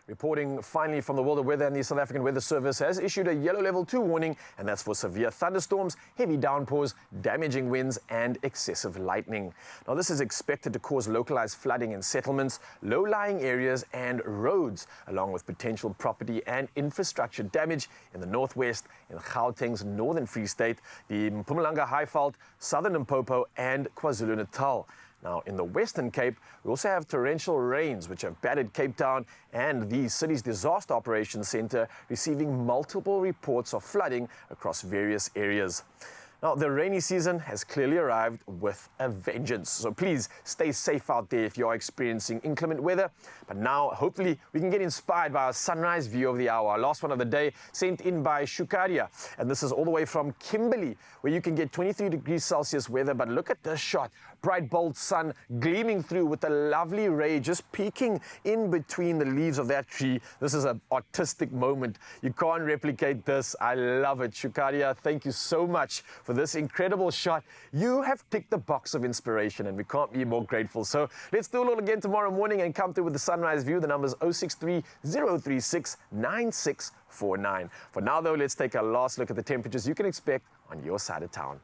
Reporting finally from the world of weather, and the South African Weather Service has issued a yellow level 2 warning, and that's for severe thunderstorms, heavy downpours, damaging winds and excessive lightning. Now this is expected to cause localized flooding in settlements, low-lying areas and roads, along with potential property and infrastructure damage in the northwest, in Gauteng's northern Free State, the Mpumalanga Highveld, southern Limpopo and KwaZulu-Natal. Now, in the Western Cape, we also have torrential rains which have battered Cape Town, and the city's Disaster Operations Centre receiving multiple reports of flooding across various areas. Now, the rainy season has clearly arrived with a vengeance. So please stay safe out there if you are experiencing inclement weather. But now, hopefully, we can get inspired by our sunrise view of the hour. Our last one of the day sent in by Shukaria. And this is all the way from Kimberley, where you can get 23 degrees Celsius weather. But look at this shot. Bright, bold sun gleaming through with a lovely ray just peeking in between the leaves of that tree. This is an artistic moment. You can't replicate this. I love it. Shukaria, thank you so much for this incredible shot. You have ticked the box of inspiration, and we can't be more grateful. So let's do it all again tomorrow morning and come through with the sunrise view. The number is 063 036 9649. For now, though, let's take a last look at the temperatures you can expect on your side of town.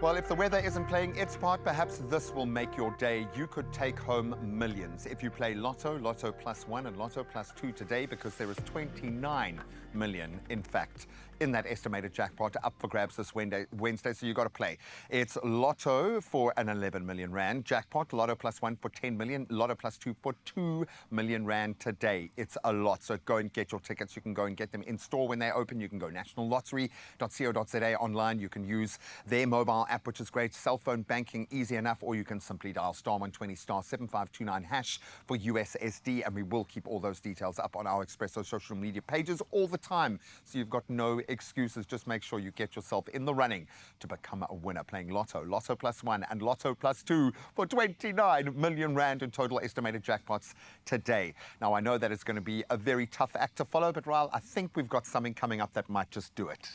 Well, if the weather isn't playing its part, perhaps this will make your day. You could take home millions if you play Lotto, Lotto Plus 1 and Lotto Plus 2 today, because there is 29 million, in fact, in that estimated jackpot up for grabs this Wednesday, so you've got to play. It's Lotto for an 11 million rand jackpot, Lotto Plus 1 for 10 million, Lotto Plus 2 for 2 million rand today. It's a lot, so go and get your tickets. You can go and get them in store when they open. You can go nationallottery.co.za online. You can use their mobile app, which is great. Cell phone banking, easy enough, or you can simply dial *120 *7529 hash for USSD, and we will keep all those details up on our Expresso social media pages all the time, so you've got no excuses. Just make sure you get yourself in the running to become a winner playing Lotto, Lotto Plus 1 and Lotto Plus 2 for 29 million rand in total estimated jackpots today. Now, I know that it's going to be a very tough act to follow, but Raul, I think we've got something coming up that might just do it.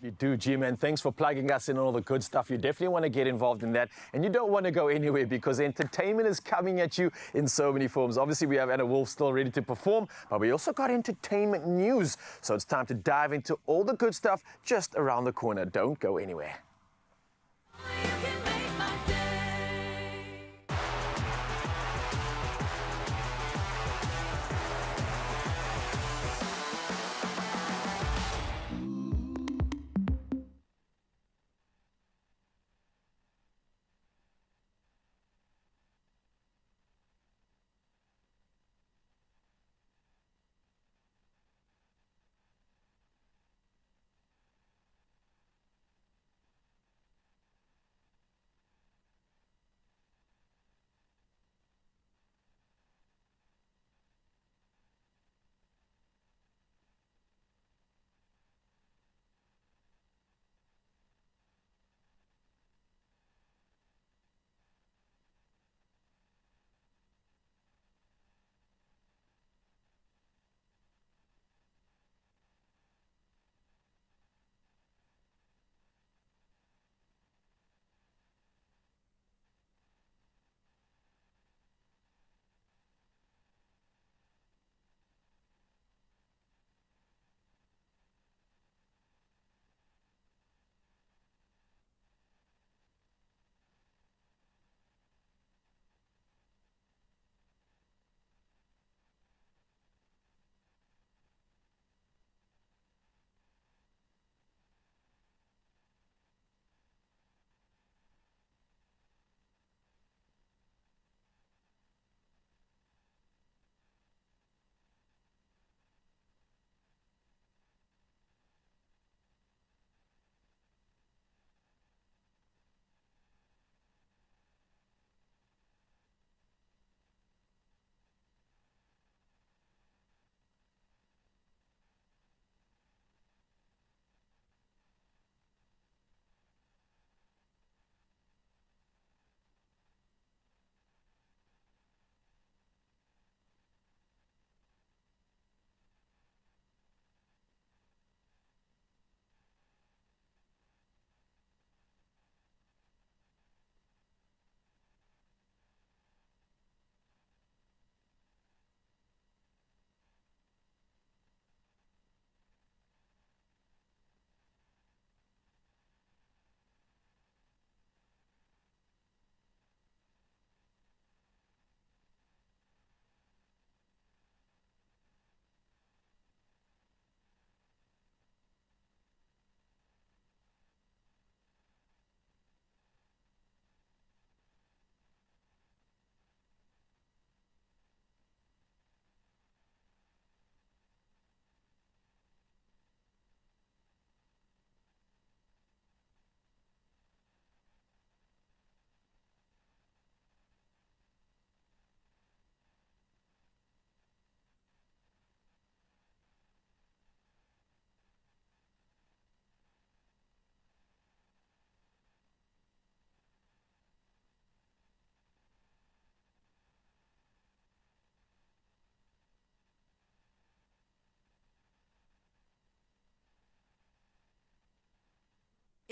You do, G-Man. Thanks for plugging us in on all the good stuff. You definitely want to get involved in that, and you don't want to go anywhere because entertainment is coming at you in so many forms. Obviously, we have Anna Wolf still ready to perform, but we also got entertainment news. So it's time to dive into all the good stuff just around the corner. Don't go anywhere.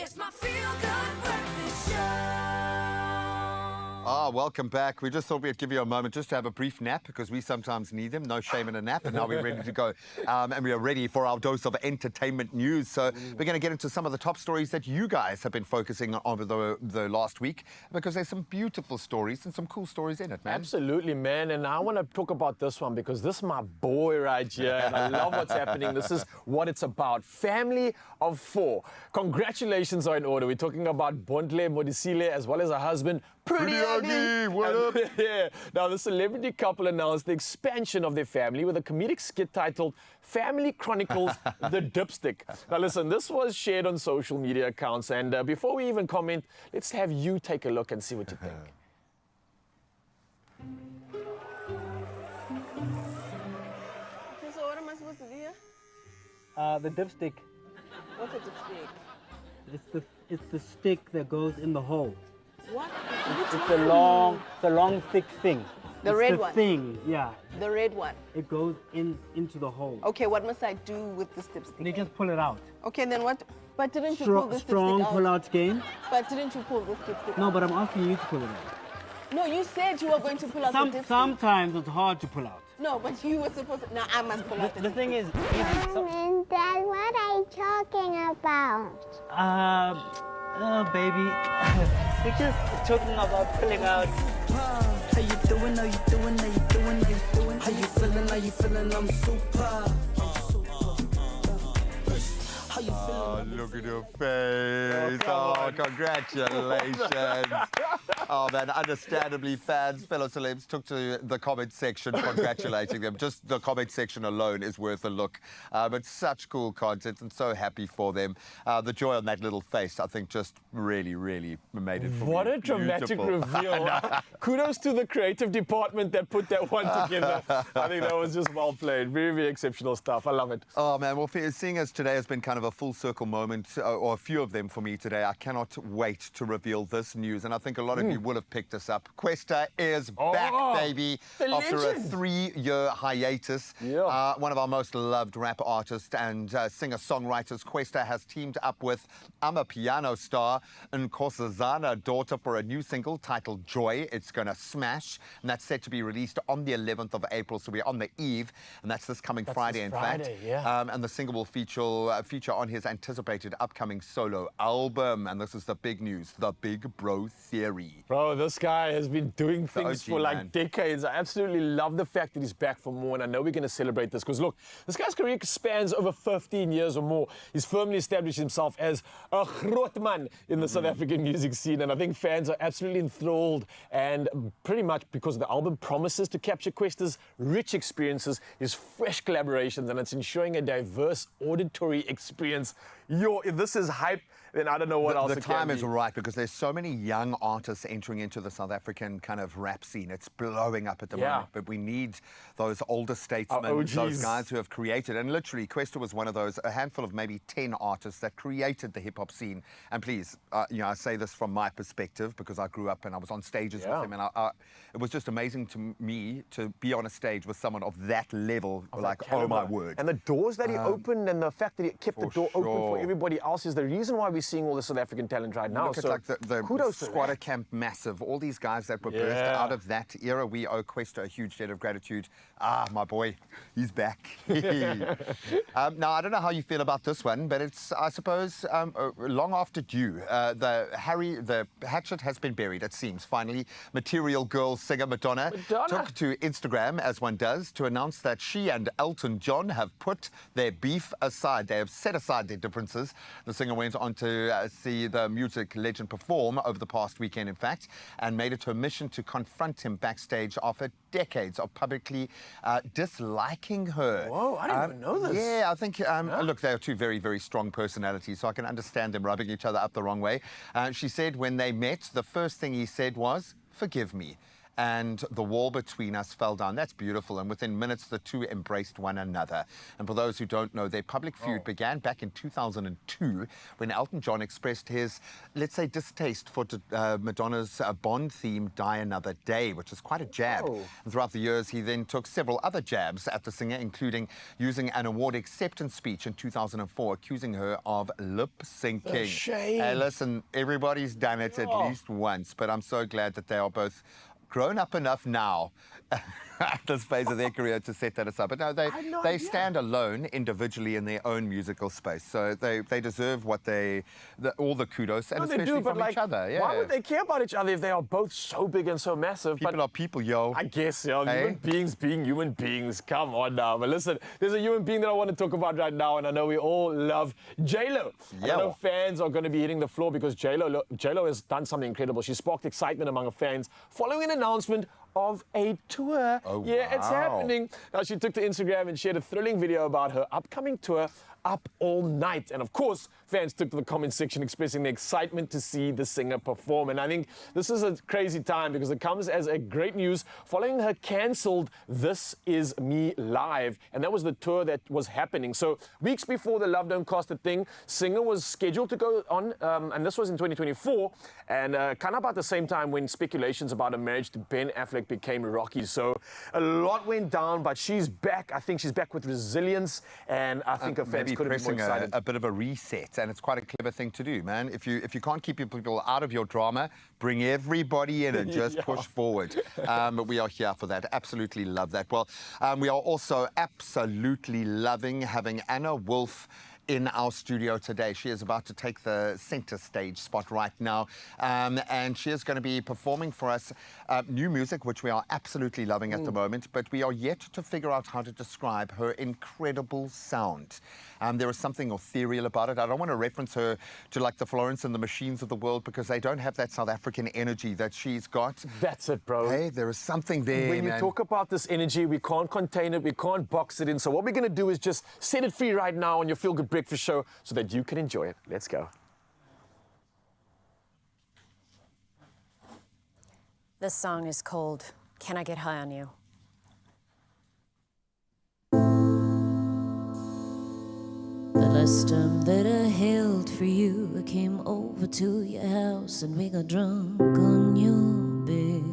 It's my feel-good breakfast show. Ah, welcome back. We just thought we'd give you a moment just to have a brief nap because we sometimes need them. No shame in a nap. And now we're ready to go. And we are ready for our dose of entertainment news. So we're going to get into some of the top stories that you guys have been focusing on over the last week because there's some beautiful stories and some cool stories in it, man. Absolutely, man. And I want to talk about this one because this is my boy right here. And I love what's happening. This is what it's about. Family of 4. Congratulations are in order. We're talking about Bontle Modisile as well as her husband, Pretty Ugly. What up? Yeah. Now, the celebrity couple announced the expansion of their family with a comedic skit titled Family Chronicles The Dipstick. Now, listen, this was shared on social media accounts. And before we even comment, let's have you take a look and see what you think. So what am I supposed to do here? The dipstick. What's a dipstick? It's the stick that goes in the hole. What? It's a long, thick thing. The It's red the one? thing, yeah. The red one. It goes into the hole. Okay, what must I do with this dipstick? You just pull it out. Okay, then what? But didn't you pull this Strong dipstick out? pull-out game. But didn't you pull this dipstick No, out? but I'm asking you to pull it out. No, you said you were going to pull out the dipstick. Sometimes it's hard to pull out. No, but you were supposed to. No, I must pull out The thing is, Mom and Dad, what are you talking about? baby, we're just talking about pulling out. How you doing? How you doing? How you doing? How you doing? How you feeling? How you feeling? I'm super. How you feeling? Oh, look at your face. Oh, congratulations. Oh, man, understandably, fans, fellow celebs took to the comment section congratulating them. Just the comment section alone is worth a look. But such cool content and so happy for them. The joy on that little face, I think, just really, really made it for What me a dramatic beautiful. reveal. Kudos to the creative department that put that one together. I think that was just well played. Very, very exceptional stuff. I love it. Oh, man. Well, seeing as today has been kind of a full circle moment, or a few of them for me today, I cannot wait to reveal this news. And I think a lot of you will have picked this up. Questa is back, baby, the after a legend. 3-year hiatus. Yeah. One of our most loved rap artists and singer-songwriters, Questa has teamed up with Amapiano star Nkosazana daughter for a new single titled Joy. It's going to smash, and that's set to be released on the 11th of April, so we're on the eve, and that's this coming Friday, in fact. Yeah. And the single will feature on his anticipated upcoming solo album, and this is the big news, the Big Bro Theory. Bro, this guy has been doing The things OG, for like man. decades. I absolutely love the fact that he's back for more, and I know we're going to celebrate this because, look, this guy's career spans over 15 years or more. He's firmly established himself as a groot man in the South African music scene, and I think fans are absolutely enthralled, and pretty much because the album promises to capture Questa's rich experiences, his fresh collaborations, and it's ensuring a diverse auditory experience. If this is hype, then I don't know what else The it can time is be. right because there's so many young artists entering into the South African kind of rap scene. It's blowing up at the Yeah. moment, but we need those older statesmen, OGs. those guys who have created. And literally, Questa was one of those, a handful of maybe 10 artists that created the hip-hop scene. And please, I say this from my perspective because I grew up and I was on stages with him, and it was just amazing to me to be on a stage with someone of that level, like, oh my word. And the doors that he opened and the fact that he kept the door open for sure. everybody else is the reason why we're seeing all the South African talent right now. Look at So like the kudos to Squatter that. Camp Massive, all these guys that were birthed Yeah. out of that era. We owe Questa a huge debt of gratitude. Ah, my boy, he's back. Now, I don't know how you feel about this one, but it's, I suppose, long after due. The hatchet has been buried, it seems. Finally, Material Girl singer Madonna took to Instagram, as one does, to announce that she and Elton John have put their beef aside. They have set aside their differences. The singer went on to see the music legend perform over the past weekend, in fact, and made it her mission to confront him backstage after decades of publicly disliking her. Whoa, I didn't even know this. Yeah, I think, look, they are two very, very strong personalities, so I can understand them rubbing each other up the wrong way. She said when they met, the first thing he said was, "Forgive me." and the wall between us fell down. That's beautiful. And within minutes, the two embraced one another. And for those who don't know, their public feud began back in 2002 when Elton John expressed his, let's say, distaste for Madonna's Bond theme, Die Another Day, which is quite a jab. And throughout the years, he then took several other jabs at the singer, including using an award acceptance speech in 2004, accusing her of lip syncing. Shame. Hey, listen, everybody's done it at least once, but I'm so glad that they are both grown up enough now at this phase of their career to set that aside. But no, they stand alone individually in their own musical space. So they deserve what all the kudos, and especially from each other. Yeah. Why would they care about each other if they are both so big and so massive? People are people, yo. I guess, yo. Human beings being human beings. Come on now. But listen, there's a human being that I want to talk about right now, and I know we all love J-Lo. And I know fans are going to be hitting the floor because J-Lo has done something incredible. She sparked excitement among her fans following an announcement of a tour. It's happening. Now, she took to Instagram and shared a thrilling video about her upcoming tour, Up All Night. And of course, fans took to the comment section expressing their excitement to see the singer perform. And I think this is a crazy time because it comes as a great news following her cancelled This Is Me Live. And that was the tour that was happening. So weeks before the Love Don't Cost a Thing, singer was scheduled to go on, and this was in 2024, and kind of about the same time when speculations about a marriage to Ben Affleck became rocky. So a lot went down, but she's back. I think she's back with resilience, and I think her fans couldn't be more excited. A bit of a reset, and it's quite a clever thing to do, man. If you can't keep people out of your drama, bring everybody in and just push forward. But we are here for that. Absolutely love that. Well, we are also absolutely loving having Anna Wolf in our studio today. She is about to take the center stage spot right now, and she is going to be performing for us new music, which we are absolutely loving at the moment, but we are yet to figure out how to describe her incredible sound. There is something ethereal about it. I don't want to reference her to like the Florence and the Machines of the world because they don't have that South African energy that she's got. That's it, bro. Hey, there is something there, When you talk about this energy, we can't contain it, we can't box it in. So what we're going to do is just set it free right now on your Feel Good Breakfast show so that you can enjoy it. Let's go. This song is called Can I Get High on You? The last time that I held for you, I came over to your house and we got drunk on your bed.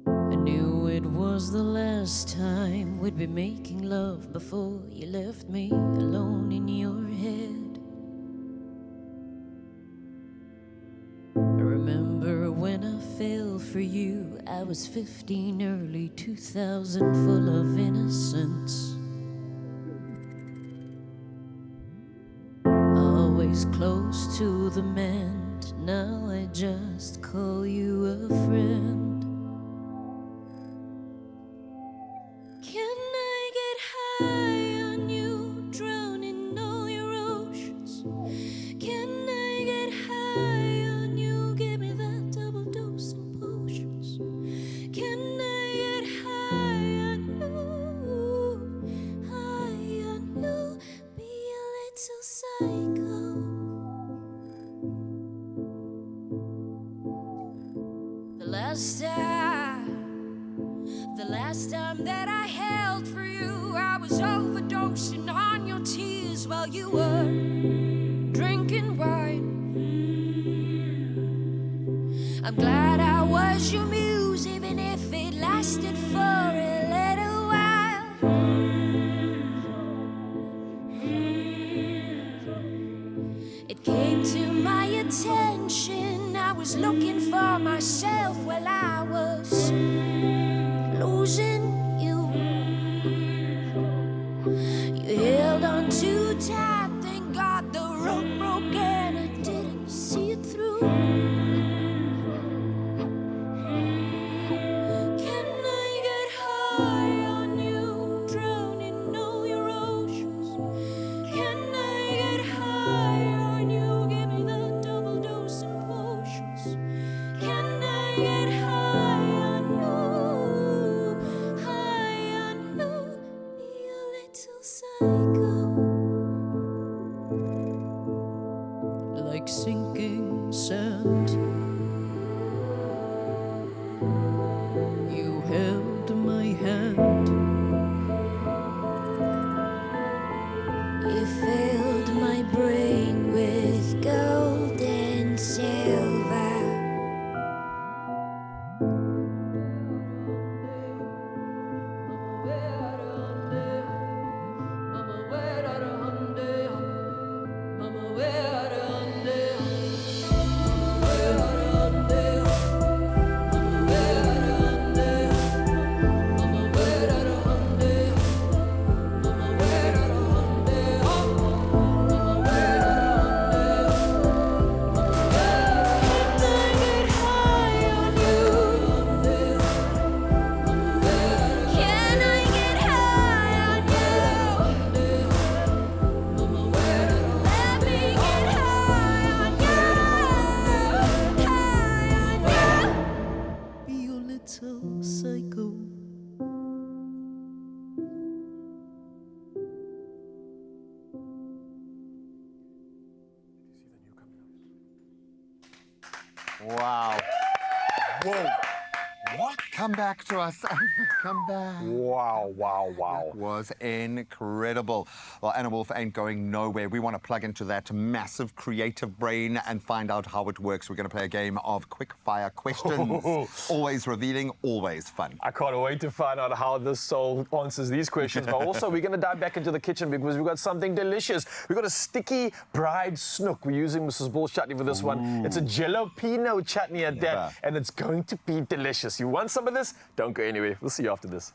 I knew it was the last time we'd be making love before you left me alone in your head. I remember when I fell for you, I was 15, early 2000, full of innocence. Always close to the mend, now I just call you a friend. Can I get high on you, drown in all your oceans? Can I get high on you, give me that double dose in potions? Can I get high on you, be a little psycho? The last time that I held for you, I was overdosing on your tears while you were drinking wine. I'm glad I was your muse, even if it lasted for a little while. It came to my attention, I was looking for myself while I was losing you. You held on too tight, thank God the rope broke and I didn't see it through. Can I get high on you, drown in all your oceans? Can I get high on you, give me that double dose of potions? Can I get high on you, be a little psycho? Like sinking sand Wow. Whoa. What? Come back to us. Come back. Wow, wow, wow. That was incredible. Well, Anna Wolf ain't going nowhere. We want to plug into that massive creative brain and find out how it works. We're going to play a game of quick fire questions. Always revealing, always fun. I can't wait to find out how this soul answers these questions. But also, we're going to dive back into the kitchen because we've got something delicious. We've got a sticky bride snook. We're using Mrs. Bull's chutney for this one. It's a jalapeno chutney at that, and it's going to be delicious. You want some of this? Don't go anywhere. We'll see you after this.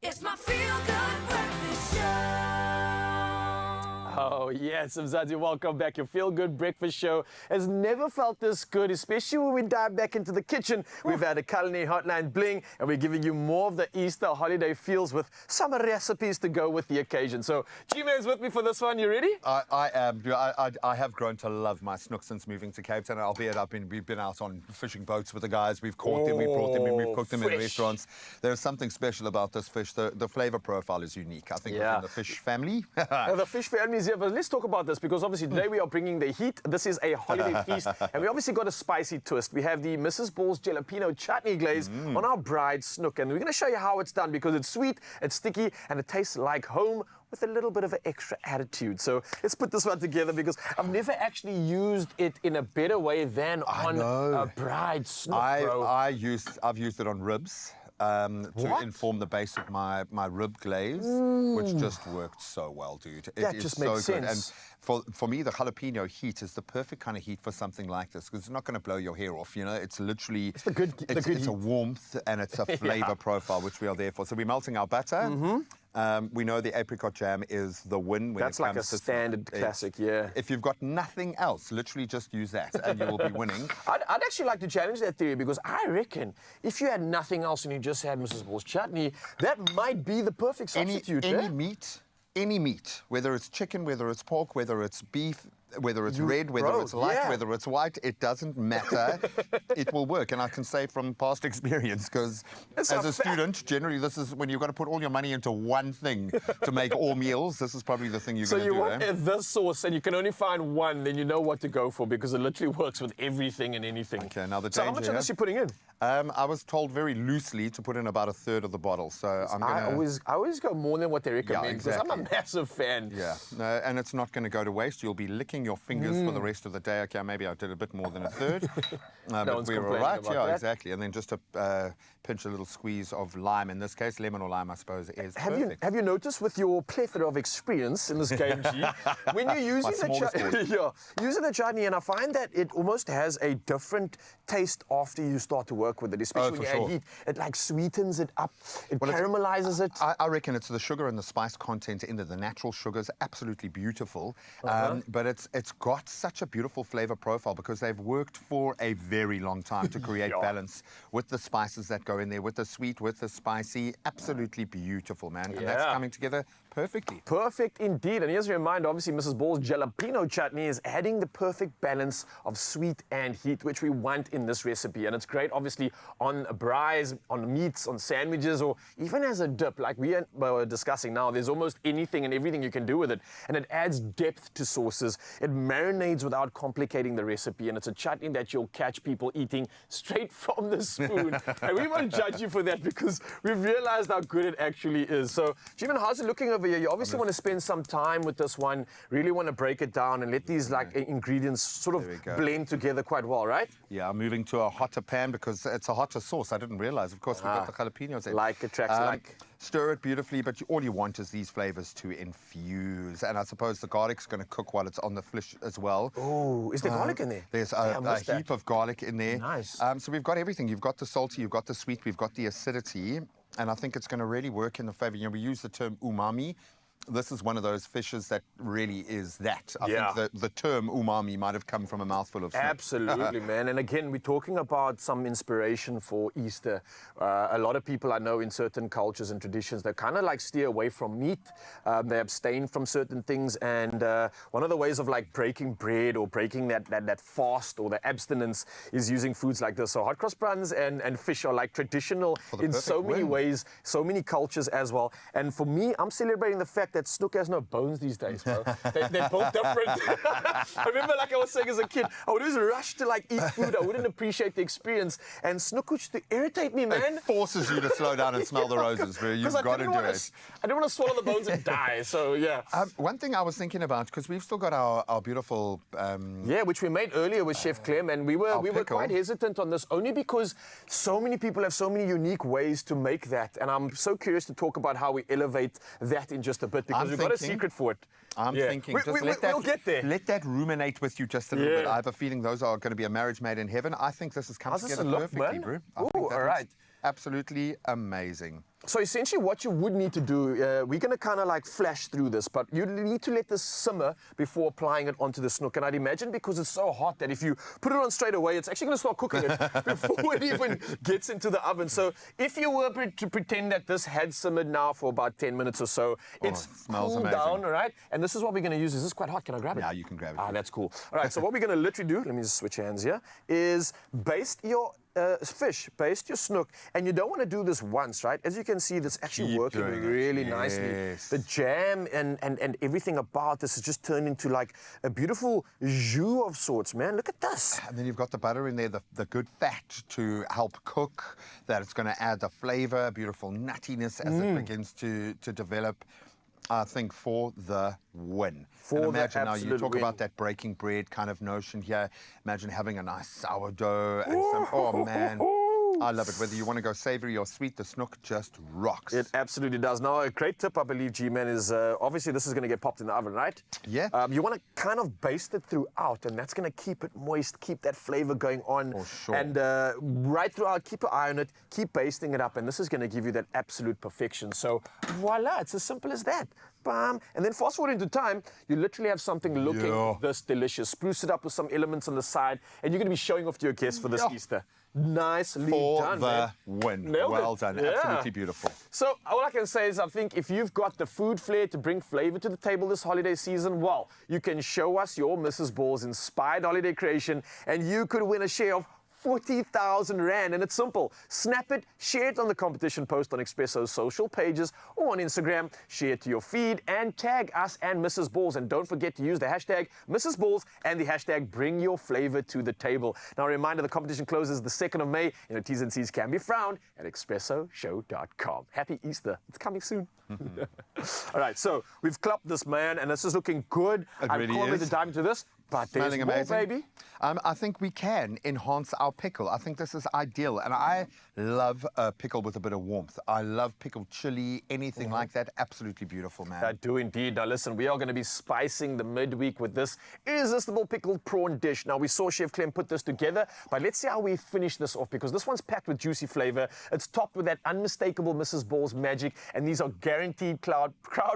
It's my feel-good breakfast show. Oh, yes, Mzansi, welcome back. Your feel-good breakfast show has never felt this good, especially when we dive back into the kitchen. We've had a culinary hotline bling, and we're giving you more of the Easter holiday feels with some recipes to go with the occasion. So, G-Man's with me for this one. You ready? I am. I have grown to love my snook since moving to Cape Town. Albeit we've been out on fishing boats with the guys. We've caught them, we've brought them in, we've cooked them in restaurants. There's something special about this fish. The flavor profile is unique. I think within the fish family. The fish family is here, but let's talk about this because obviously today we are bringing the heat. This is a holiday feast, and we obviously got a spicy twist. We have the Mrs. Bull's jalapeno chutney glaze on our bride snook, and we're going to show you how it's done because it's sweet, it's sticky, and it tastes like home with a little bit of an extra attitude. So let's put this one together because I've never actually used it in a better way than on a bride snook, bro. I've used it on ribs. To inform the base of my rib glaze, which just worked so well, dude. That just makes sense. And for me, the jalapeno heat is the perfect kind of heat for something like this because it's not going to blow your hair off. You know, it's literally it's a warmth and it's a flavor profile which we are there for. So we're melting our butter. We know the apricot jam is the win when That's it comes like a standard classic, yeah. If you've got nothing else, literally just use that and you will be winning. I'd actually like to challenge that theory because I reckon if you had nothing else and you just had Mrs. Bull's chutney, that might be the perfect substitute. Any meat, whether it's chicken, whether it's pork, whether it's beef, whether it's red, whether it's light, whether it's white, it doesn't matter. It will work. And I can say from past experience, because as a student, generally this is when you've got to put all your money into one thing to make all meals, this is probably the thing you're going to do. So you want this sauce and you can only find one, then you know what to go for because it literally works with everything and anything. Okay, now the So how much of this are you putting in? I was told very loosely to put in about 1/3 of the bottle. So I'm going to... I always go more than what they recommend because I'm a massive fan. Yeah, no, and it's not going to go to waste. You'll be licking your fingers for the rest of the day. Okay, maybe I did a bit more than 1/3. But we were all right. Yeah, exactly. And then just a pinch a little squeeze of lime. In this case, lemon or lime, I suppose, is perfect. Have you noticed with your plethora of experience in this game, G, when you're using using the chutney, and I find that it almost has a different taste after you start to work with it, especially when you add heat. It like sweetens it up, it caramelizes it. I reckon it's the sugar and the spice content in there. The natural sugars, absolutely beautiful. But it's it's got such a beautiful flavor profile because they've worked for a very long time to create balance with the spices that go in there, with the sweet, with the spicy. Absolutely beautiful, man. And that's coming together perfectly. Perfect indeed. And here's a reminder, obviously, Mrs. Ball's jalapeno chutney is adding the perfect balance of sweet and heat, which we want in this recipe. And it's great, obviously, on braais, on meats, on sandwiches, or even as a dip. Like we were discussing now, there's almost anything and everything you can do with it. And it adds depth to sauces. It marinades without complicating the recipe. And it's a chutney that you'll catch people eating straight from the spoon. And we won't judge you for that because we've realized how good it actually is. So, Jimin, how's it looking over here? You obviously want to spend some time with this one, really want to break it down and let these ingredients sort of blend together quite well, right? Yeah, I'm moving to a hotter pan because it's a hotter sauce. I didn't realize. Of course, we've got the jalapenos in. Like attracts like. Stir it beautifully, but all you want is these flavors to infuse. And I suppose the garlic's going to cook while it's on the fish as well. Oh, is there garlic in there? There's a heap of garlic in there. Nice. So we've got everything. You've got the salty, you've got the sweet, we've got the acidity. And I think it's going to really work in the flavor. You know, we use the term umami. This is one of those fishes that really is that. I think the term umami might have come from a mouthful of snook. Absolutely, man. And again, we're talking about some inspiration for Easter. A lot of people I know in certain cultures and traditions, they kind of like steer away from meat. They abstain from certain things. And one of the ways of like breaking bread or breaking that fast or the abstinence is using foods like this. So hot cross buns and fish are like traditional in so many ways, so many cultures as well. And for me, I'm celebrating the fact that snook has no bones these days, bro. They're both different. I remember, like I was saying as a kid, I would always rush to like eat food. I wouldn't appreciate the experience. And snook used to irritate me, man. It forces you to slow down and smell the roses, bro. You've got to do it. I don't want to swallow the bones and die, so yeah. One thing I was thinking about, because we've still got our beautiful... yeah, which we made earlier with Chef Clem, and we were quite hesitant on this, only because so many people have so many unique ways to make that. And I'm so curious to talk about how we elevate that in just a bit, because we've got a secret for it. I'm thinking, we'll get there. Let that ruminate with you just a little bit. I have a feeling those are going to be a marriage made in heaven. I think this has come together perfectly, bro. Ooh, all right. Absolutely amazing. So essentially what you would need to do, we're going to kind of like flash through this, but you need to let this simmer before applying it onto the snook. And I'd imagine because it's so hot that if you put it on straight away, it's actually going to start cooking it before it even gets into the oven. So if you were to pretend that this had simmered now for about 10 minutes or so, it's cooled down, all right? And this is what we're going to use. Is this quite hot? Can I grab it? Yeah, you can grab it. Ah, that's cool. All right, so what we're going to literally do, let me just switch hands here, is baste your fish, baste your snook, and you don't want to do this once, right? As you can see, this actually working really nicely. The jam and everything about this has just turned into like a beautiful jus of sorts, man. Look at this. And then you've got the butter in there, the good fat to help cook, that it's going to add the flavor, beautiful nuttiness as it begins to develop. I think for the win. And imagine now you talk about that breaking bread kind of notion here. Imagine having a nice sourdough and some, oh man. I love it. Whether you want to go savory or sweet, the snook just rocks. It absolutely does. Now, a great tip, I believe, G-Man, is obviously this is going to get popped in the oven, right? Yeah. You want to kind of baste it throughout, and that's going to keep it moist, keep that flavor going on. For sure. And right throughout, keep an eye on it, keep basting it up, and this is going to give you that absolute perfection. So, voila, it's as simple as that. Bam. And then fast forward into time, you literally have something looking this delicious. Spruce it up with some elements on the side, and you're going to be showing off to your guests for this Easter. Nicely done, man. Win. Well done. Absolutely beautiful. So all I can say is I think if you've got the food flair to bring flavor to the table this holiday season, well, you can show us your Mrs. Ball's inspired holiday creation, and you could win a share of 40,000 Rand. And it's simple. Snap it, share it on the competition post on Expresso's social pages or on Instagram. Share it to your feed and tag us and Mrs. Balls. And don't forget to use the hashtag Mrs. Balls and the hashtag Bring Your Flavor to the Table. Now, a reminder, the competition closes the 2nd of May. You know, T's and C's can be found at expressoshow.com. Happy Easter. It's coming soon. All right, so we've clapped this, man, and this is looking good. I can't wait to dive into this. But Smelling there's more, amazing. baby. I think we can enhance our pickle. I think this is ideal. And I love a pickle with a bit of warmth. I love pickled chili, anything like that. Absolutely beautiful, man. I do indeed. Now listen, we are going to be spicing the midweek with this irresistible pickled prawn dish. Now we saw Chef Clem put this together, but let's see how we finish this off, because this one's packed with juicy flavor. It's topped with that unmistakable Mrs. Ball's magic, and these are guaranteed crowd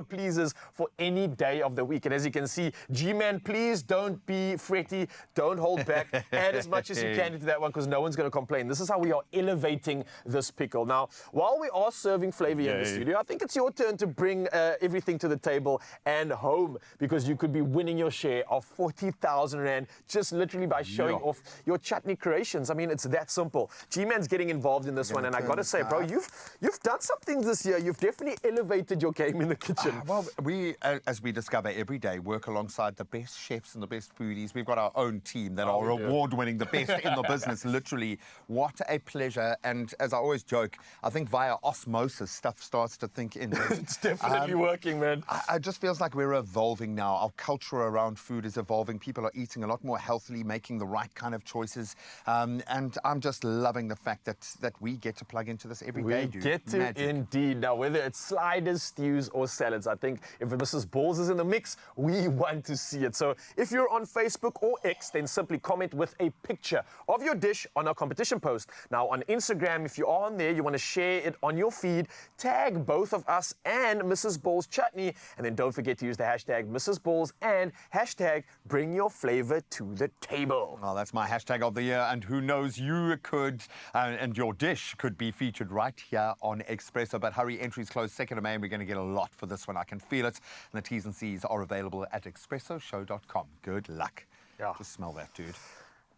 pleasers for any day of the week. And as you can see, G-Man, please don't be fretty, don't hold back. Add as much as you can into that one, because no one's going to complain. This is how we are elevating this pickle. Now, while we are serving flavor here in the studio, I think it's your turn to bring everything to the table and home, because you could be winning your share of 40,000 Rand just literally by showing off your chutney creations. I mean, it's that simple. G-Man's getting involved in this one, and I got to say, bro, you've done some things this year. You've definitely elevated your game in the kitchen. Well, we, as we discover every day, work alongside the best chefs and the best foodies. We've got our own team that are award-winning, the best in the business, literally. What a pleasure. And as I always joke, I think via osmosis, stuff starts to think in. It's definitely working, man. It just feels like we're evolving now. Our culture around food is evolving. People are eating a lot more healthily, making the right kind of choices. And I'm just loving the fact that we get to plug into this every day, dude. We get to Magic. indeed. Now, whether it's sliders, stews, or salads, I think if Mrs. Balls is in the mix, we want to see it. So if you're on Facebook or X, then simply comment with a picture of your dish on our competition post. Now, on Instagram, if you're on there, you want to share it on your feed, tag both of us and Mrs. Balls Chutney, and then don't forget to use the hashtag Mrs. Balls and hashtag bring your flavor to the table. Well, that's my hashtag of the year, and who knows, you could, and your dish could be featured right here on Expresso. But hurry, entries close 2nd of May, and we're going to get a lot for this one. I can feel it. And the T's and C's are available at expressoshow.com. Good luck. Yeah. Just smell that, dude.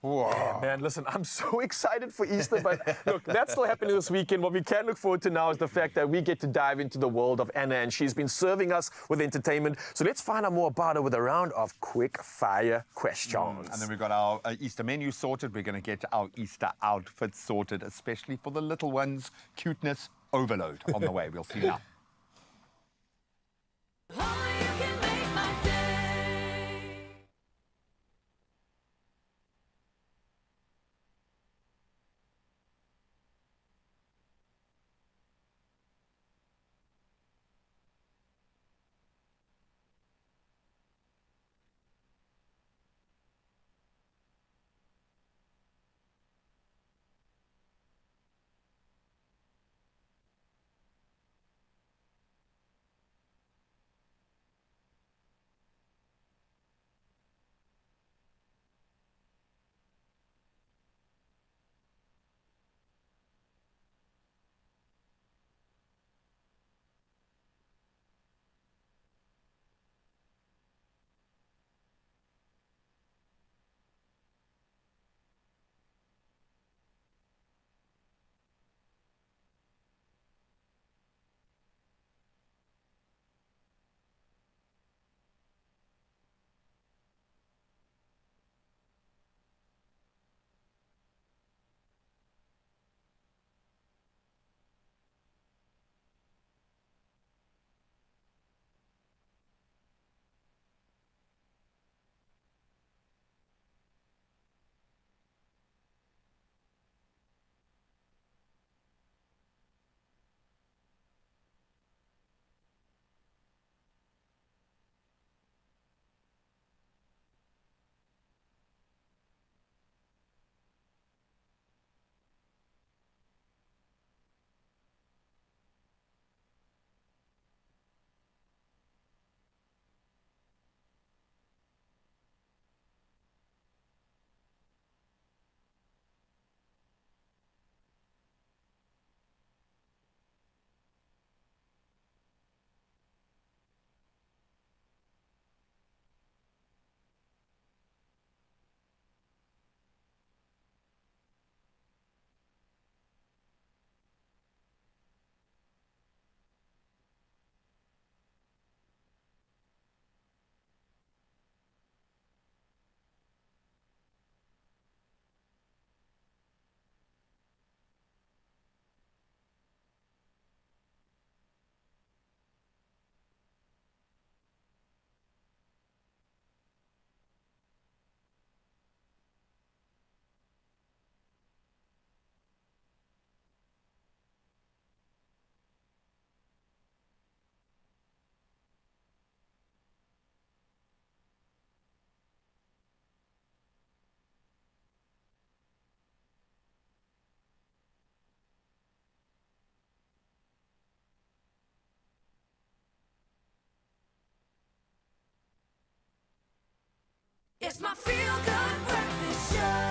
Yeah, man, listen, I'm so excited for Easter, but look, that's still happening this weekend. What we can look forward to now is the fact that we get to dive into the world of Anna, and she's been serving us with entertainment. So let's find out more about her with a round of quick fire questions. And then we've got our Easter menu sorted. We're going to get our Easter outfits sorted, especially for the little ones. Cuteness overload on the way. We'll see now. It's my feel-good breakfast show.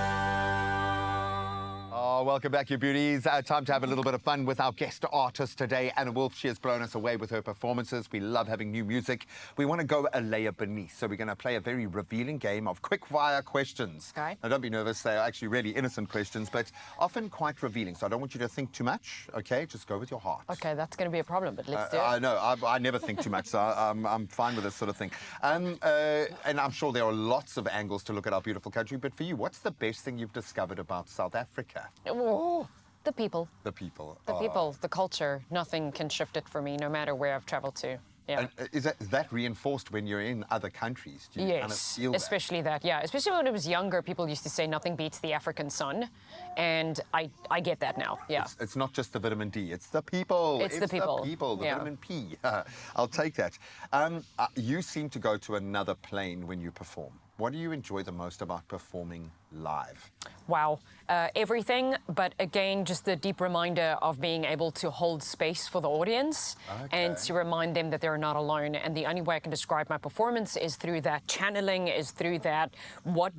Oh, welcome back, you beauties. Time to have a little bit of fun with our guest artist today, Anna Wolf. She has blown us away with her performances. We love having new music. We want to go a layer beneath, so we're going to play a very revealing game of quick-fire questions. Okay. Now, don't be nervous. They are actually really innocent questions, but often quite revealing. So I don't want you to think too much, okay? Just go with your heart. Okay, that's going to be a problem, but let's do it. I know. I never think too much, so I'm fine with this sort of thing. And I'm sure there are lots of angles to look at our beautiful country, but for you, what's the best thing you've discovered about South Africa? Oh, the people. The people. The people, the culture. Nothing can shift it for me, no matter where I've traveled to. Yeah. And is that reinforced when you're in other countries? Do you Yes, kind of feel that? especially that, yeah. Especially when I was younger, people used to say nothing beats the African sun. And I get that now, yeah. It's not just the vitamin D, it's the people. It's the people. The Yeah. vitamin P. I'll take that. You seem to go to another plane when you perform. What do you enjoy the most about performing live? Wow. Everything, but again, just the deep reminder of being able to hold space for the audience and to remind them that they're not alone. And the only way I can describe my performance is through that channeling, is through that what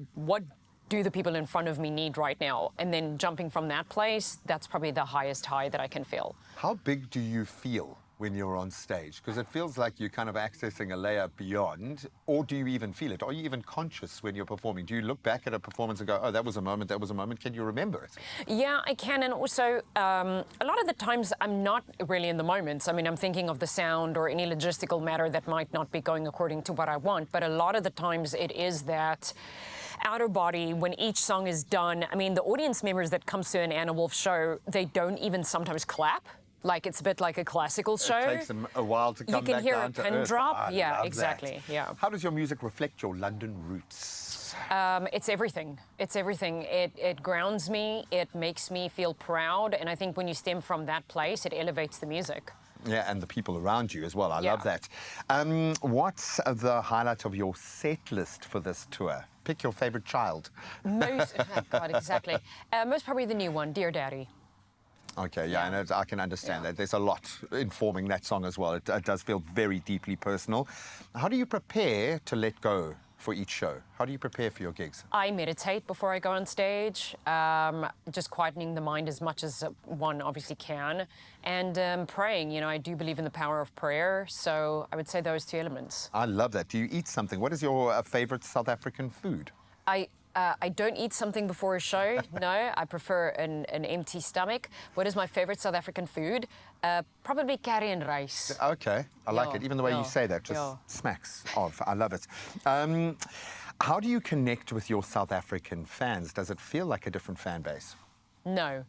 do the people in front of me need right now? And then jumping from that place, that's probably the highest high that I can feel. How big do you feel when you're on stage? Because it feels like you're kind of accessing a layer beyond, or do you even feel it? Are you even conscious when you're performing? Do you look back at a performance and go, oh, that was a moment, that was a moment? Can you remember it? Yeah, I can. And also, a lot of the times I'm not really in the moments. I mean, I'm thinking of the sound or any logistical matter that might not be going according to what I want. But a lot of the times it is that outer body when each song is done. I mean, the audience members that comes to an Anna Wolf show, they don't even sometimes clap. Like, it's a bit like a classical show. It takes them a while to come back down to earth. You can hear a pin drop. I Yeah, love exactly. that. Yeah. How does your music reflect your London roots? It's everything. It's everything. It grounds me. It makes me feel proud. And I think when you stem from that place, it elevates the music. Yeah, and the people around you as well. I Yeah. love that. What's the highlight of your set list for this tour? Pick your favorite child. Most, oh God, exactly. Most probably the new one, Dear Daddy. Okay, yeah, and I can understand that. There's a lot informing that song as well. It does feel very deeply personal. How do you prepare to let go for each show? How do you prepare for your gigs? I meditate before I go on stage, just quietening the mind as much as one obviously can, and praying. You know, I do believe in the power of prayer, so I would say those two elements. I love that. Do you eat something? What is your favorite South African food? I don't eat something before a show, no. I prefer an empty stomach. What is my favorite South African food? Probably curry and rice. Okay, I like it. Even the way you say that just smacks of. I love it. How do you connect with your South African fans? Does it feel like a different fan base? No.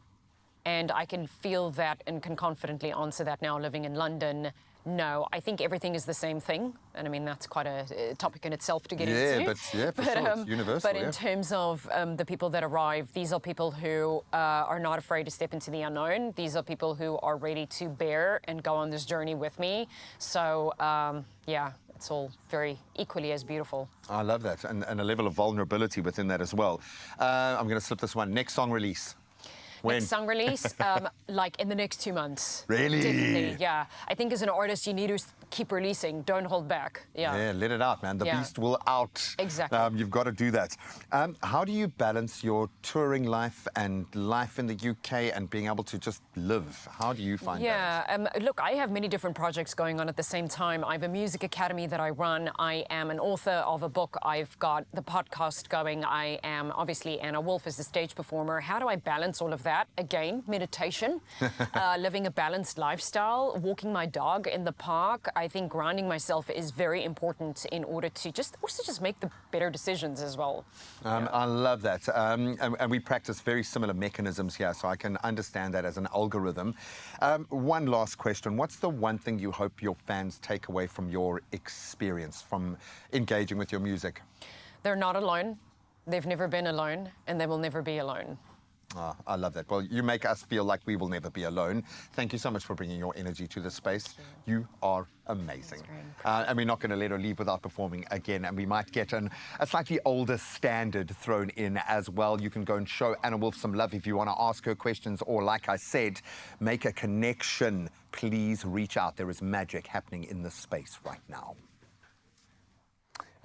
And I can feel that and can confidently answer that now living in London. No, I think everything is the same thing. And I mean, that's quite a topic in itself to get into. But for sure, it's universal. But in terms of the people that arrive, these are people who are not afraid to step into the unknown. These are people who are ready to bear and go on this journey with me. So, yeah, it's all very equally as beautiful. I love that. And a level of vulnerability within that as well. I'm going to slip this one. Next song release. When? Next song release, like in the next 2 months. Really? Definitely, yeah. I think as an artist, you need to keep releasing. Don't hold back. Yeah. Yeah, let it out, man. The Yeah. beast will out. Exactly. You've got to do that. How do you balance your touring life and life in the UK and being able to just live? How do you find that? Yeah, look, I have many different projects going on at the same time. I have a music academy that I run. I am an author of a book. I've got the podcast going. I am obviously Anna Wolf as a stage performer. How do I balance all of that? Again, meditation, living a balanced lifestyle, walking my dog in the park. I think grounding myself is very important in order to just make the better decisions as well. I love that. And we practice very similar mechanisms here, so I can understand that as an algorithm. One last question. What's the one thing you hope your fans take away from your experience, from engaging with your music? They're not alone. They've never been alone, and they will never be alone. Oh, I love that. Well, you make us feel like we will never be alone. Thank you so much for bringing your energy to this space. You are amazing. And we're not going to let her leave without performing again. And we might get a slightly older standard thrown in as well. You can go and show Anna Wolf some love if you want to ask her questions, or, like I said, make a connection. Please reach out. There is magic happening in this space right now.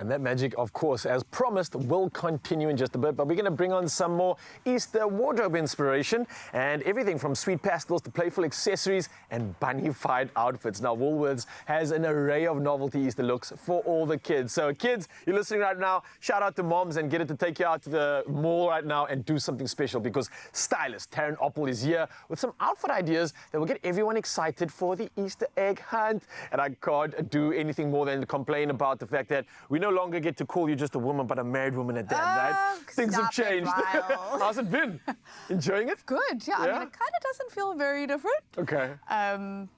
And that magic, of course, as promised, will continue in just a bit. But we're going to bring on some more Easter wardrobe inspiration and everything from sweet pastels to playful accessories and bunny-fied outfits. Now, Woolworths has an array of novelty Easter looks for all the kids. So, kids, you're listening right now, shout out to moms and get it to take you out to the mall right now and do something special, because stylist Taryn Oppel is here with some outfit ideas that will get everyone excited for the Easter egg hunt. And I can't do anything more than complain about the fact that we no longer get to call you just a woman, but a married woman at that, right? Things have changed. How's it been? Enjoying it? Good, yeah. I mean, it kind of doesn't feel very different. Okay.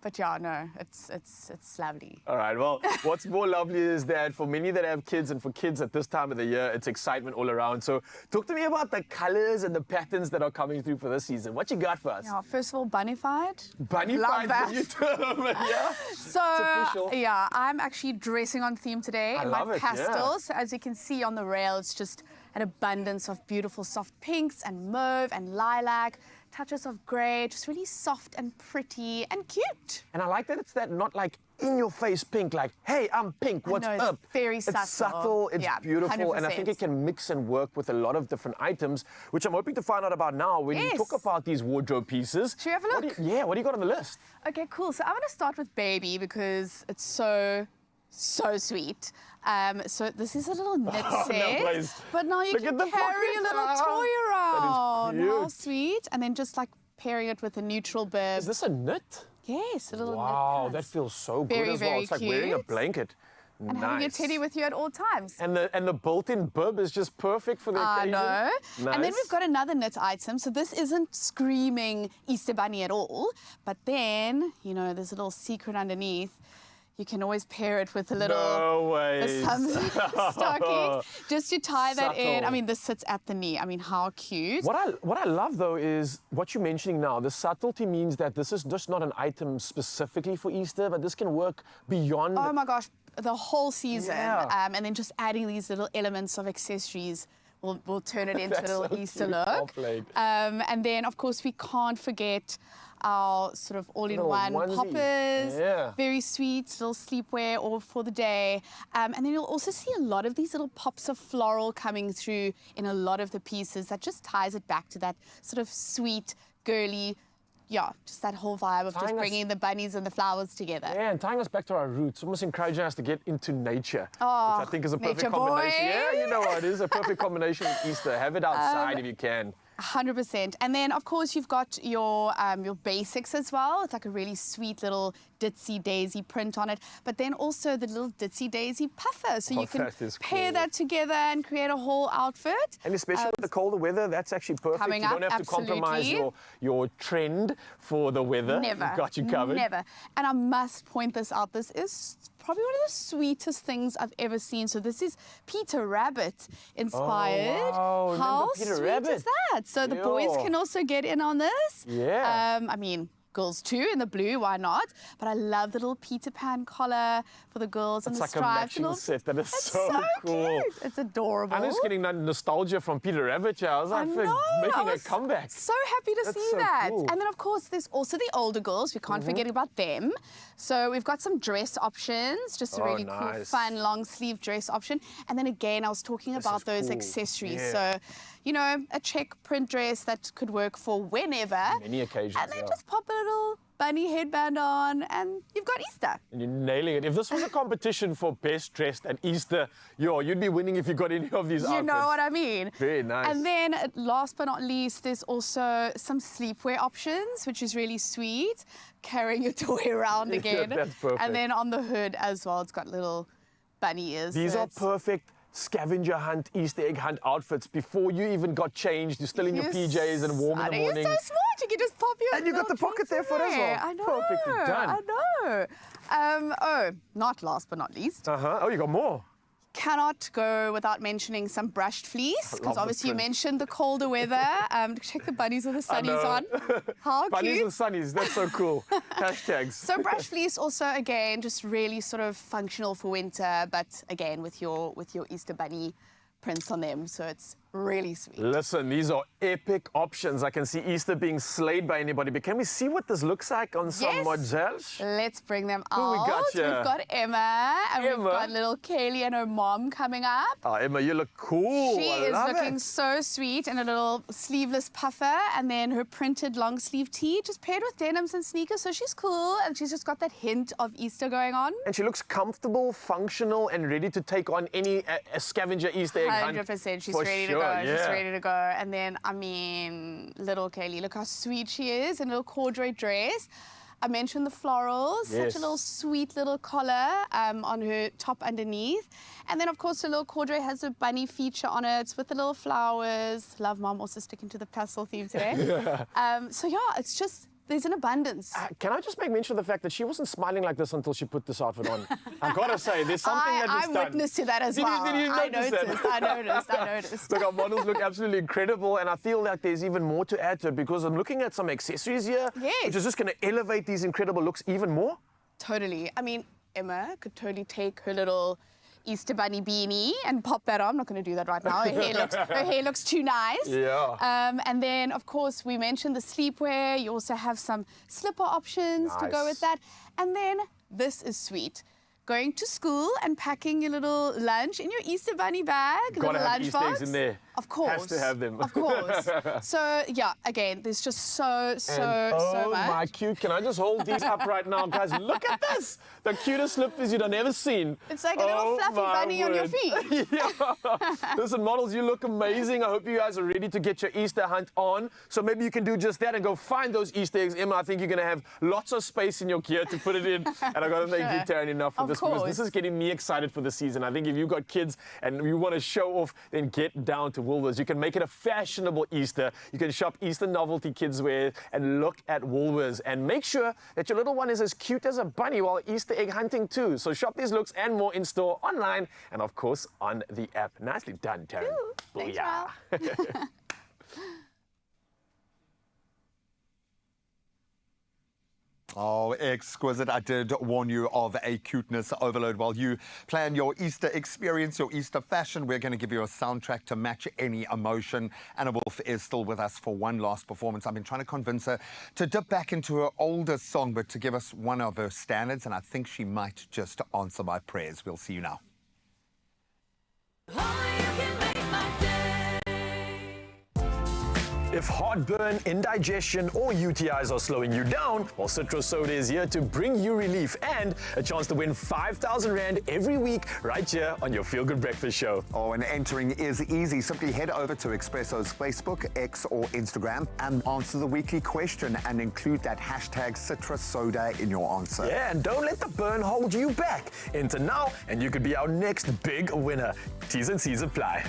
But yeah, no, it's lovely. All right, well, what's more lovely is that for many that have kids and for kids at this time of the year, it's excitement all around. So talk to me about the colors and the patterns that are coming through for this season. What you got for us? Yeah, first of all, bunny-fied. Bunny-fied, you term, yeah? So, yeah, I'm actually dressing on theme today in my pastels. Yeah. As you can see on the rail, it's just an abundance of beautiful soft pinks and mauve and lilac, touches of grey, just really soft and pretty and cute. And I like that it's that not like in-your-face pink, like, hey, I'm pink, what's up? It's very subtle. It's subtle, it's beautiful, 100%. and I think it can mix and work with a lot of different items, which I'm hoping to find out about now when you talk about these wardrobe pieces. Should we have a look? What do you got on the list? Okay, cool. So I'm going to start with baby because it's so sweet. So this is a little knit set, but now you can carry a little toy around. That is cute. How sweet. And then just like pairing it with a neutral bib. Is this a knit? Yes, a little knit. Wow, that feels so good as well. It's like wearing a blanket. And having your teddy with you at all times. And the built-in bib is just perfect for the occasion. I know. Nice. And then we've got another knit item. So this isn't screaming Easter bunny at all. But then, you know, there's a little secret underneath. You can always pair it with a little stocking, just to tie that in. I mean, this sits at the knee. I mean, how cute. What I love, though, is what you're mentioning now. The subtlety means that this is just not an item specifically for Easter, but this can work beyond. Oh, my gosh, the whole season. And then just adding these little elements of accessories will turn it into a little Easter look. And then, of course, we can't forget our sort of all-in-one poppers. Very sweet, little sleepwear or for the day. And then you'll also see a lot of these little pops of floral coming through in a lot of the pieces that just ties it back to that sort of sweet, girly, just that whole vibe of just bringing the bunnies and the flowers together. Yeah, and tying us back to our roots, almost encouraging us to get into nature, which Oh, I think is a perfect nature combination. boy. Yeah, you know what it is, a perfect combination with Easter. Have it outside if you can. 100%. And then, of course, you've got your basics as well. It's like a really sweet little Ditsy Daisy print on it. But then also the little Ditsy Daisy puffer. So you can pair that together and create a whole outfit. And especially with the colder weather, that's actually perfect. Coming you don't up, have to compromise your trend for the weather. Never. We've got you covered. Never. And I must point this out. This is probably one of the sweetest things I've ever seen. So this is Peter Rabbit inspired. Oh, wow. How Peter sweet Rabbit. is that? So the boys can also get in on this. Yeah. I mean, girls too in the blue, why not? But I love the little Peter Pan collar for the girls and the It's like stripes. a matching set. That is so cool. Cute. It's adorable. I'm just getting that nostalgia from Peter Rabbit. Yeah, I was like, making a comeback. So happy to see that. Cool. And then, of course, there's also the older girls. We can't forget about them. So we've got some dress options, just a really cool, fun, long sleeve dress option. And then again, I was talking about those accessories. So, you know, a check print dress that could work for whenever. Many occasions. And then just pop a little bunny headband on and you've got Easter. And you're nailing it. If this was a competition for best dressed at Easter, you'd be winning if you got any of these outfits. You know what I mean? Very nice. And then last but not least, there's also some sleepwear options, which is really sweet. Carrying your toy around again. That's perfect. And then on the hood as well, it's got little bunny ears. These are perfect scavenger hunt, Easter egg hunt outfits. Before you even got changed, you're still in your PJs and warm in the morning. You're so smart. You can just pop your And you got the pocket there for it as well. I know. Perfectly done. I know. Not last but not least. Oh, you got more. Cannot go without mentioning some brushed fleece, because obviously you mentioned the colder weather. Check the bunnies with the sunnies on. How bunnies cute. with sunnies, that's so cool. Hashtags. So brushed fleece also, again, just really sort of functional for winter, but again with your Easter bunny prints on them. So it's really sweet. Listen, these are epic options. I can see Easter being slayed by anybody, but can we see what this looks like on some Yes. models? Let's bring them Who out. we got here? We've got Emma, and we've Emma? got little Kaylee and her mom coming up. Oh, Emma, you look cool. She I is love looking it. so sweet in a little sleeveless puffer, and then her printed long sleeve tee, just paired with denims and sneakers. So she's cool, and she's just got that hint of Easter going on. And she looks comfortable, functional, and ready to take on any a scavenger Easter egg hunt. 100%. She's for ready to sure, go. yeah. She's ready to go. And then, I mean, little Kaylee, look how sweet she is in a little corduroy dress. I mentioned the florals, Yes. such a little sweet little collar on her top underneath. And then, of course, the little corduroy has a bunny feature on it with the little flowers. Love Mom also sticking to the pastel theme today. So, yeah, it's just, there's an abundance. Can I just make mention of the fact that she wasn't smiling like this until she put this outfit on? I've got to say, there's something that was I'm done. witness to that as well. Did you I notice that? I noticed. Look, our models look absolutely incredible, and I feel like there's even more to add to it because I'm looking at some accessories here, which is just going to elevate these incredible looks even more. Totally. I mean, Emma could totally take her little Easter bunny beanie and pop that on. I'm not going to do that right now. Her hair looks too nice. Yeah. And then, of course, we mentioned the sleepwear. You also have some slipper options to go with that. And then this is sweet. Going to school and packing your little lunch in your Easter bunny bag, Gotta little have lunch Easter box. eggs in there. Of course. Has to have them. Of course. So, yeah, again, there's just so much. Oh my cute, can I just hold these up right now? Guys, look at this. The cutest slippers you'd have never seen. It's like a little fluffy my bunny on your word. feet. Yeah. Listen, models, you look amazing. I hope you guys are ready to get your Easter hunt on. So maybe you can do just that and go find those Easter eggs. Emma, I think you're going to have lots of space in your gear to put it in. And I've got to thank you, Taryn, enough for Of this because course. this is getting me excited for the season. I think if you've got kids and you want to show off, then get down to Woolworths. You can make it a fashionable Easter. You can shop Easter novelty kids wear and look at Woolworths and make sure that your little one is as cute as a bunny while Easter egg hunting too. So shop these looks and more in store, online, and of course on the app. Nicely done, Taryn. Thanks, Booyah. Oh, exquisite. I did warn you of a cuteness overload. While you plan your Easter experience, your Easter fashion, we're going to give you a soundtrack to match any emotion. Anna Wolf is still with us for one last performance. I've been trying to convince her to dip back into her older song, but to give us one of her standards, and I think she might just answer my prayers. We'll see you now. If heartburn, indigestion, or UTIs are slowing you down, well, Citrus Soda is here to bring you relief and a chance to win 5,000 Rand every week right here on your Feel Good Breakfast Show. Oh, and entering is easy. Simply head over to Expresso's Facebook, X, or Instagram and answer the weekly question and include that hashtag Citrus Soda in your answer. Yeah, and don't let the burn hold you back. Enter now, and you could be our next big winner. T's and C's apply.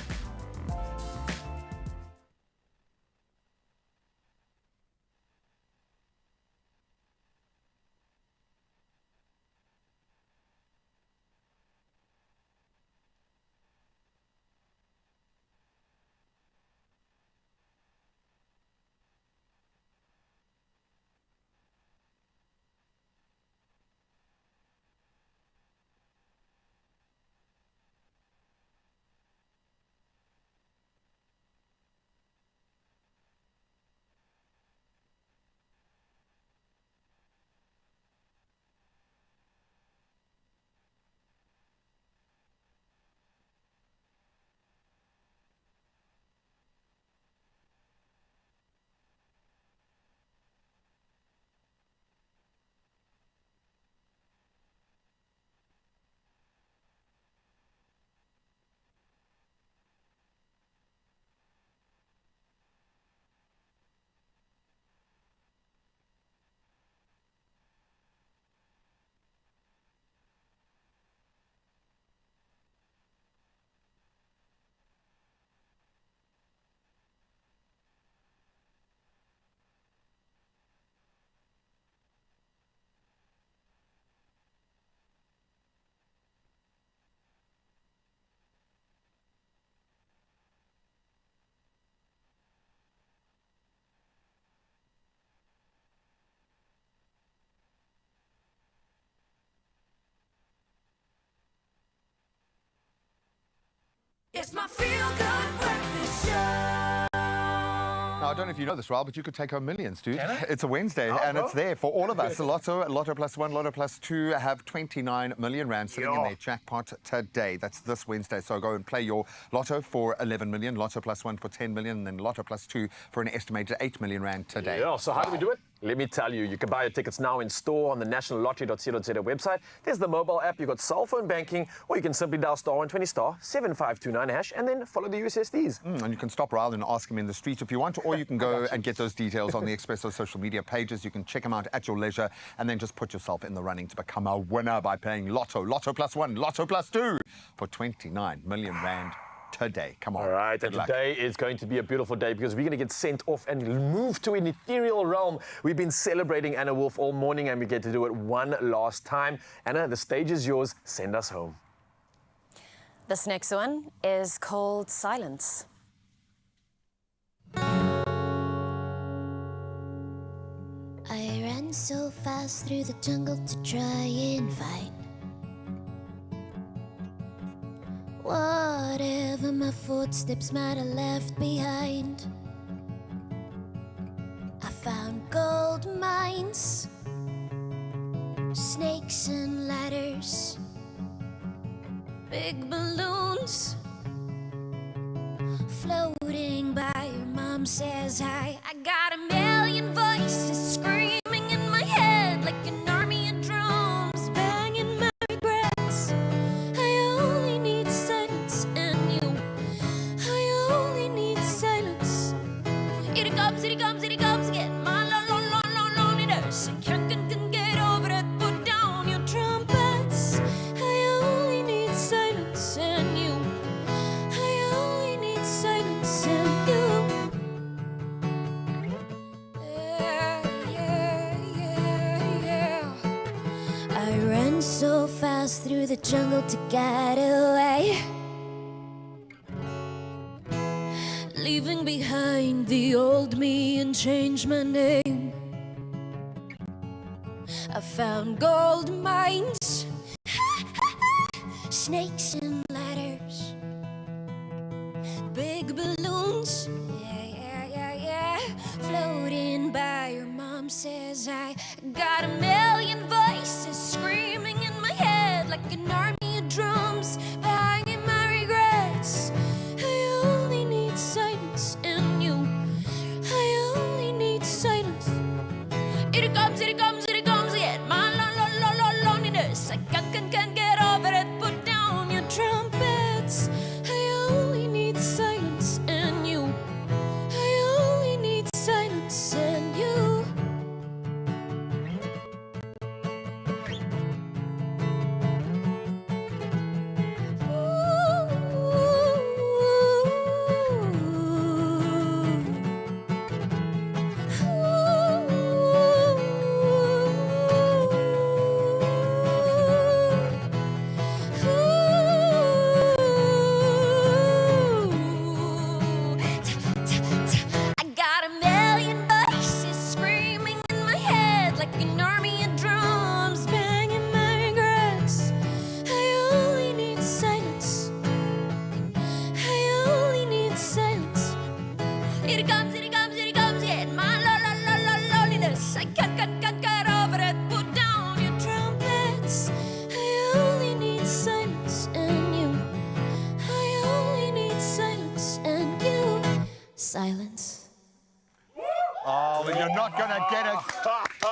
It's my feel good breakfast Now, I don't know if you know this, Raul, but you could take home millions, dude. Can I? It's a Wednesday, and it's there for all of us. Lotto, Lotto Plus 1, Lotto Plus 2 have 29 million rand sitting in their jackpot today. That's this Wednesday. So go and play your Lotto for 11 million, Lotto Plus 1 for 10 million, and then Lotto Plus 2 for an estimated 8 million rand today. Yeah, so how do we do it? Let me tell you, you can buy your tickets now in store on the nationallottery.co.za website. There's the mobile app, you've got cell phone banking, or you can simply dial *120 *7529 hash and then follow the USSDs. And you can stop Raul and ask him in the street if you want, or you can go and get those details on the Expresso social media pages. You can check them out at your leisure and then just put yourself in the running to become a winner by playing Lotto, Lotto Plus 1, Lotto Plus 2 for 29 million rand. Today. Come on. All right, and today is going to be a beautiful day because we're going to get sent off and move to an ethereal realm. We've been celebrating Anna Wolf all morning and we get to do it one last time. Anna, the stage is yours. Send us home. This next one is called Silence. I ran so fast through the jungle to try and find whatever my footsteps might have left behind. I found gold mines, snakes and ladders, big balloons floating by. Your mom says hi. I got a million voices screaming in my head like an army of drums banging my regrets. I only need silence and you. I only need silence. Here it comes again. My loneliness. I can't get over it. Put down your trumpets. I only need silence and you. I only need silence and you. I ran so fast through the jungle to get away, leaving behind the old me and changed my name. I found gold mines, snakes and ladders, big balloons, floating by. Your mom says I got a million voices screaming in my head like an army of drums banging my regrets. I only need silence and you. I only need silence. Here it comes again. My loneliness. I can't get over it. Put down your trumpets. I only need silence and you. I only need silence and you. I got a million voices screaming in my head like an army of drums banging my regrets. I only need silence. I only need silence. Here it comes again. My loneliness. I can't get over it. Put down your trumpets. I only need silence and you. I only need silence and you. Silence. Oh, well, you're not going to get it.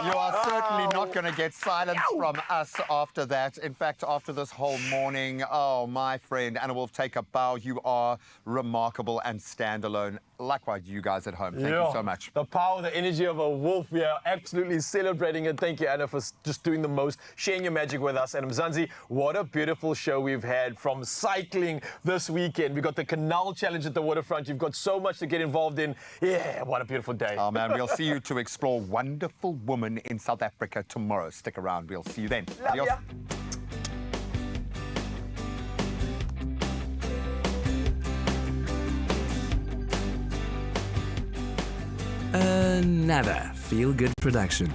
You are certainly not going to get silence from us after that. In fact, after this whole morning, oh, my friend, Anna Wolf, take a bow. You are remarkable and stand alone. Likewise, you guys at home. Thank you so much. The power, the energy of a wolf. We are absolutely celebrating it. Thank you, Anna, for just doing the most, sharing your magic with us. And Mzansi, what a beautiful show we've had from cycling this weekend. We got the Canal Challenge at the waterfront. You've got so much to get involved in. Yeah, what a beautiful day. Oh, man, we'll see you to explore wonderful women in South Africa tomorrow. Stick around. We'll see you then. Adios. Another feel-good production.